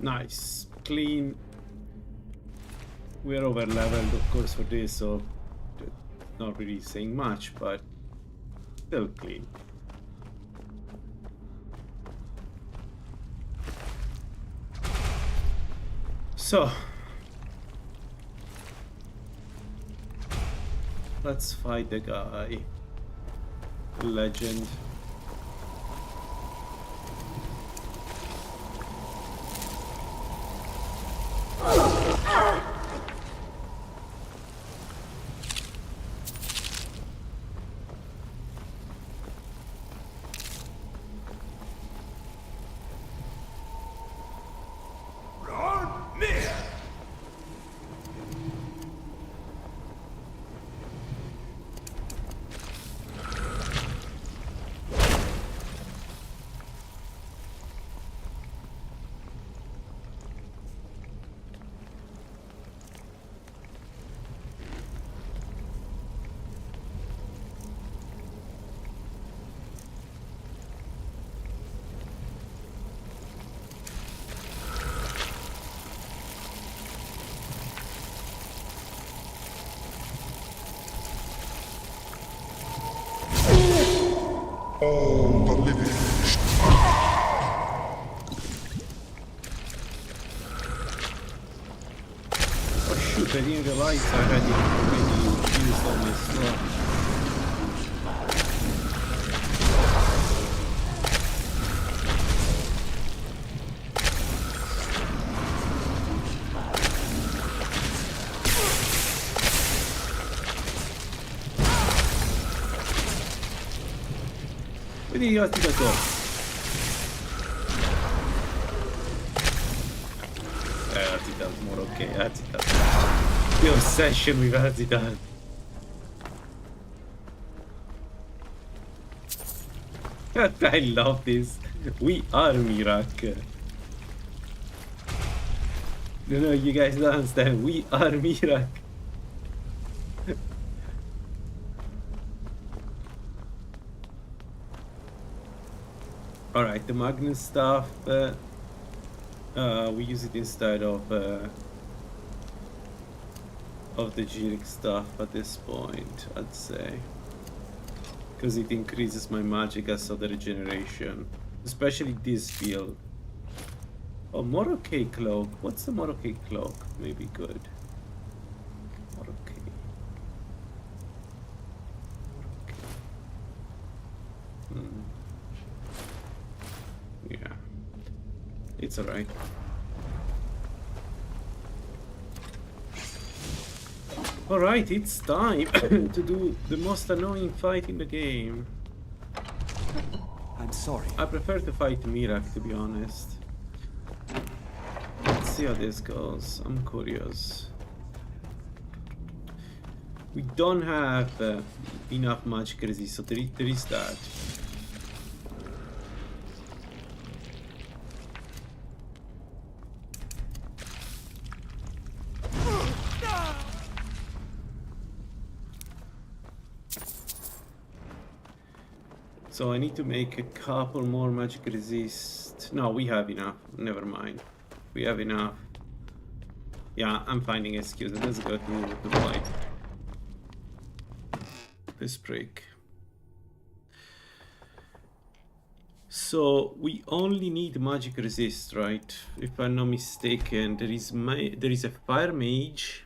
[SPEAKER 4] Nice, clean. We're over leveled, of course, for this, so not really saying much, but still clean. So let's fight the guy. Legend.
[SPEAKER 18] All the living.
[SPEAKER 4] Oh shoot, I didn't realize I already used on this slot. Vedi, io ti dato. Azitat, more okay, Azitat. The obsession with Azitat. I love this. We are Mirak. No, you guys don't understand. We are Mirak. Alright, the Magnus stuff. we use it instead of the GR6 stuff at this point, I'd say. Because it increases my magic as the regeneration. Especially this build. Oh, Morocay cloak. What's the Morocay cloak? Maybe good. Morocay. Yeah. It's alright. Alright, it's time to do the most annoying fight in the game.
[SPEAKER 12] I'm sorry.
[SPEAKER 4] I prefer to fight Mirak, to be honest. Let's see how this goes. I'm curious. We don't have enough magic resist, so there is that. So I need to make a couple more magic resist. No, we have enough. Never mind. We have enough. Yeah, I'm finding excuses. Let's go to the fight. This prick. So we only need magic resist, right? If I'm not mistaken, there is a fire mage.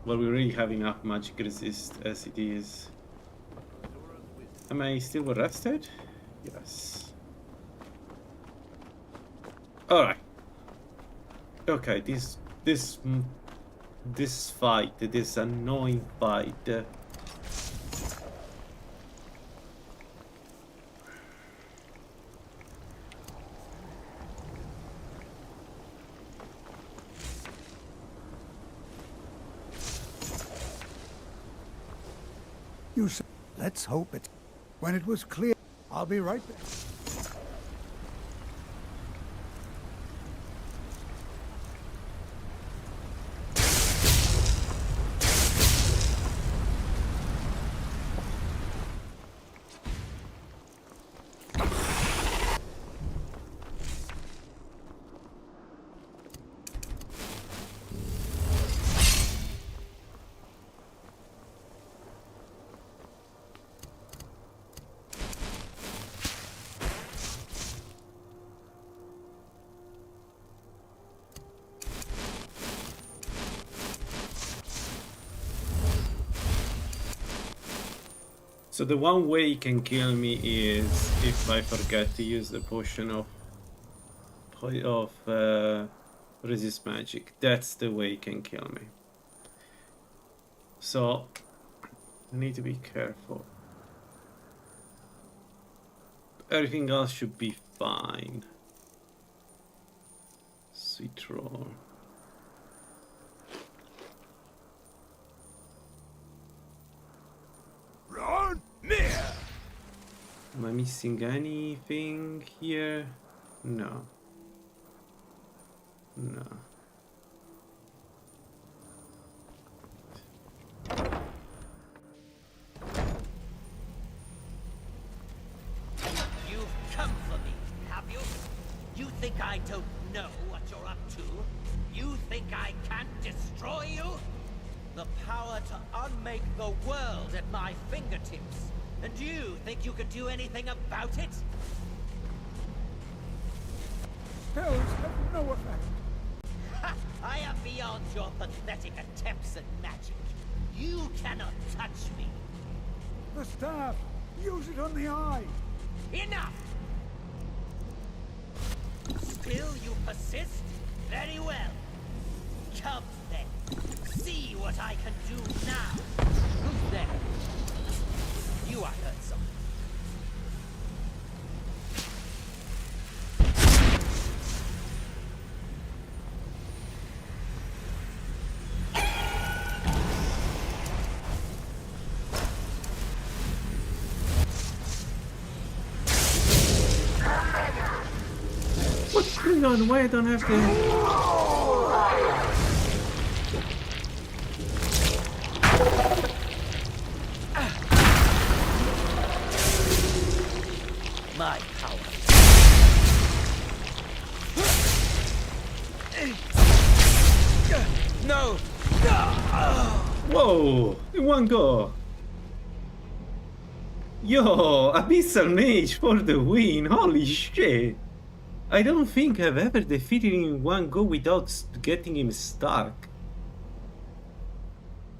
[SPEAKER 4] Well, we already have enough magic resist as it is. Am I still rested? Yes. Alright. Okay, this fight, this annoying fight.
[SPEAKER 5] You said, let's hope it. When it was clear, I'll be right back.
[SPEAKER 4] So the one way he can kill me is if I forget to use the potion of resist magic. That's the way he can kill me. So I need to be careful. Everything else should be fine. Sweet roll.
[SPEAKER 6] Run near.
[SPEAKER 4] Am I missing anything here? No. No.
[SPEAKER 20] You've come for me, have you? You think I don't know what you're up to? You think I can't destroy you? The power to unmake the world at my fingertips. And you think you can do anything about it?
[SPEAKER 5] Spells have no effect.
[SPEAKER 20] Ha! I am beyond your pathetic attempts at magic. You cannot touch me.
[SPEAKER 5] The staff! Use it on the eye!
[SPEAKER 20] Enough! Still you persist? Very well. Come then. See what I can do now. Who's there? You, I heard something.
[SPEAKER 4] What's going on? Why I don't have to...
[SPEAKER 20] My power.
[SPEAKER 1] No!
[SPEAKER 4] Whoa! In one go! Yo! Abyssal Mage for the win! Holy shit! I don't think I've ever defeated him in one go without getting him stuck.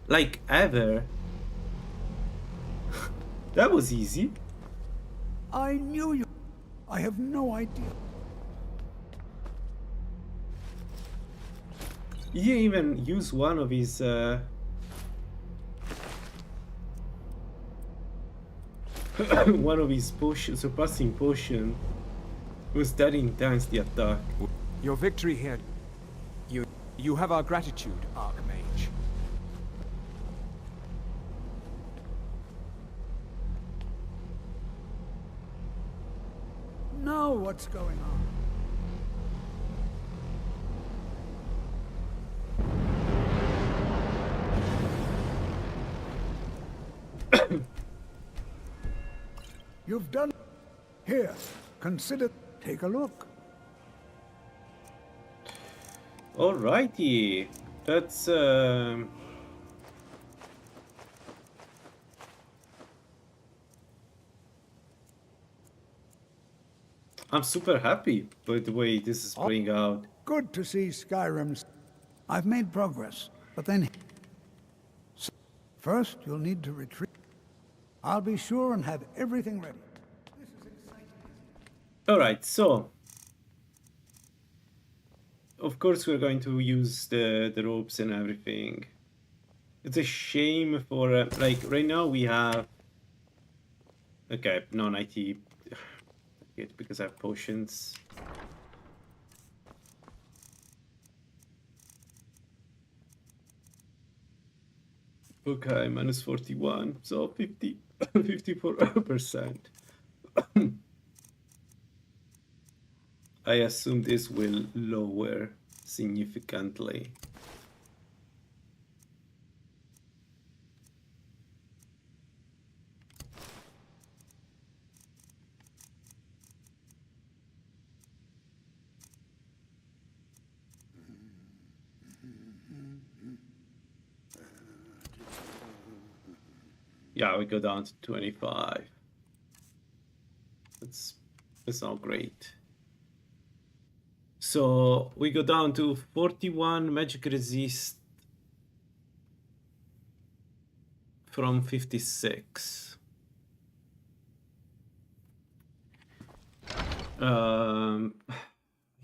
[SPEAKER 4] Like, ever. That was easy.
[SPEAKER 5] I knew you. I have no idea.
[SPEAKER 4] He even used one of his one of his potion, surpassing potion. It was that intense, the attack.
[SPEAKER 1] Your victory here. You have our gratitude, Archmage.
[SPEAKER 5] Now what's going on? You've done. Here, consider. Take a look.
[SPEAKER 4] Alrighty, that's I'm super happy with the way this is playing out.
[SPEAKER 5] Good to see Skyrim's. I've made progress, but then first you'll need to retreat. I'll be sure and have everything ready.
[SPEAKER 4] Alright, so of course we're going to use the ropes and everything. It's a shame for like right now we have okay, no 90 because I have potions. Okay, minus 41, so 54%. I assume this will lower significantly. Yeah, we go down to 25. That's not great. So we go down to 41 magic resist from 56. I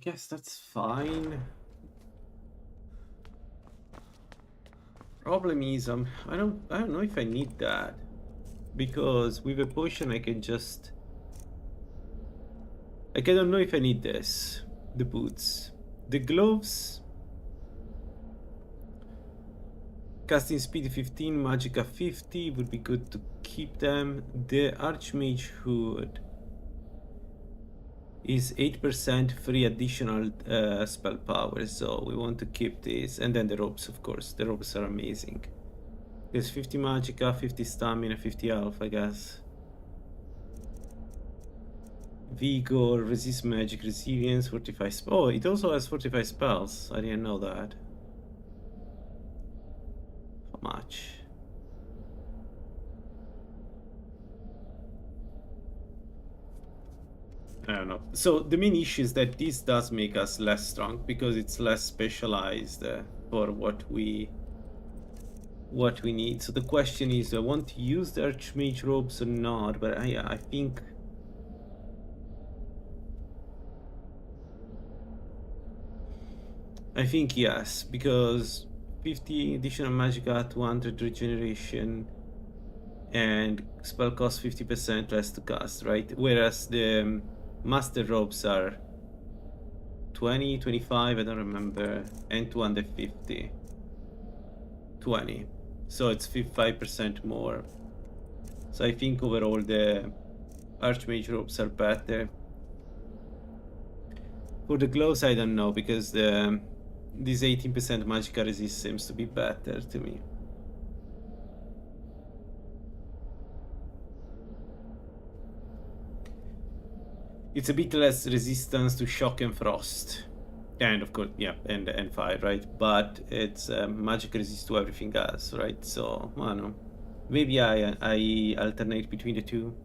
[SPEAKER 4] guess that's fine. Problem is, I don't know if I need that, because with a potion I don't know if I need this. The boots, the gloves, casting speed 15, magicka 50 would be good to keep them. The Archmage hood is 8% free additional spell power, so we want to keep this. And then the ropes, of course, the ropes are amazing. There's 50 magicka, 50 stamina, 50 health, I guess. Vigor, resist magic, resilience, 45 spells. Oh, it also has 45 spells. I didn't know that. How much? I don't know. So the main issue is that this does make us less strong because it's less specialized for what we need. So the question is, do I want to use the Archmage robes or not? But I think yes, because 50 additional magicka, 200 regeneration, and spell cost 50% less to cast, right? Whereas the master robes are 20, 25, I don't remember, and 250. 20. So it's 5% more. So I think overall the Archmage robes are better. For the gloves, I don't know, because this 18% magicka resist seems to be better to me. It's a bit less resistance to shock and frost. And of course, yeah, and fire, right? But it's magic resists to everything else, right? So I don't know. Maybe I alternate between the two.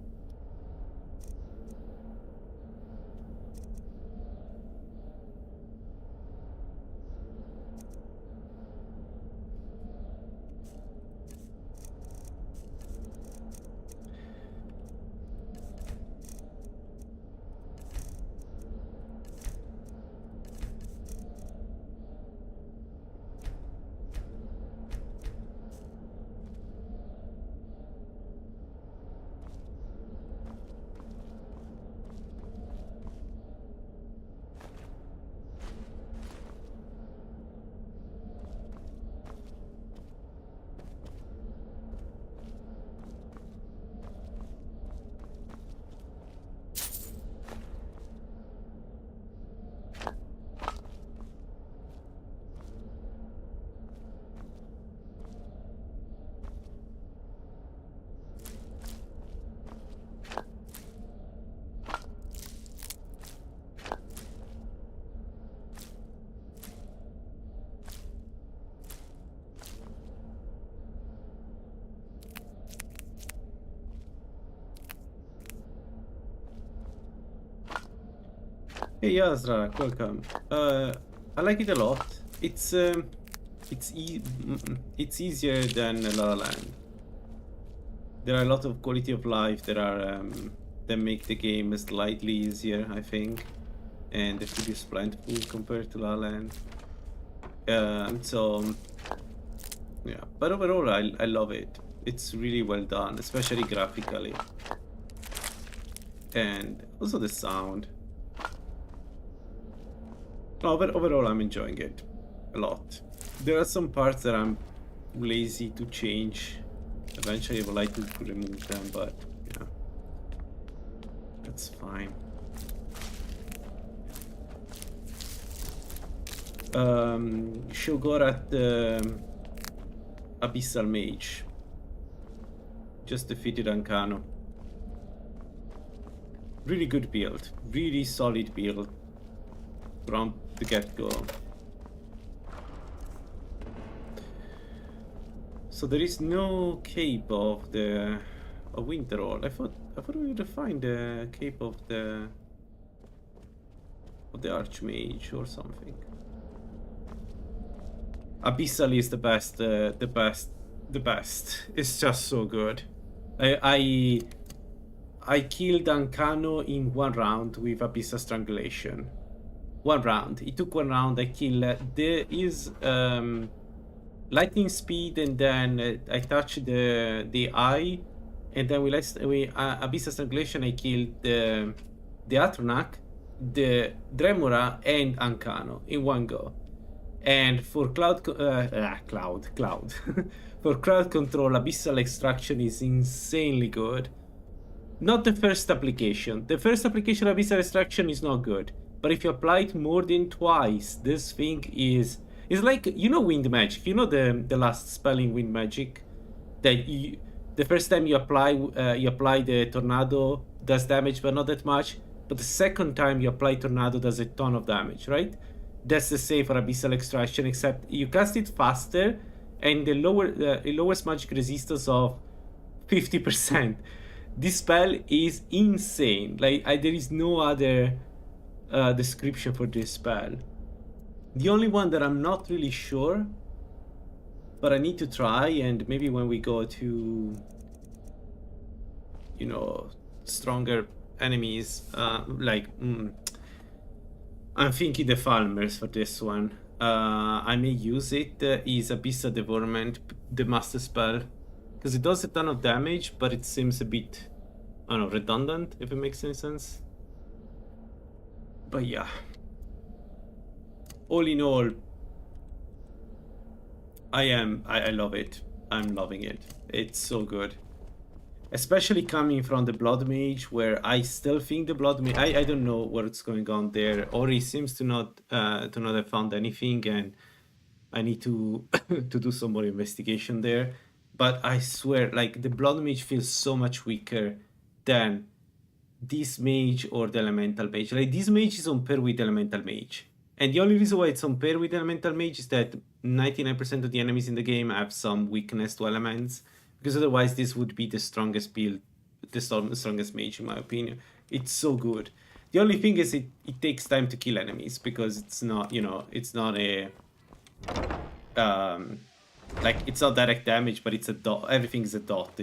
[SPEAKER 4] Hey Yazra, welcome. I like it a lot. It's easier than La La Land. There are a lot of quality of life that make the game slightly easier, I think, and the food is plentiful compared to La La Land. So yeah, but overall I love it. It's really well done, especially graphically, and also the sound. No, but overall I'm enjoying it a lot. There are some parts that I'm lazy to change. Eventually I would like to remove them, but yeah, that's fine. Sheogorath, Abyssal Mage. Just defeated Ancano. Really good build. Really solid build from the get-go. So there is no cape of the Winterhold. I thought we would find the cape of the Archmage or something. Abyssal is the best. The best. It's just so good. I killed Ancano in 1 round with Abyssal Strangulation. 1 round. It took 1 round. I killed. There is lightning speed, and then I touched the eye, and then we Abyssal Strangulation. I killed the Atronach, the Dremora, and Ancano in 1 go. And for cloud for crowd control, Abyssal Extraction is insanely good. Not the first application. The first application of Abyssal Extraction is not good. But if you apply it more than twice, this thing is... It's like, you know, Wind Magic. You know the last spell in Wind Magic? That the first time you apply the Tornado, does damage, but not that much. But the second time you apply Tornado, does a ton of damage, right? That's the same for Abyssal Extraction, except you cast it faster, and it lowers magic resistance of 50%. This spell is insane. Like, there is no other description for this spell. The only one that I'm not really sure, but I need to try, and maybe when we go to, you know, stronger enemies, I'm thinking the Falmers for this one. I may use it, is Abyssal Devorment, the master spell, because it does a ton of damage, but it seems a bit, I don't know, redundant, if it makes any sense. But yeah, all in all, I love it. I'm loving it. It's so good. Especially coming from the Blood Mage, where I still think the Blood Mage... I don't know what's going on there. Ori seems to not have found anything, and I need to to do some more investigation there. But I swear, like, the Blood Mage feels so much weaker than this Mage or the Elemental Mage. Like, this Mage is on par with Elemental Mage. And the only reason why it's on pair with Elemental Mage is that 99% of the enemies in the game have some weakness to elements, because otherwise this would be the strongest build, the strongest mage in my opinion. It's so good. The only thing is it takes time to kill enemies, because it's not, you know, it's not a... like, it's not direct damage, but it's a dot. Everything is a dot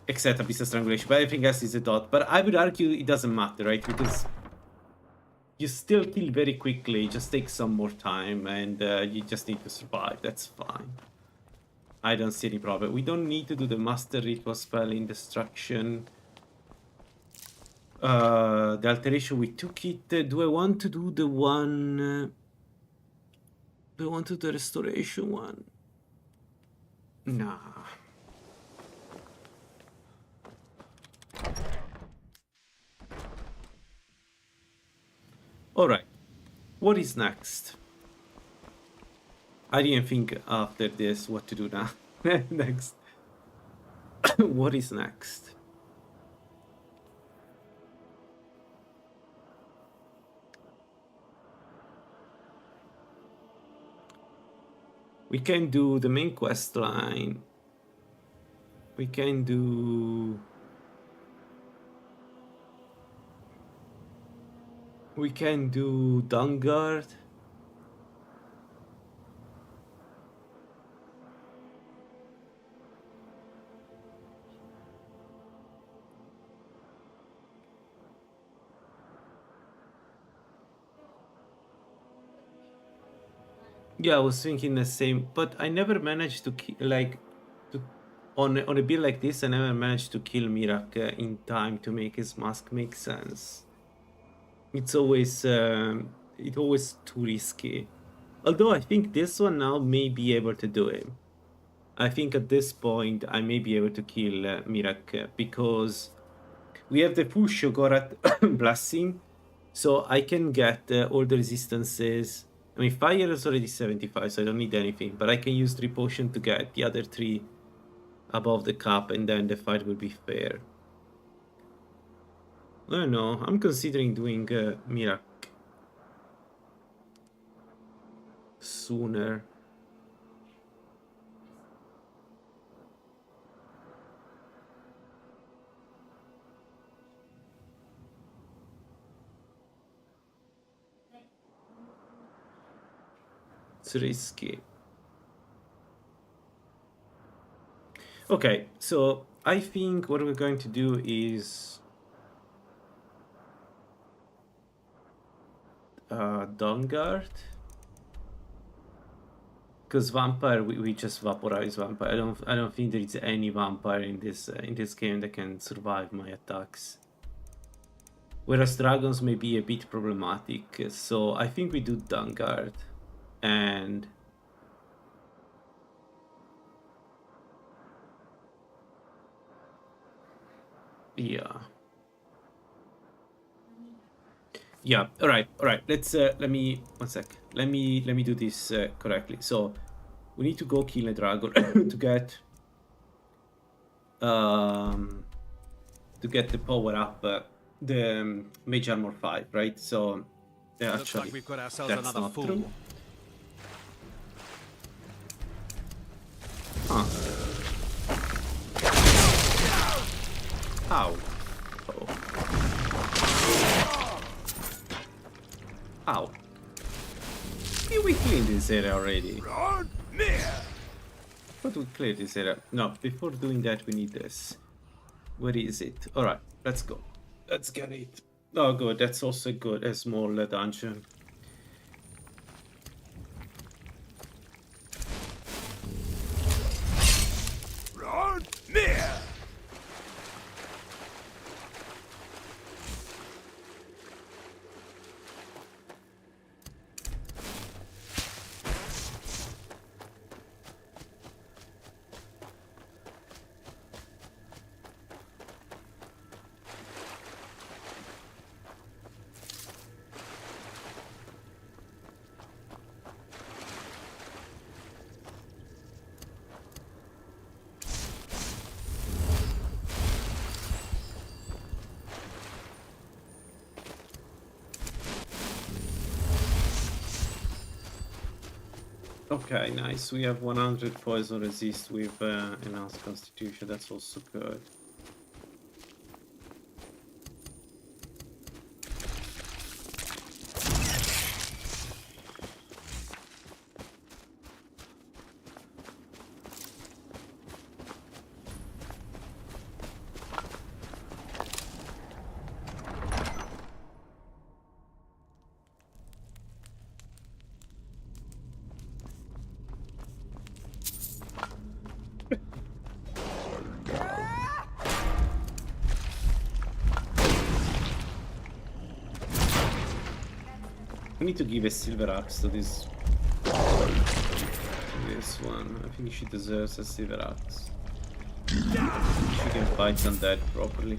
[SPEAKER 4] except Abyssal Strangulation, but everything else is a dot. But I would argue it doesn't matter, right? Because you still kill very quickly, it just takes some more time, and you just need to survive. That's fine. I don't see any problem. We don't need to do the Master Ritual spell in Destruction. The Alteration, we took it. Do I want to do the one... do I want to do the Restoration one? Nah. Alright. What is next? I didn't think after this what to do now. Next. What is next? We can do the main quest line. We can do... we can do Dawnguard. Yeah, I was thinking the same, but I never managed to on a build like this. I never managed to kill Mirak in time to make his mask make sense. It's always too risky. Although I think this one now may be able to do it. I think at this point I may be able to kill Mirak because we have the full Sheogorath blessing, so I can get all the resistances. I mean, fire is already 75, so I don't need anything, but I can use 3 potions to get the other 3 above the cap, and then the fight will be fair. I don't know, I'm considering doing Mirak sooner. It's risky. Okay, so I think what we're going to do is Dawnguard, because vampire we just vaporize vampire. I don't think there is any vampire in this game that can survive my attacks. Whereas dragons may be a bit problematic, so I think we do Dawnguard. And yeah, all right, let's let me one sec, let me do this correctly. So we need to go kill a dragon to get the power up, the Mage Armor 5, right? So
[SPEAKER 15] Looks
[SPEAKER 4] actually
[SPEAKER 15] like we've got ourselves
[SPEAKER 4] that's
[SPEAKER 15] another
[SPEAKER 4] not
[SPEAKER 15] fool.
[SPEAKER 4] true. Huh. Ow. Oh. Ow. Did we clean this area already? But we cleared this area. No, before doing that we need this. Where is it? Alright, let's go. Let's get it. Oh good, that's also good. A small dungeon. Okay, nice. We have 100 poison resist with enhanced constitution. That's also good. I need to give a silver axe to this one. I think she deserves a silver axe. She can fight undead properly.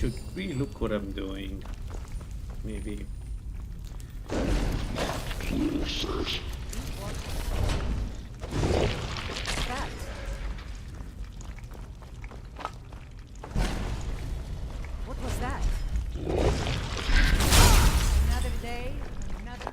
[SPEAKER 4] Should we look what I'm doing? Maybe.
[SPEAKER 17] What was that? Another day, another...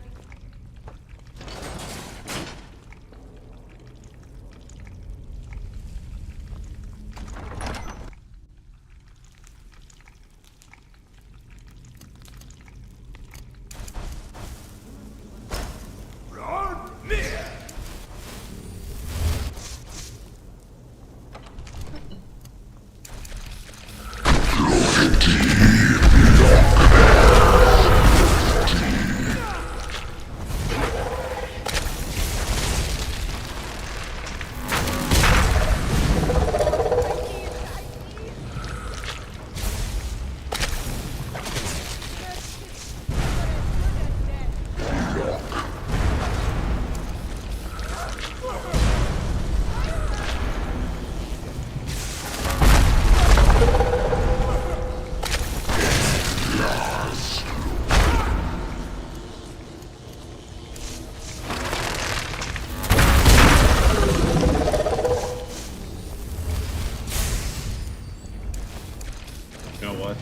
[SPEAKER 4] You know what?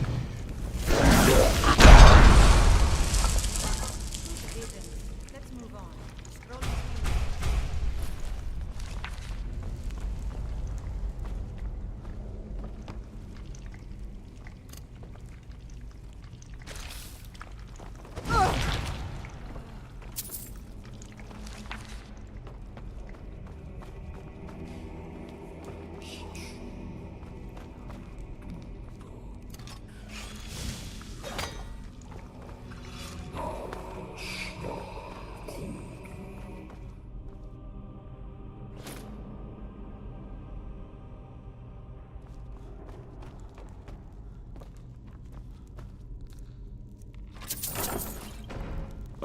[SPEAKER 17] Let's move on. Scroll.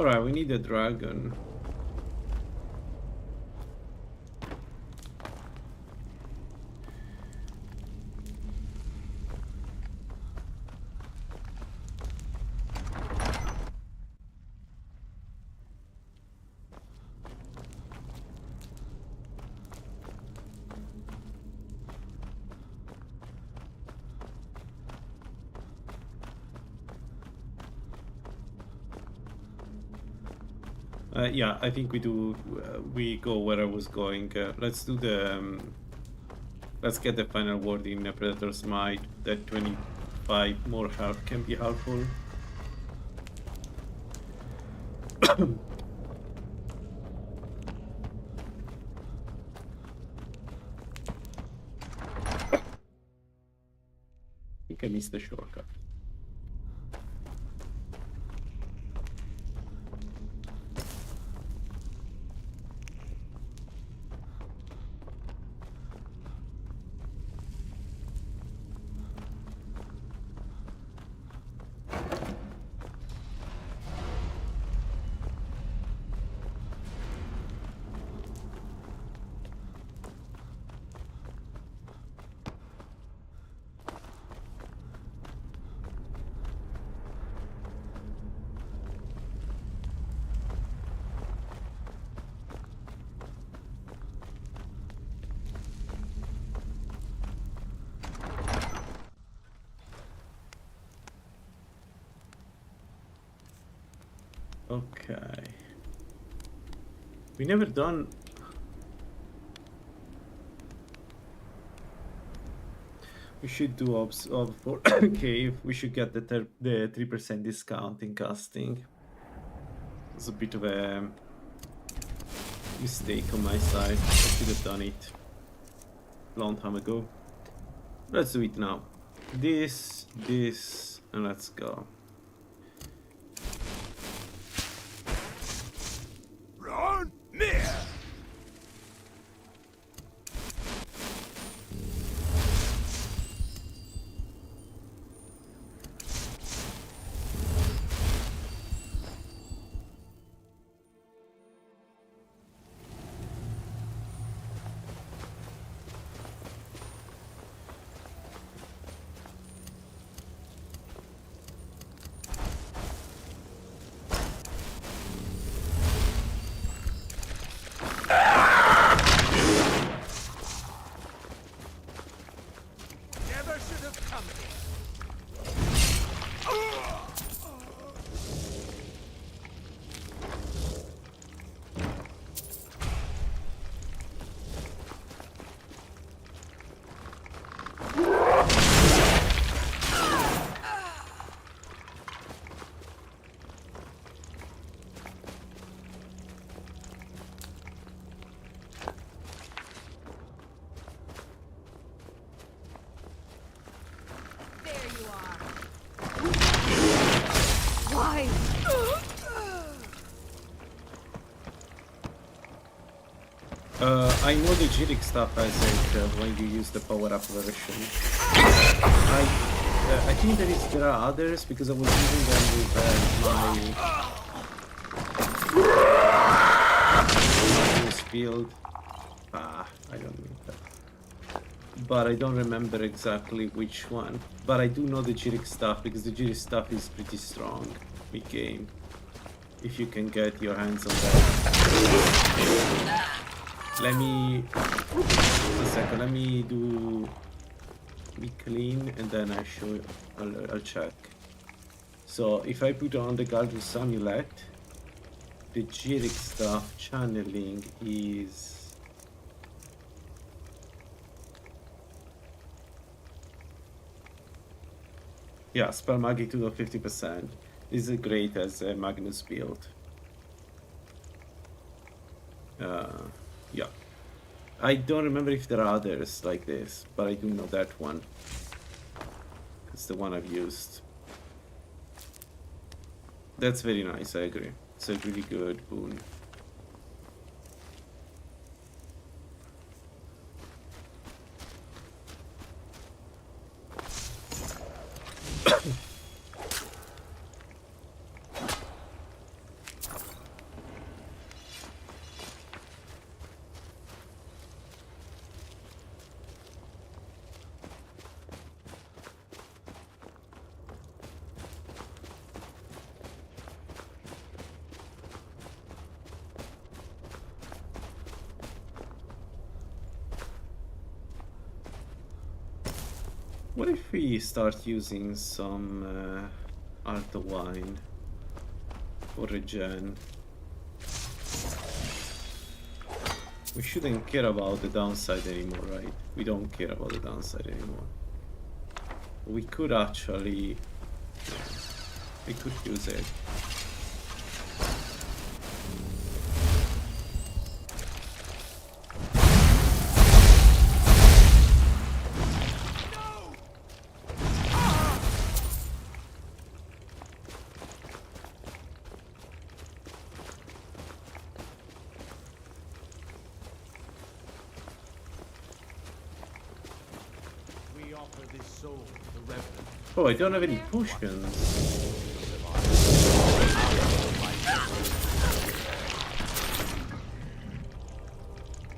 [SPEAKER 4] Alright, we need a dragon. Yeah, I think we do. We go where I was going. Let's do the. Let's get the final word in Predator's Might. That 25 more health can be helpful. I think I missed the shortcut. Okay. We never done. We should do obs for cave. We should get the 3% discount in casting. It's a bit of a mistake on my side. I should have done it a long time ago. Let's do it now. This, and let's go.
[SPEAKER 6] Run near.
[SPEAKER 4] I know the GR6 stuff has it when you use the power-up version. I think there are others because I was using them with my field. I don't need that. But I don't remember exactly which one. But I do know the GR6 stuff because the GR6 stuff is pretty strong mid-game. If you can get your hands on that. Let me a second. Let me do clean and then I show. I'll check. So if I put on the Guardian's Amulet, the GR6 stuff channeling is spell magnitude of 50%. This is great as a Magnus build. Yeah. I don't remember if there are others like this, but I do know that one. It's the one I've used. That's very nice, I agree. It's a really good boon. What if we start using some Art of Wine for regen? We shouldn't care about the downside anymore, right? We don't care about the downside anymore. We could actually... we could use it. Oh, I don't have any potions.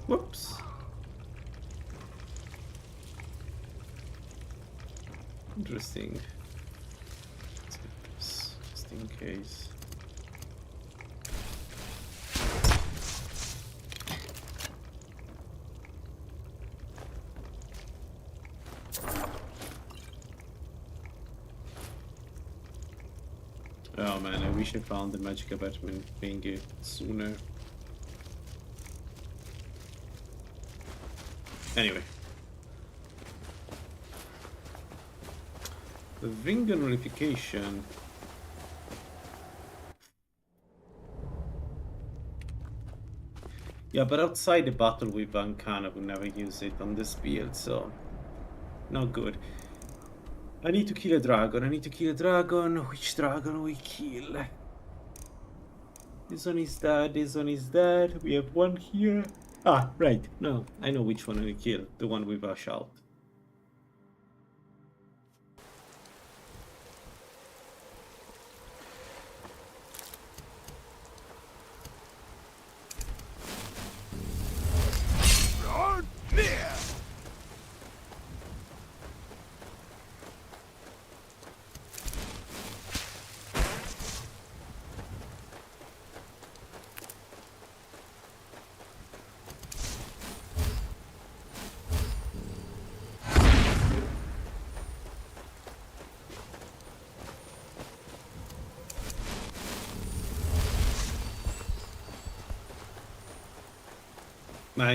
[SPEAKER 4] Whoops. Interesting. Let's get this, just in case. Oh man, I wish I found the magic attachment thingy sooner. Anyway. The Ringer nullification. Yeah, but outside the battle with Ancana, we never use it on this build, so not good. I need to kill a dragon. I need to kill a dragon. Which dragon we kill? This one is dead. This one is dead. We have one here. Ah, right. No, I know which one we kill. The one with a shout.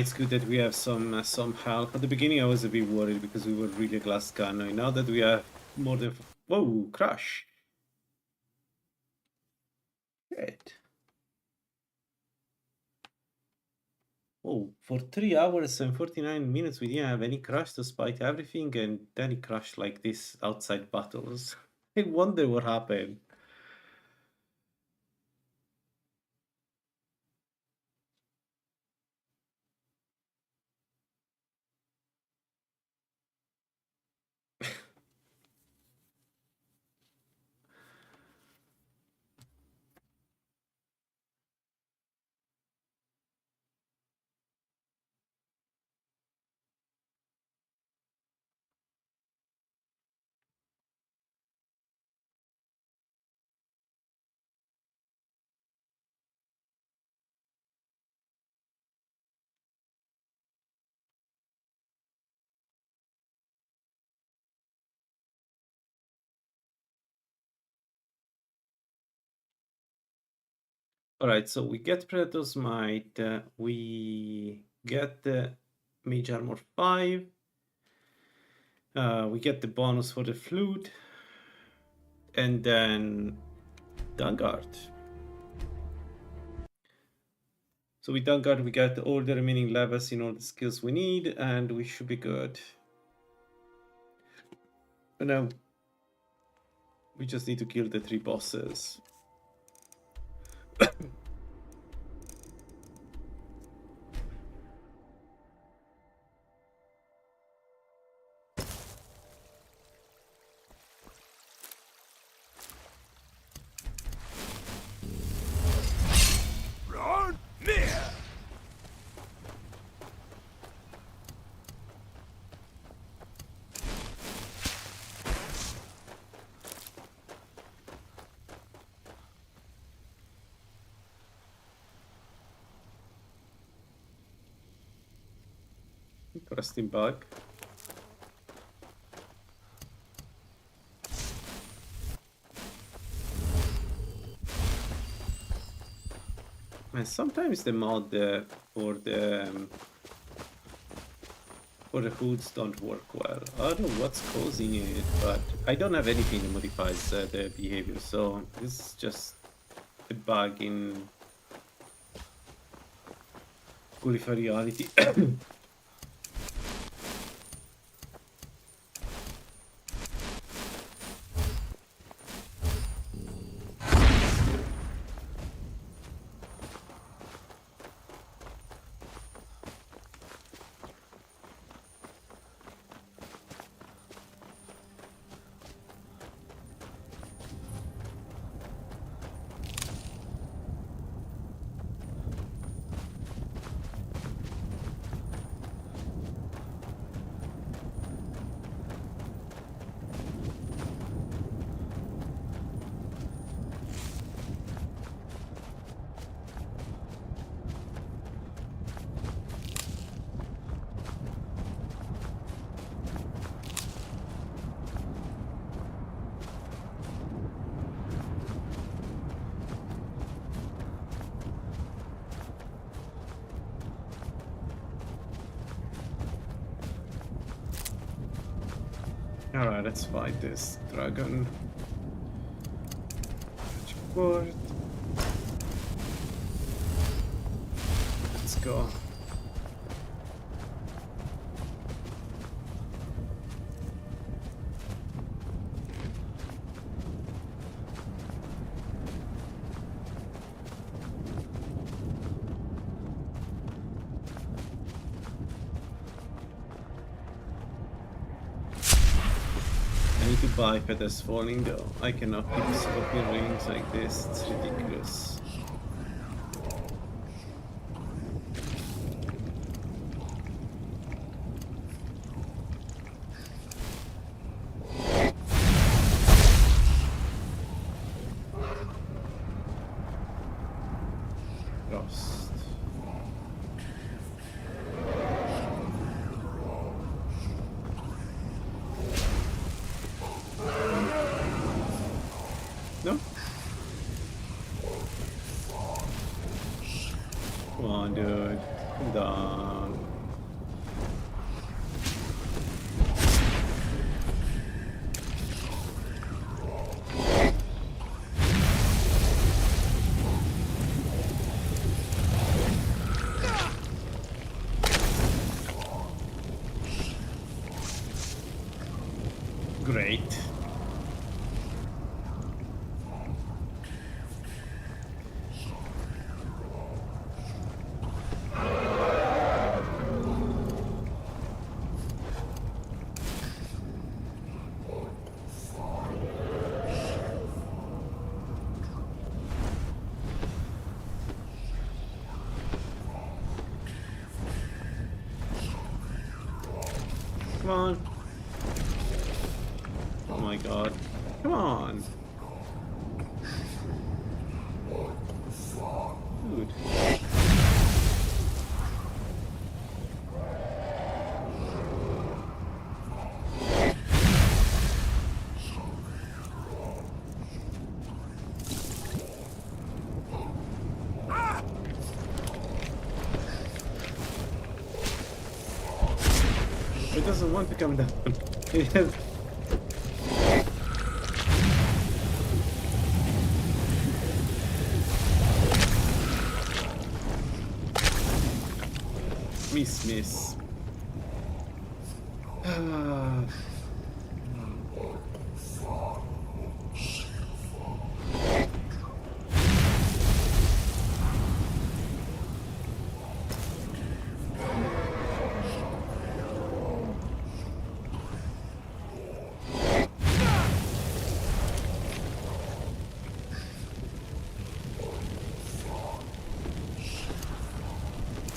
[SPEAKER 4] It's good that we have some help. At the beginning I was a bit worried because we were really glass cannon. Now that we have more than... Whoa, crash! Great. Oh, for 3 hours and 49 minutes we didn't have any crash despite everything, and then it crashed like this outside battles. I wonder what happened. Alright, so we get Predator's Might, we get the Mage Armor 5, we get the bonus for the flute, and then Vanguard. So with Vanguard we get all the remaining levels in all the skills we need, and we should be good. And now we just need to kill the 3 bosses. Resting bug. And sometimes the mod for the hoods don't work well. I don't know what's causing it, but I don't have anything that modifies the behavior, so this is just a bug in Gulliver reality. Alright, let's fight this dragon. Let's go. Buy feathers falling though. I cannot keep scorpion rings like this, it's ridiculous. Lost. No? Come on, dude. Come down. Great. Come on. Oh my god. Come on. Dude. It doesn't want to come down. Miss.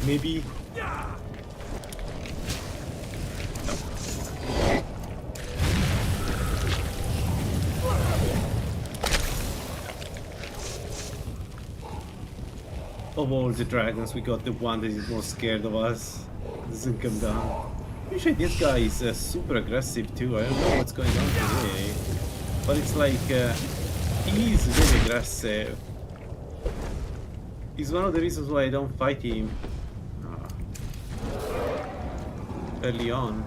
[SPEAKER 4] Maybe. Of all the dragons, we got the one that is most scared of us. Doesn't come down. Usually this guy is super aggressive too. I don't know what's going on today. But it's like, he's very aggressive. It's one of the reasons why I don't fight him early on.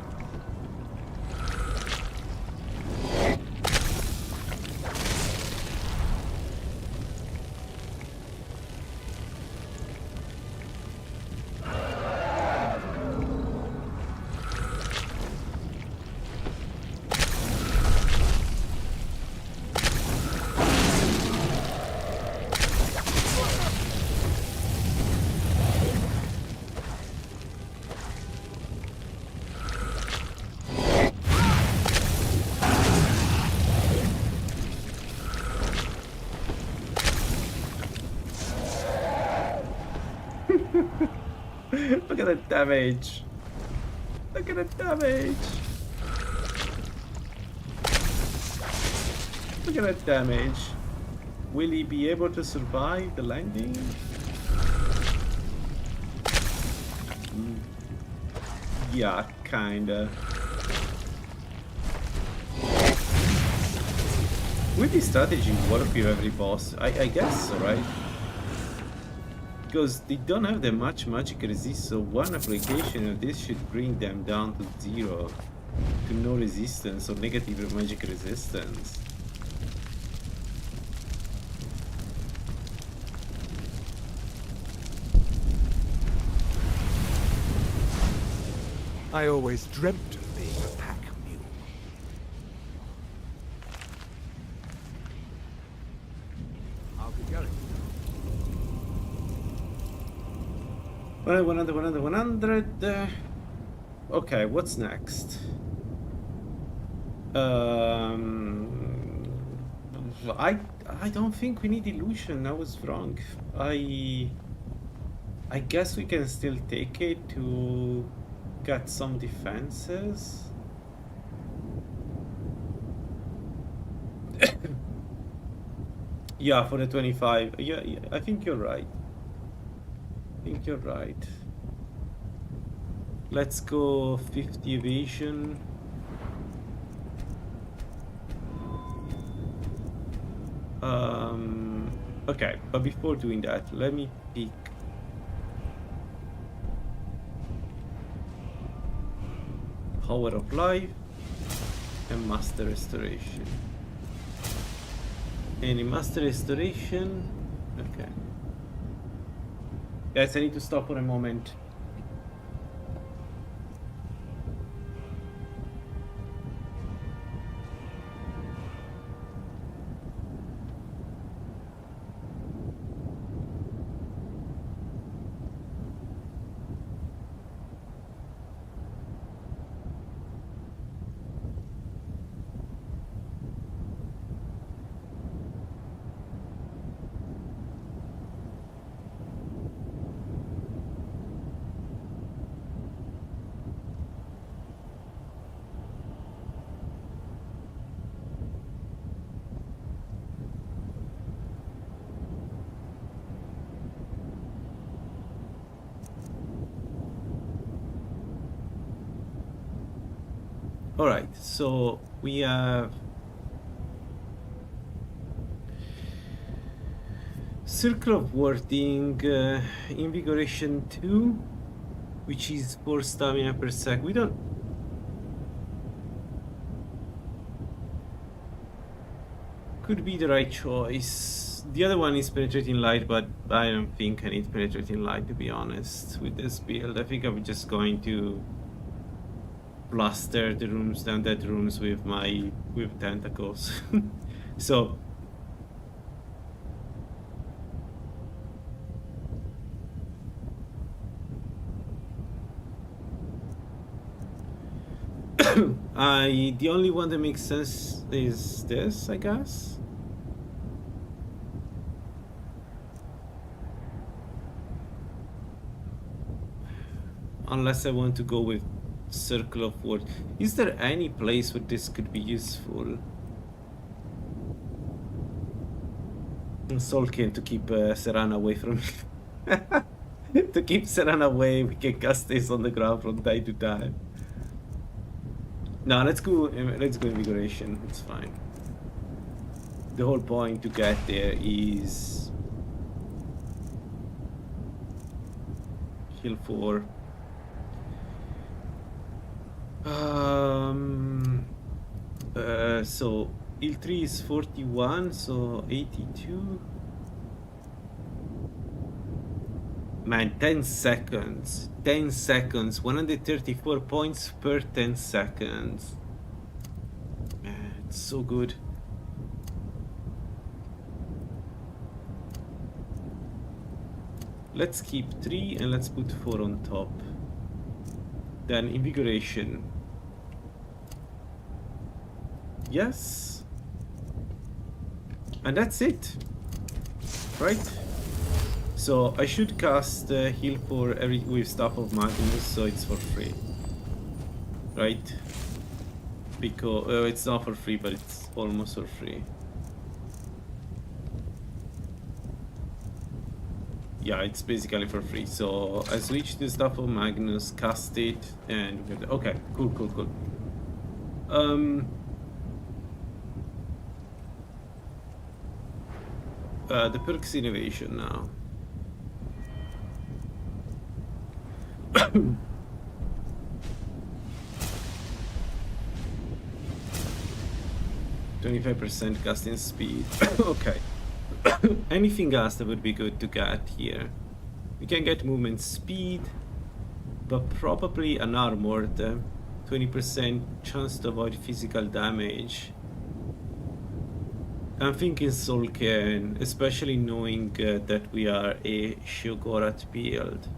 [SPEAKER 4] Look at the damage. Look at the damage. Look at that damage. Will he be able to survive the landing? Yeah, kinda. Will this strategy work with every boss? I guess so, right? Because they don't have that much magic resist, so one application of this should bring them down to 0, to no resistance or negative magic resistance.
[SPEAKER 1] I always dreamt of being a pack mule.
[SPEAKER 3] I'll be going.
[SPEAKER 4] 100. Okay, what's next? I don't think we need illusion. I was wrong. I guess we can still take it to get some defenses. Yeah, for the 25. Yeah, I think you're right. I think you're right. Let's go 50 evasion. Okay, but before doing that, let me pick Power of Life and Master Restoration. And in Master Restoration, okay. Guys, I need to stop for a moment. Alright, so we have Circle of Warding, Invigoration 2, which is 4 stamina per sec. We don't... Could be the right choice. The other one is Penetrating Light, but I don't think I need Penetrating Light, to be honest, with this build. I think I'm just going to plaster the rooms, down dead rooms with tentacles. So the only one that makes sense is this, I guess. Unless I want to go with Circle of Ward. Is there any place where this could be useful? Soulkin to keep Serana away from me. To keep Serana away, we can cast this on the ground from time to time. No, let's go Invigoration. It's fine. The whole point to get there is heal 4. So heal 3 is 41, so 82. Man, 10 seconds. 10 seconds. 134 points per 10 seconds. Man, it's so good. Let's keep 3 and let's put 4 on top. Then invigoration. Yes. And that's it. Right? So I should cast heal for every with Staff of Magnus, so it's for free. Right? Because it's not for free, but it's almost for free. Yeah, it's basically for free. So I switch to Staff of Magnus, cast it, and okay, cool. The perks innovation now. 25% casting speed. Okay. Anything else that would be good to get here? We can get movement speed, but probably an armored 20% chance to avoid physical damage. I'm thinking Solken, especially knowing that we are a Sheogorath build.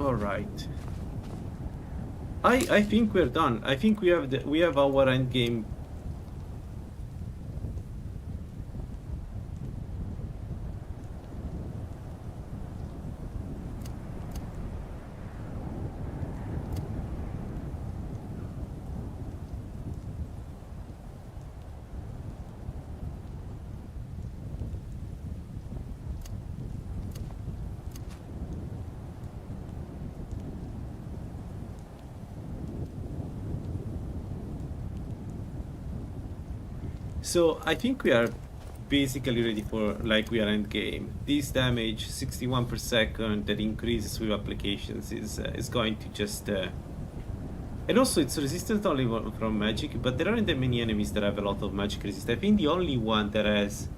[SPEAKER 4] All right. I think we're done. I think we have our end game. So I think we are basically ready for, like, we are end game. This damage 61 per second that increases with applications is going to just and also it's resistant only from magic, but there aren't that many enemies that have a lot of magic resist. I think the only one that has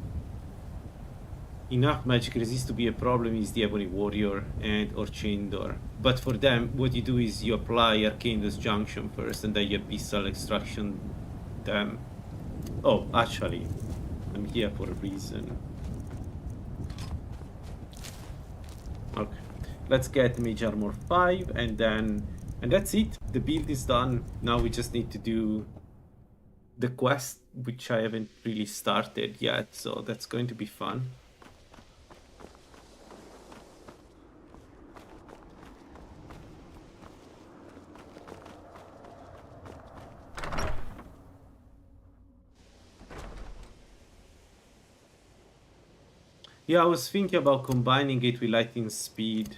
[SPEAKER 4] enough magic resist to be a problem is the Ebony Warrior and or Chain Door. But for them, what you do is you apply Arcane Disjunction first, and then you Abyssal Extraction them. Oh, actually, I'm here for a reason. Okay, let's get Mage Armor 5, and that's it. The build is done. Now we just need to do the quest, which I haven't really started yet, so that's going to be fun. Yeah, I was thinking about combining it with lightning speed.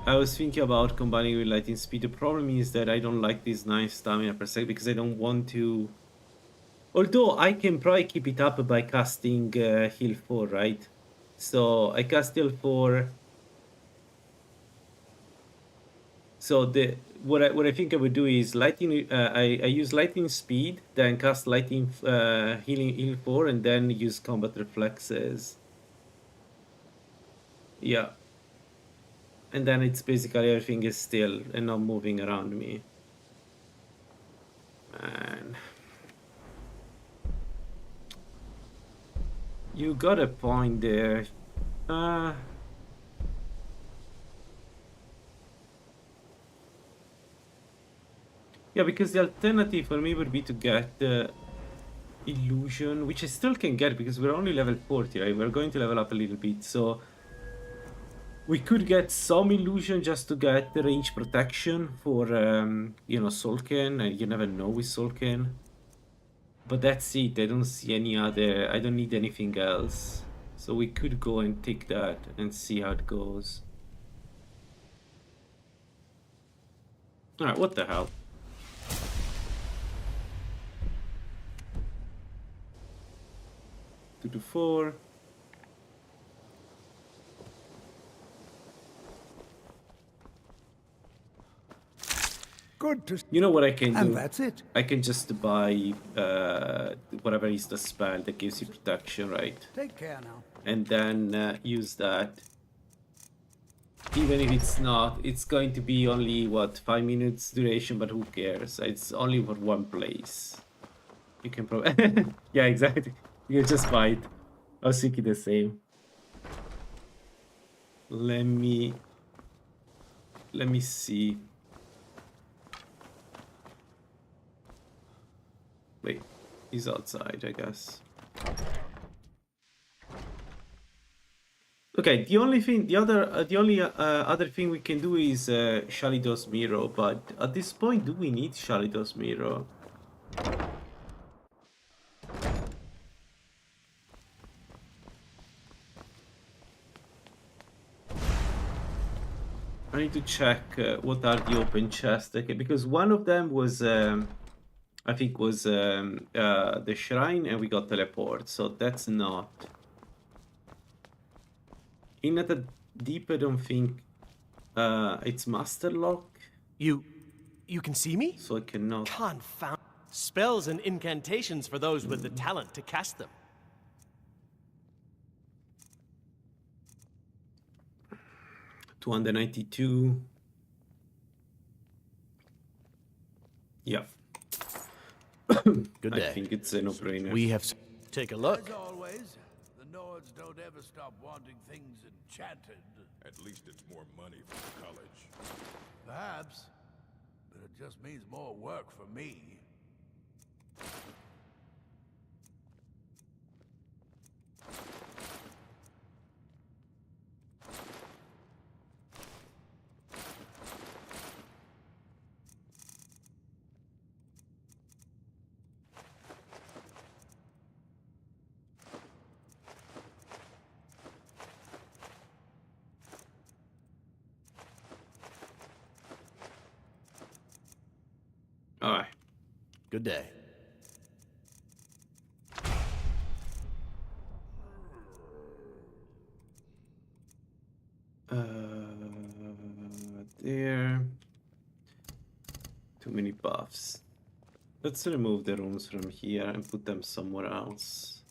[SPEAKER 4] The problem is that I don't like this 9 stamina per second because I don't want to... Although I can probably keep it up by casting heal 4, right? So I cast heal 4. So what I think I would do is lightning. I use lightning speed, then cast lightning heal 4, and then use combat reflexes. Yeah, and then it's basically everything is still and not moving around me. Man, you got a point there. Yeah, because the alternative for me would be to get the illusion, which I still can get because we're only level 40, right? We're going to level up a little bit, so we could get some illusion just to get the range protection for, you know, Solken, and you never know with Solken. But that's it. I don't see any other. I don't need anything else. So we could go and take that and see how it goes. Alright, what the hell? 2 to 4.
[SPEAKER 5] Good to
[SPEAKER 4] You know what I can do?
[SPEAKER 5] And that's it.
[SPEAKER 4] I can just buy whatever is the spell that gives you protection, right?
[SPEAKER 5] Take care now.
[SPEAKER 4] And then use that. Even if it's not, it's going to be only, what, 5 minutes duration, but who cares? It's only for one place. You can probably... yeah, exactly. You just buy it. I was thinking the same. Let me see. Wait, he's outside, I guess. Okay, the only other thing we can do is Shalido's Mirror, but at this point, do we need Shalido's Mirror? I need to check what are the open chests, okay, because one of them was, I think, was the shrine, and we got teleport, so that's not. In at the deep, I don't think it's master lock.
[SPEAKER 15] You can see me?
[SPEAKER 4] So I cannot.
[SPEAKER 15] Confound spells and incantations for those with the talent to cast them.
[SPEAKER 4] $292. Yeah.
[SPEAKER 15] Good day.
[SPEAKER 4] I think it's a no-brainer.
[SPEAKER 15] We have take a look.
[SPEAKER 21] As always, the Nords don't ever stop wanting things enchanted.
[SPEAKER 6] At least it's more money for the college.
[SPEAKER 21] Perhaps, but it just means more work for me.
[SPEAKER 4] All right.
[SPEAKER 15] Good day.
[SPEAKER 4] There. Too many buffs. Let's remove the runes from here and put them somewhere else.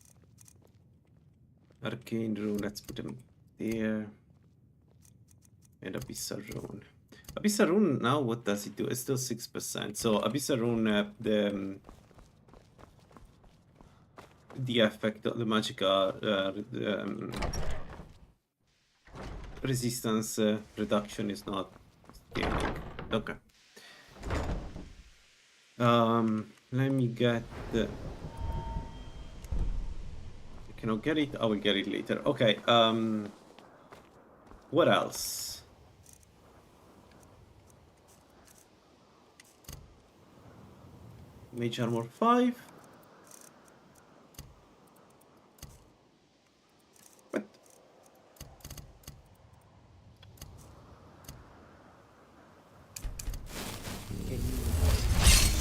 [SPEAKER 4] Arcane rune, let's put them there. And Abyssal rune. Abyssal rune now, what does it do? It's still 6%. So Abyssal rune, the effect of the magical resistance reduction is not scaling. Okay. Let me get the... I cannot get it. I will get it later. Okay. What else? Mage armor 5. What?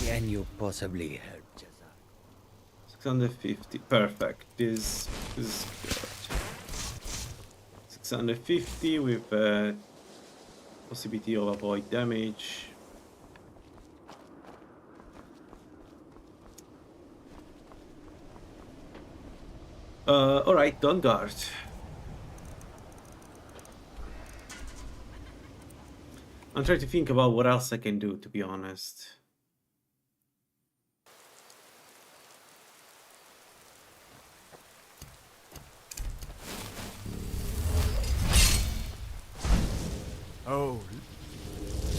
[SPEAKER 22] Can you possibly help, Jazar?
[SPEAKER 4] 650. Perfect. This is good. 650 with possibility of avoid damage. Alright, Dawn Guard. I'm trying to think about what else I can do, to be honest.
[SPEAKER 21] Oh.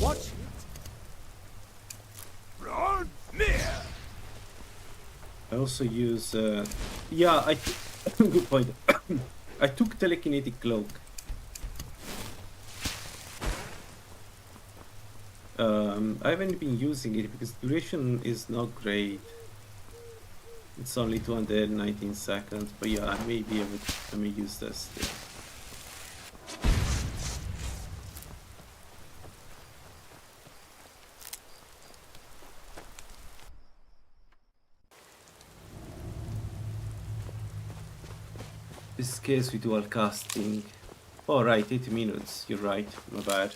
[SPEAKER 21] Watch it. Run near.
[SPEAKER 4] I also use, yeah, good point. I took telekinetic cloak. I haven't been using it because duration is not great. It's only 219 seconds, but yeah, maybe I may use this still. This case with dual casting. Oh right, 80 minutes. You're right. My bad.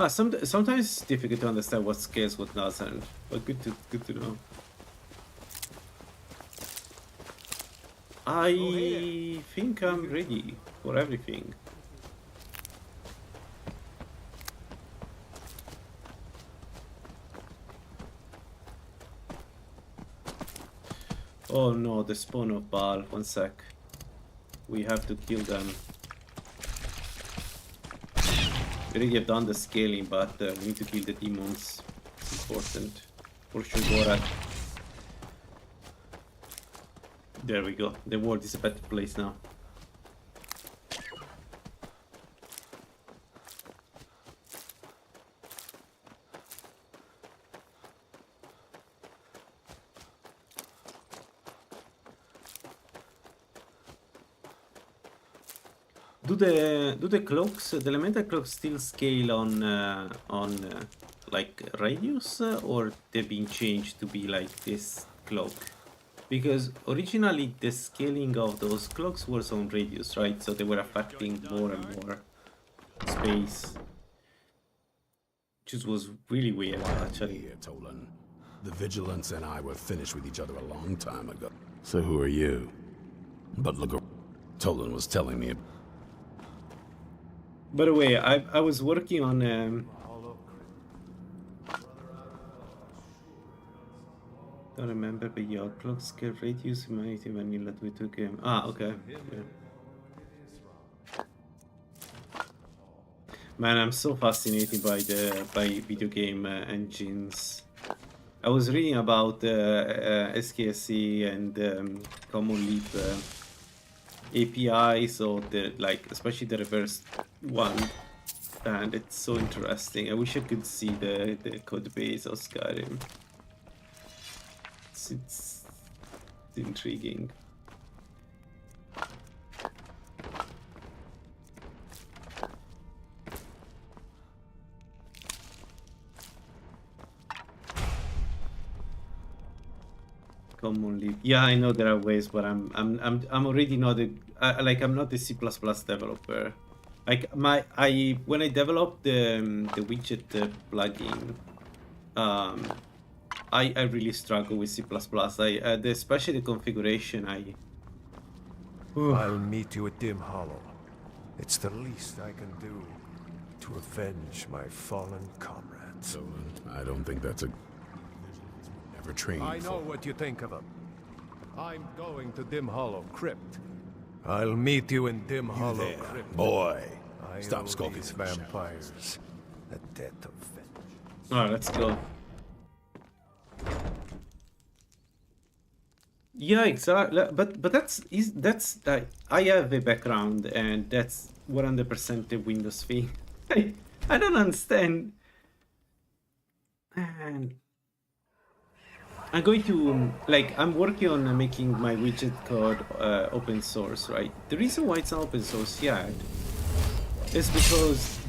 [SPEAKER 4] Sometimes it's difficult to understand what scales, what doesn't. But good to know. I think I'm ready for everything. Oh no, the spawn of Baal. 1 sec. We have to kill them. We already have done the scaling, but we need to kill the demons. It's important. For Sheogorath. There we go. The world is a better place now. Do the cloaks, the elemental cloaks, still scale on like radius, or they've been changed to be like this cloak? Because originally the scaling of those cloaks was on radius, right? So they were affecting more and more space, which was really weird, actually.
[SPEAKER 2] Here, Tolan. The Vigilance and I were finished with each other a long time ago. So who are you? But look, Tolan was telling me.
[SPEAKER 4] By the way, I was working on don't remember, but yeah, clock scale radius humanity vanilla we took game. Ah, okay. Yeah. Man, I'm so fascinated by video game engines. I was reading about SKSE and Common Leap APIs, or the especially the reverse one, and it's so interesting. I wish I could see the code base of Skyrim. It's intriguing. Commonly, yeah, I know there are ways, but I'm already not I'm not a C++ developer. When I developed the widget plugin, I really struggle with C++. Especially the configuration.
[SPEAKER 10] I'll meet you at Dim Hollow. It's the least I can do to avenge my fallen comrades.
[SPEAKER 2] So, I don't think that's a... Never trained
[SPEAKER 10] I know what you think of him. I'm going to Dim Hollow Crypt. I'll meet you in Dim Hollow Crypt.
[SPEAKER 2] Boy,
[SPEAKER 10] I
[SPEAKER 2] stop skulking
[SPEAKER 10] these vampires. A debt of vengeance.
[SPEAKER 4] Alright, let's go. Yeah, exactly. But that's I have a background, and that's 100% the Windows thing. I don't understand. And I'm going to I'm working on making my widget code open source, right? The reason why it's not open source yet is because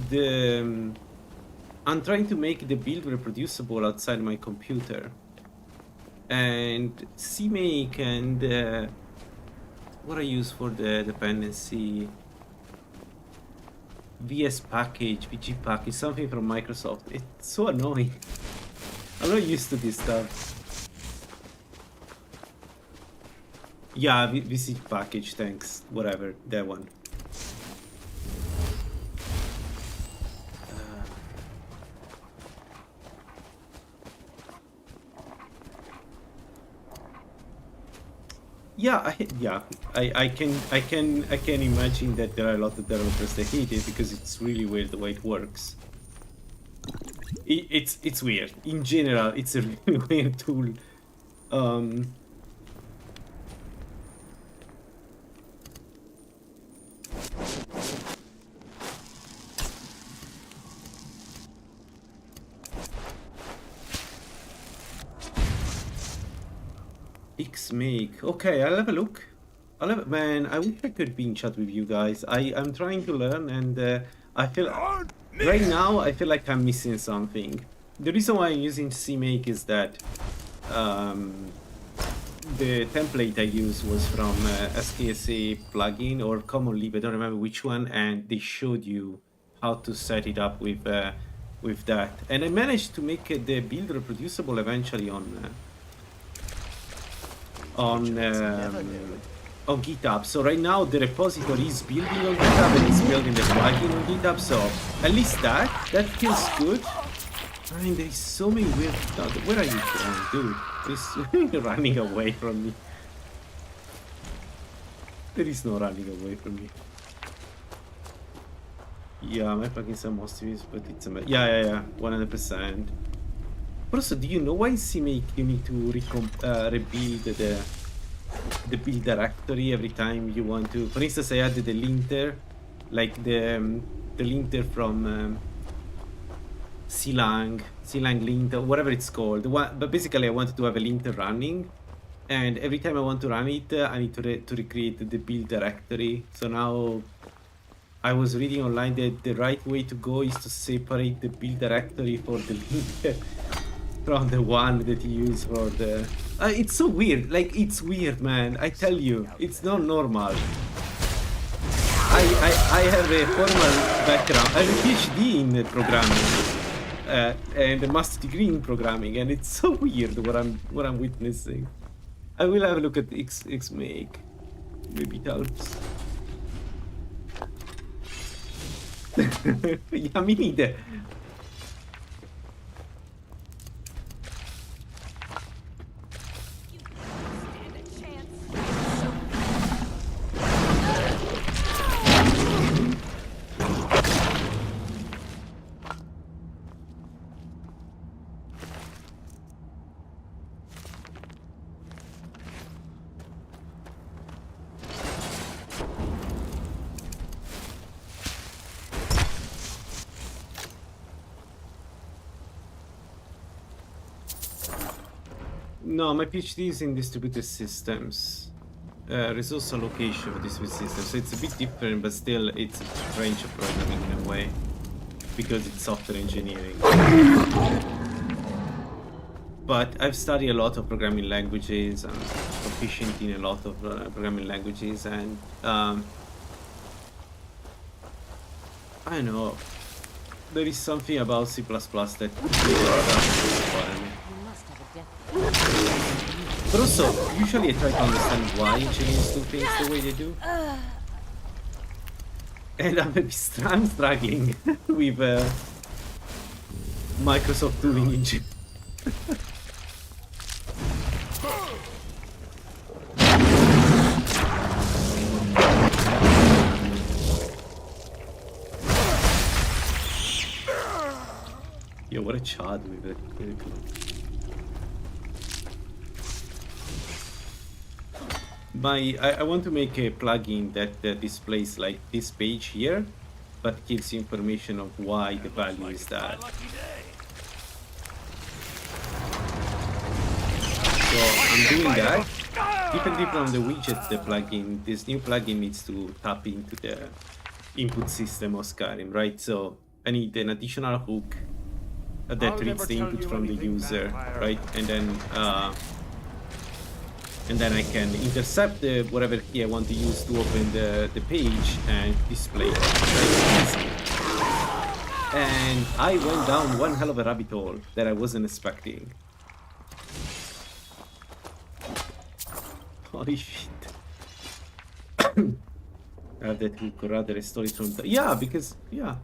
[SPEAKER 4] I'm trying to make the build reproducible outside my computer. And CMake and what I use for the dependency, VS package, VG package, something from Microsoft. It's so annoying. I'm not used to this stuff. Yeah, VC package, thanks. Whatever, that one. I can imagine that there are a lot of developers that hate it because it's really weird the way it works. It's weird. In general, it's a really weird tool. Make. Okay, I'll have a look. Man, I wish I could be in chat with you guys. I'm trying to learn, and I feel right now I feel like I'm missing something. The reason why I'm using CMake is that the template I used was from SKSA plugin or Common Leap, I don't remember which one, and they showed you how to set it up with that. And I managed to make the build reproducible eventually on GitHub. So right now the repository is building on GitHub and it's building the plugin on GitHub. So at least that feels good. I mean, there's so many weird stuff. Where are you going, dude? He's running away from me. There is no running away from me. Yeah, my plugins are most used, but it's a yeah, 100%. But also, do you know why CMake you need to rebuild the build directory every time you want to? For instance, I added the linter, like the linter from Clang linter, whatever it's called. But basically, I wanted to have a linter running, and every time I want to run it, I need to recreate the build directory. So now, I was reading online that the right way to go is to separate the build directory for the linter from the one that you use for the... it's so weird, like, it's weird, man, I tell you, it's not normal. I have a formal background, I have a PhD in programming, and a master's degree in programming, and it's so weird what I'm witnessing. I will have a look at Xmake, maybe it helps. Yeah, me neither. No, my PhD is in distributed systems, resource allocation for distributed systems. So it's a bit different, but still it's a range of programming in a way, because it's software engineering. But I've studied a lot of programming languages. I'm proficient in a lot of programming languages, and I don't know. There is something about C++ that doesn't inspire me. But also, usually I try to understand why engineers do things the way they do. And I'm struggling with Microsoft tooling engine. Yo, what a chad with it. I want to make a plugin that displays like this page here, but gives you information of why the value is that. So I'm doing that. Differently from the widget, the plugin, this new plugin needs to tap into the input system of Skyrim, right? So I need an additional hook that reads the input from the user, right? And then I can intercept whatever key I want to use to open the page and display it. Right? And I went down one hell of a rabbit hole that I wasn't expecting. Holy shit. I have that hook, or rather a story from the... Yeah, because... Yeah.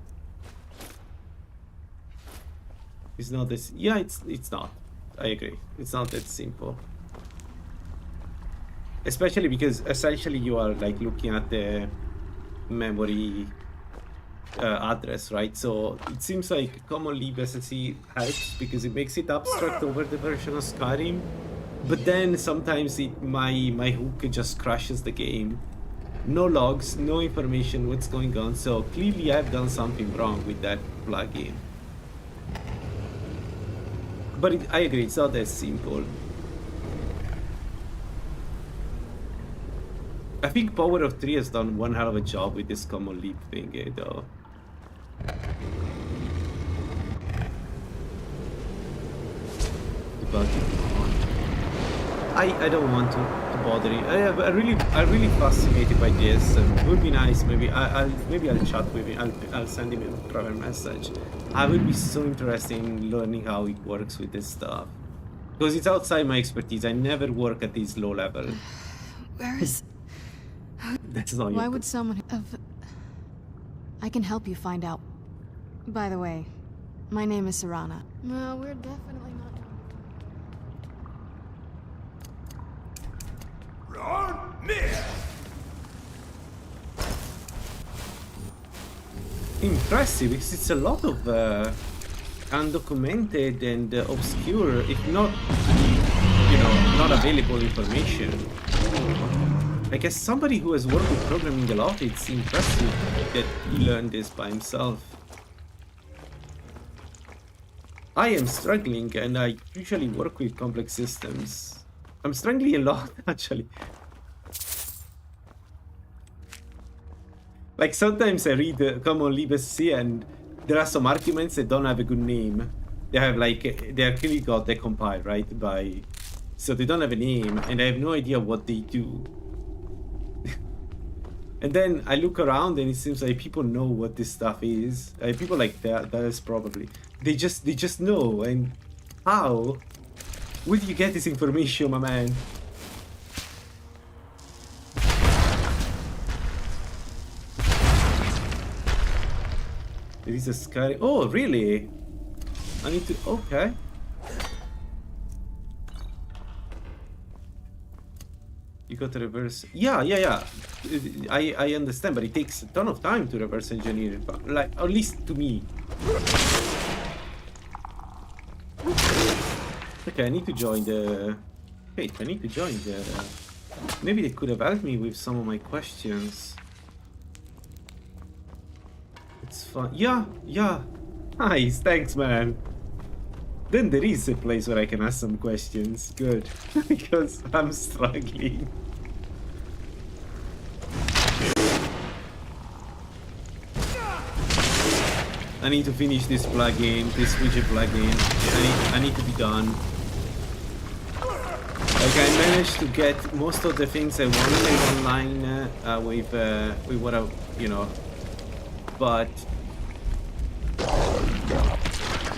[SPEAKER 4] It's not this... Yeah, it's not. I agree. It's not that simple. Especially because essentially you are like looking at the memory address, right? So it seems like Common Leap SSE helps because it makes it abstract over the version of Skyrim. But then sometimes my hook just crashes the game. No logs, no information what's going on. So clearly I've done something wrong with that plugin. But I agree, it's not that simple. I think Power of 3 has done one hell of a job with this Common Leap thing, though. The bug is on. I don't want to bother you. I'm really fascinated by this. It would be nice. Maybe I'll chat with him. I'll send him a private message. I would be so interested in learning how it works with this stuff, because it's outside my expertise. I never work at this low level.
[SPEAKER 8] Where is...
[SPEAKER 4] That's not.
[SPEAKER 8] Why would someone I can help you find out. By the way, my name is Serana. Well, we're definitely not...
[SPEAKER 4] Impressive, because it's a lot of undocumented and obscure, if not, you know, not available information. Like, as somebody who has worked with programming a lot, it's impressive that he learned this by himself. I am struggling, and I usually work with complex systems. I'm struggling a lot, actually. Like, sometimes I read Common Libc and there are some arguments that don't have a good name. They have, like, they are clearly got decompiled, right? So they don't have a name, and I have no idea what they do. And then I look around and it seems like people know what this stuff is. People like that is probably. They just know, and how? Where do you get this information, my man? There is a Skyrim. Oh, really? I need to. Okay. You got to reverse. Yeah. I understand, but it takes a ton of time to reverse engineer it. Like, at least to me. Okay, I need to join the. Wait, I need to join the. Maybe they could have helped me with some of my questions. It's fun. Yeah. Nice, thanks, man. Then there is a place where I can ask some questions. Good. Because I'm struggling. I need to finish this plugin, this widget plugin. I need to be done. Like, I managed to get most of the things I wanted online with what I, you know, but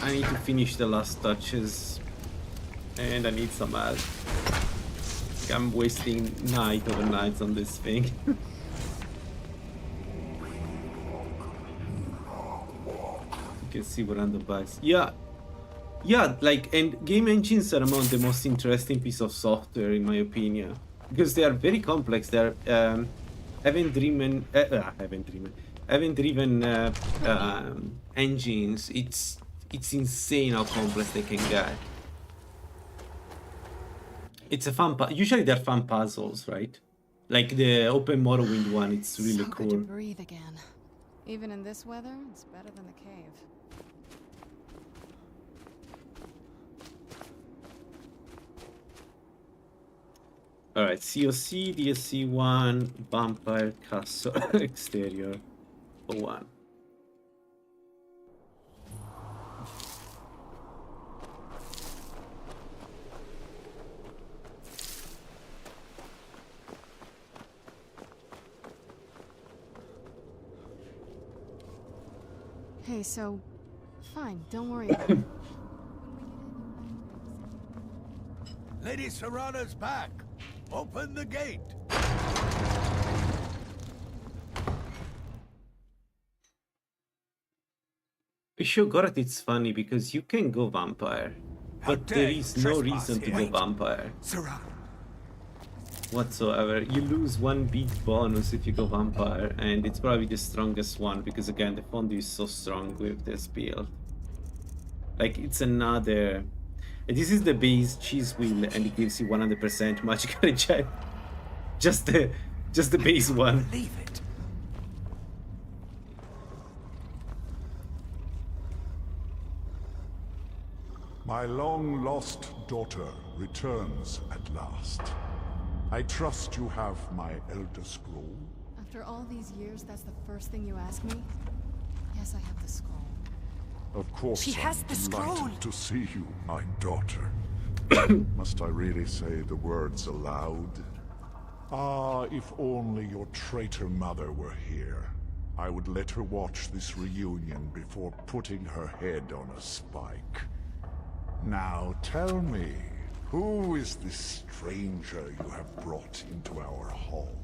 [SPEAKER 4] I need to finish the last touches, and I need some help. I'm wasting night over nights on this thing. You can see what on the bugs. Yeah, like, and game engines are among the most interesting piece of software in my opinion, because they are very complex. They are event-driven engines. It's insane how complex they can get. It's a fun usually they're fun puzzles, right? Like the Open Morrowind one, it's really cool.
[SPEAKER 8] Good to breathe again. Even in this weather, it's better than the cave.
[SPEAKER 4] Alright, COC, DSC 1, Vampire Castle Exterior 1.
[SPEAKER 8] Hey, so... Fine, don't worry about it.
[SPEAKER 21] Lady Serana's back. Open the gate.
[SPEAKER 4] Sheogorath, it's funny because you can go vampire, but there is no reason to go vampire whatsoever. You lose 1 beat bonus if you go vampire, and it's probably the strongest one because, again, the fondue is so strong with this build. Like, it's another. This is the base cheese wheel, and it gives you 100% magical regen. Just the base one.
[SPEAKER 21] Leave it.
[SPEAKER 18] My long-lost daughter returns at last. I trust you have my Elder Scroll.
[SPEAKER 8] After all these years, that's the first thing you ask me? Yes, I have the scroll.
[SPEAKER 18] Of course,
[SPEAKER 8] She has the scroll.
[SPEAKER 18] Delighted to see you, my daughter. Must I really say the words aloud? Ah, if only your traitor mother were here. I would let her watch this reunion before putting her head on a spike. Now tell me, who is this stranger you have brought into our hall?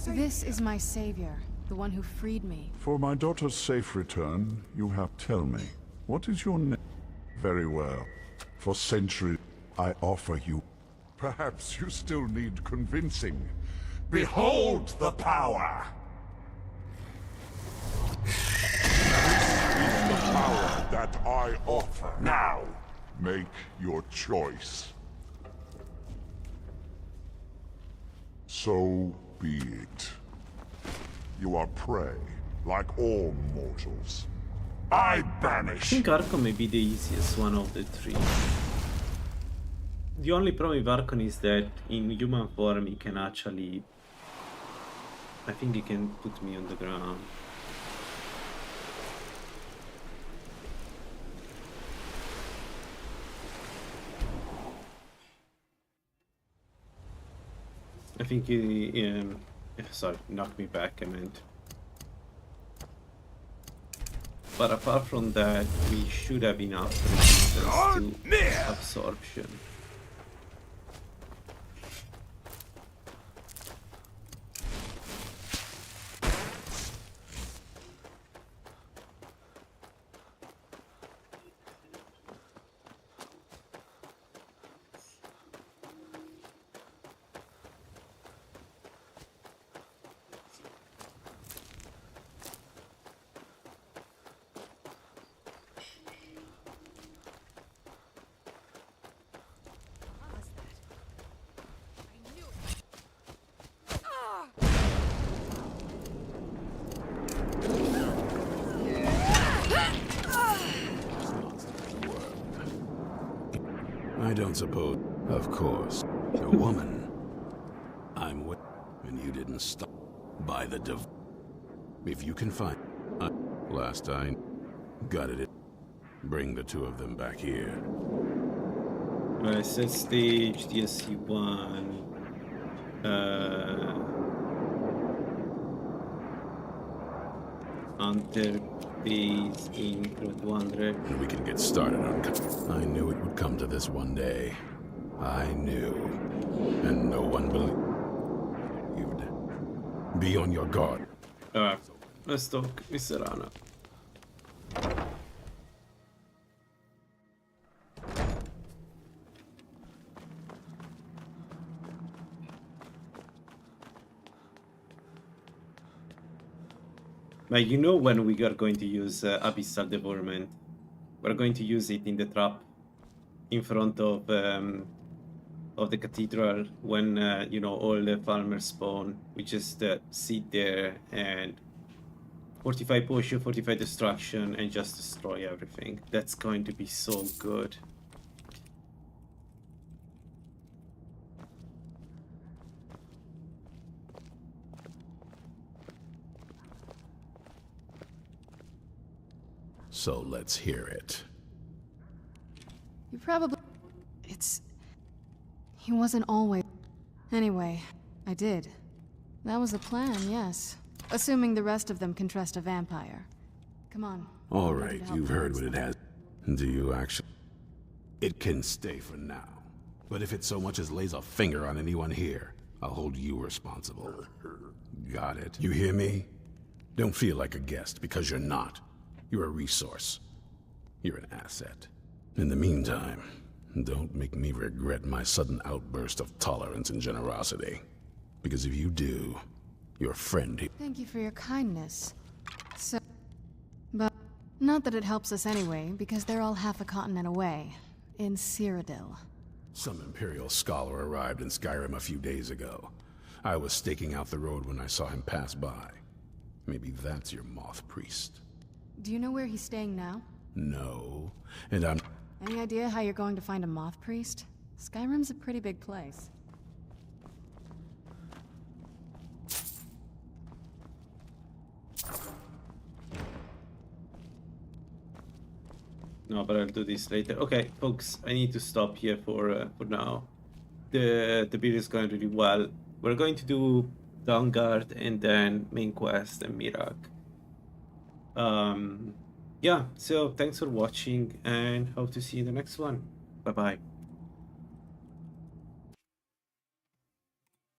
[SPEAKER 8] This is my savior, the one who freed me.
[SPEAKER 18] For my daughter's safe return, you have tell me. What is your name? Very well. For centuries, I offer you. Perhaps you still need convincing. Behold the power! This is the power that I offer. Now, make your choice. So be it. You are prey, like all mortals. I banish.
[SPEAKER 4] I think Archon may be the easiest one of the three. The only problem with Archon is that in human form he can actually... I think he can put me on the ground. I think he... sorry, knocked me back, I meant. But apart from that, we should have enough resistance to absorption.
[SPEAKER 2] I don't suppose. Of course. A woman. I'm with. And you didn't stop. By the div. If you can find. Last I got it. Bring the two of them back here.
[SPEAKER 4] Right, set stage, DSC1. Hunter base in 200.
[SPEAKER 2] And we can get started on. I knew it would come to this one day. I knew. And no one believed. Be on your guard.
[SPEAKER 4] Alright, let's talk with Serana. Now, you know when we are going to use Abyssal Devourment. We're going to use it in the trap in front of the cathedral when, you know, all the farmers spawn. We just sit there and fortify potion, fortify destruction, and just destroy everything. That's going to be so good.
[SPEAKER 2] So let's hear it.
[SPEAKER 8] You probably... He wasn't always... Anyway, I did. That was the plan, yes. Assuming the rest of them can trust a vampire. Come on.
[SPEAKER 2] All right, you've heard what it has. Do you actually... It can stay for now. But if it so much as lays a finger on anyone here, I'll hold you responsible. Got it? You hear me? Don't feel like a guest, because you're not. You're a resource. You're an asset. In the meantime, don't make me regret my sudden outburst of tolerance and generosity. Because if you do, your friend...
[SPEAKER 8] Thank you for your kindness. But not that it helps us anyway, because they're all half a continent away. In Cyrodiil.
[SPEAKER 2] Some Imperial scholar arrived in Skyrim a few days ago. I was staking out the road when I saw him pass by. Maybe that's your moth priest.
[SPEAKER 8] Do you know where he's staying now?
[SPEAKER 2] No, and I'm...
[SPEAKER 8] Any idea how you're going to find a moth priest? Skyrim's a pretty big place.
[SPEAKER 4] No, but I'll do this later. Okay, folks, I need to stop here for now. The build is going really well. We're going to do Dawnguard and then main quest and Mirak. Yeah, so thanks for watching and hope to see you in the next one. Bye bye.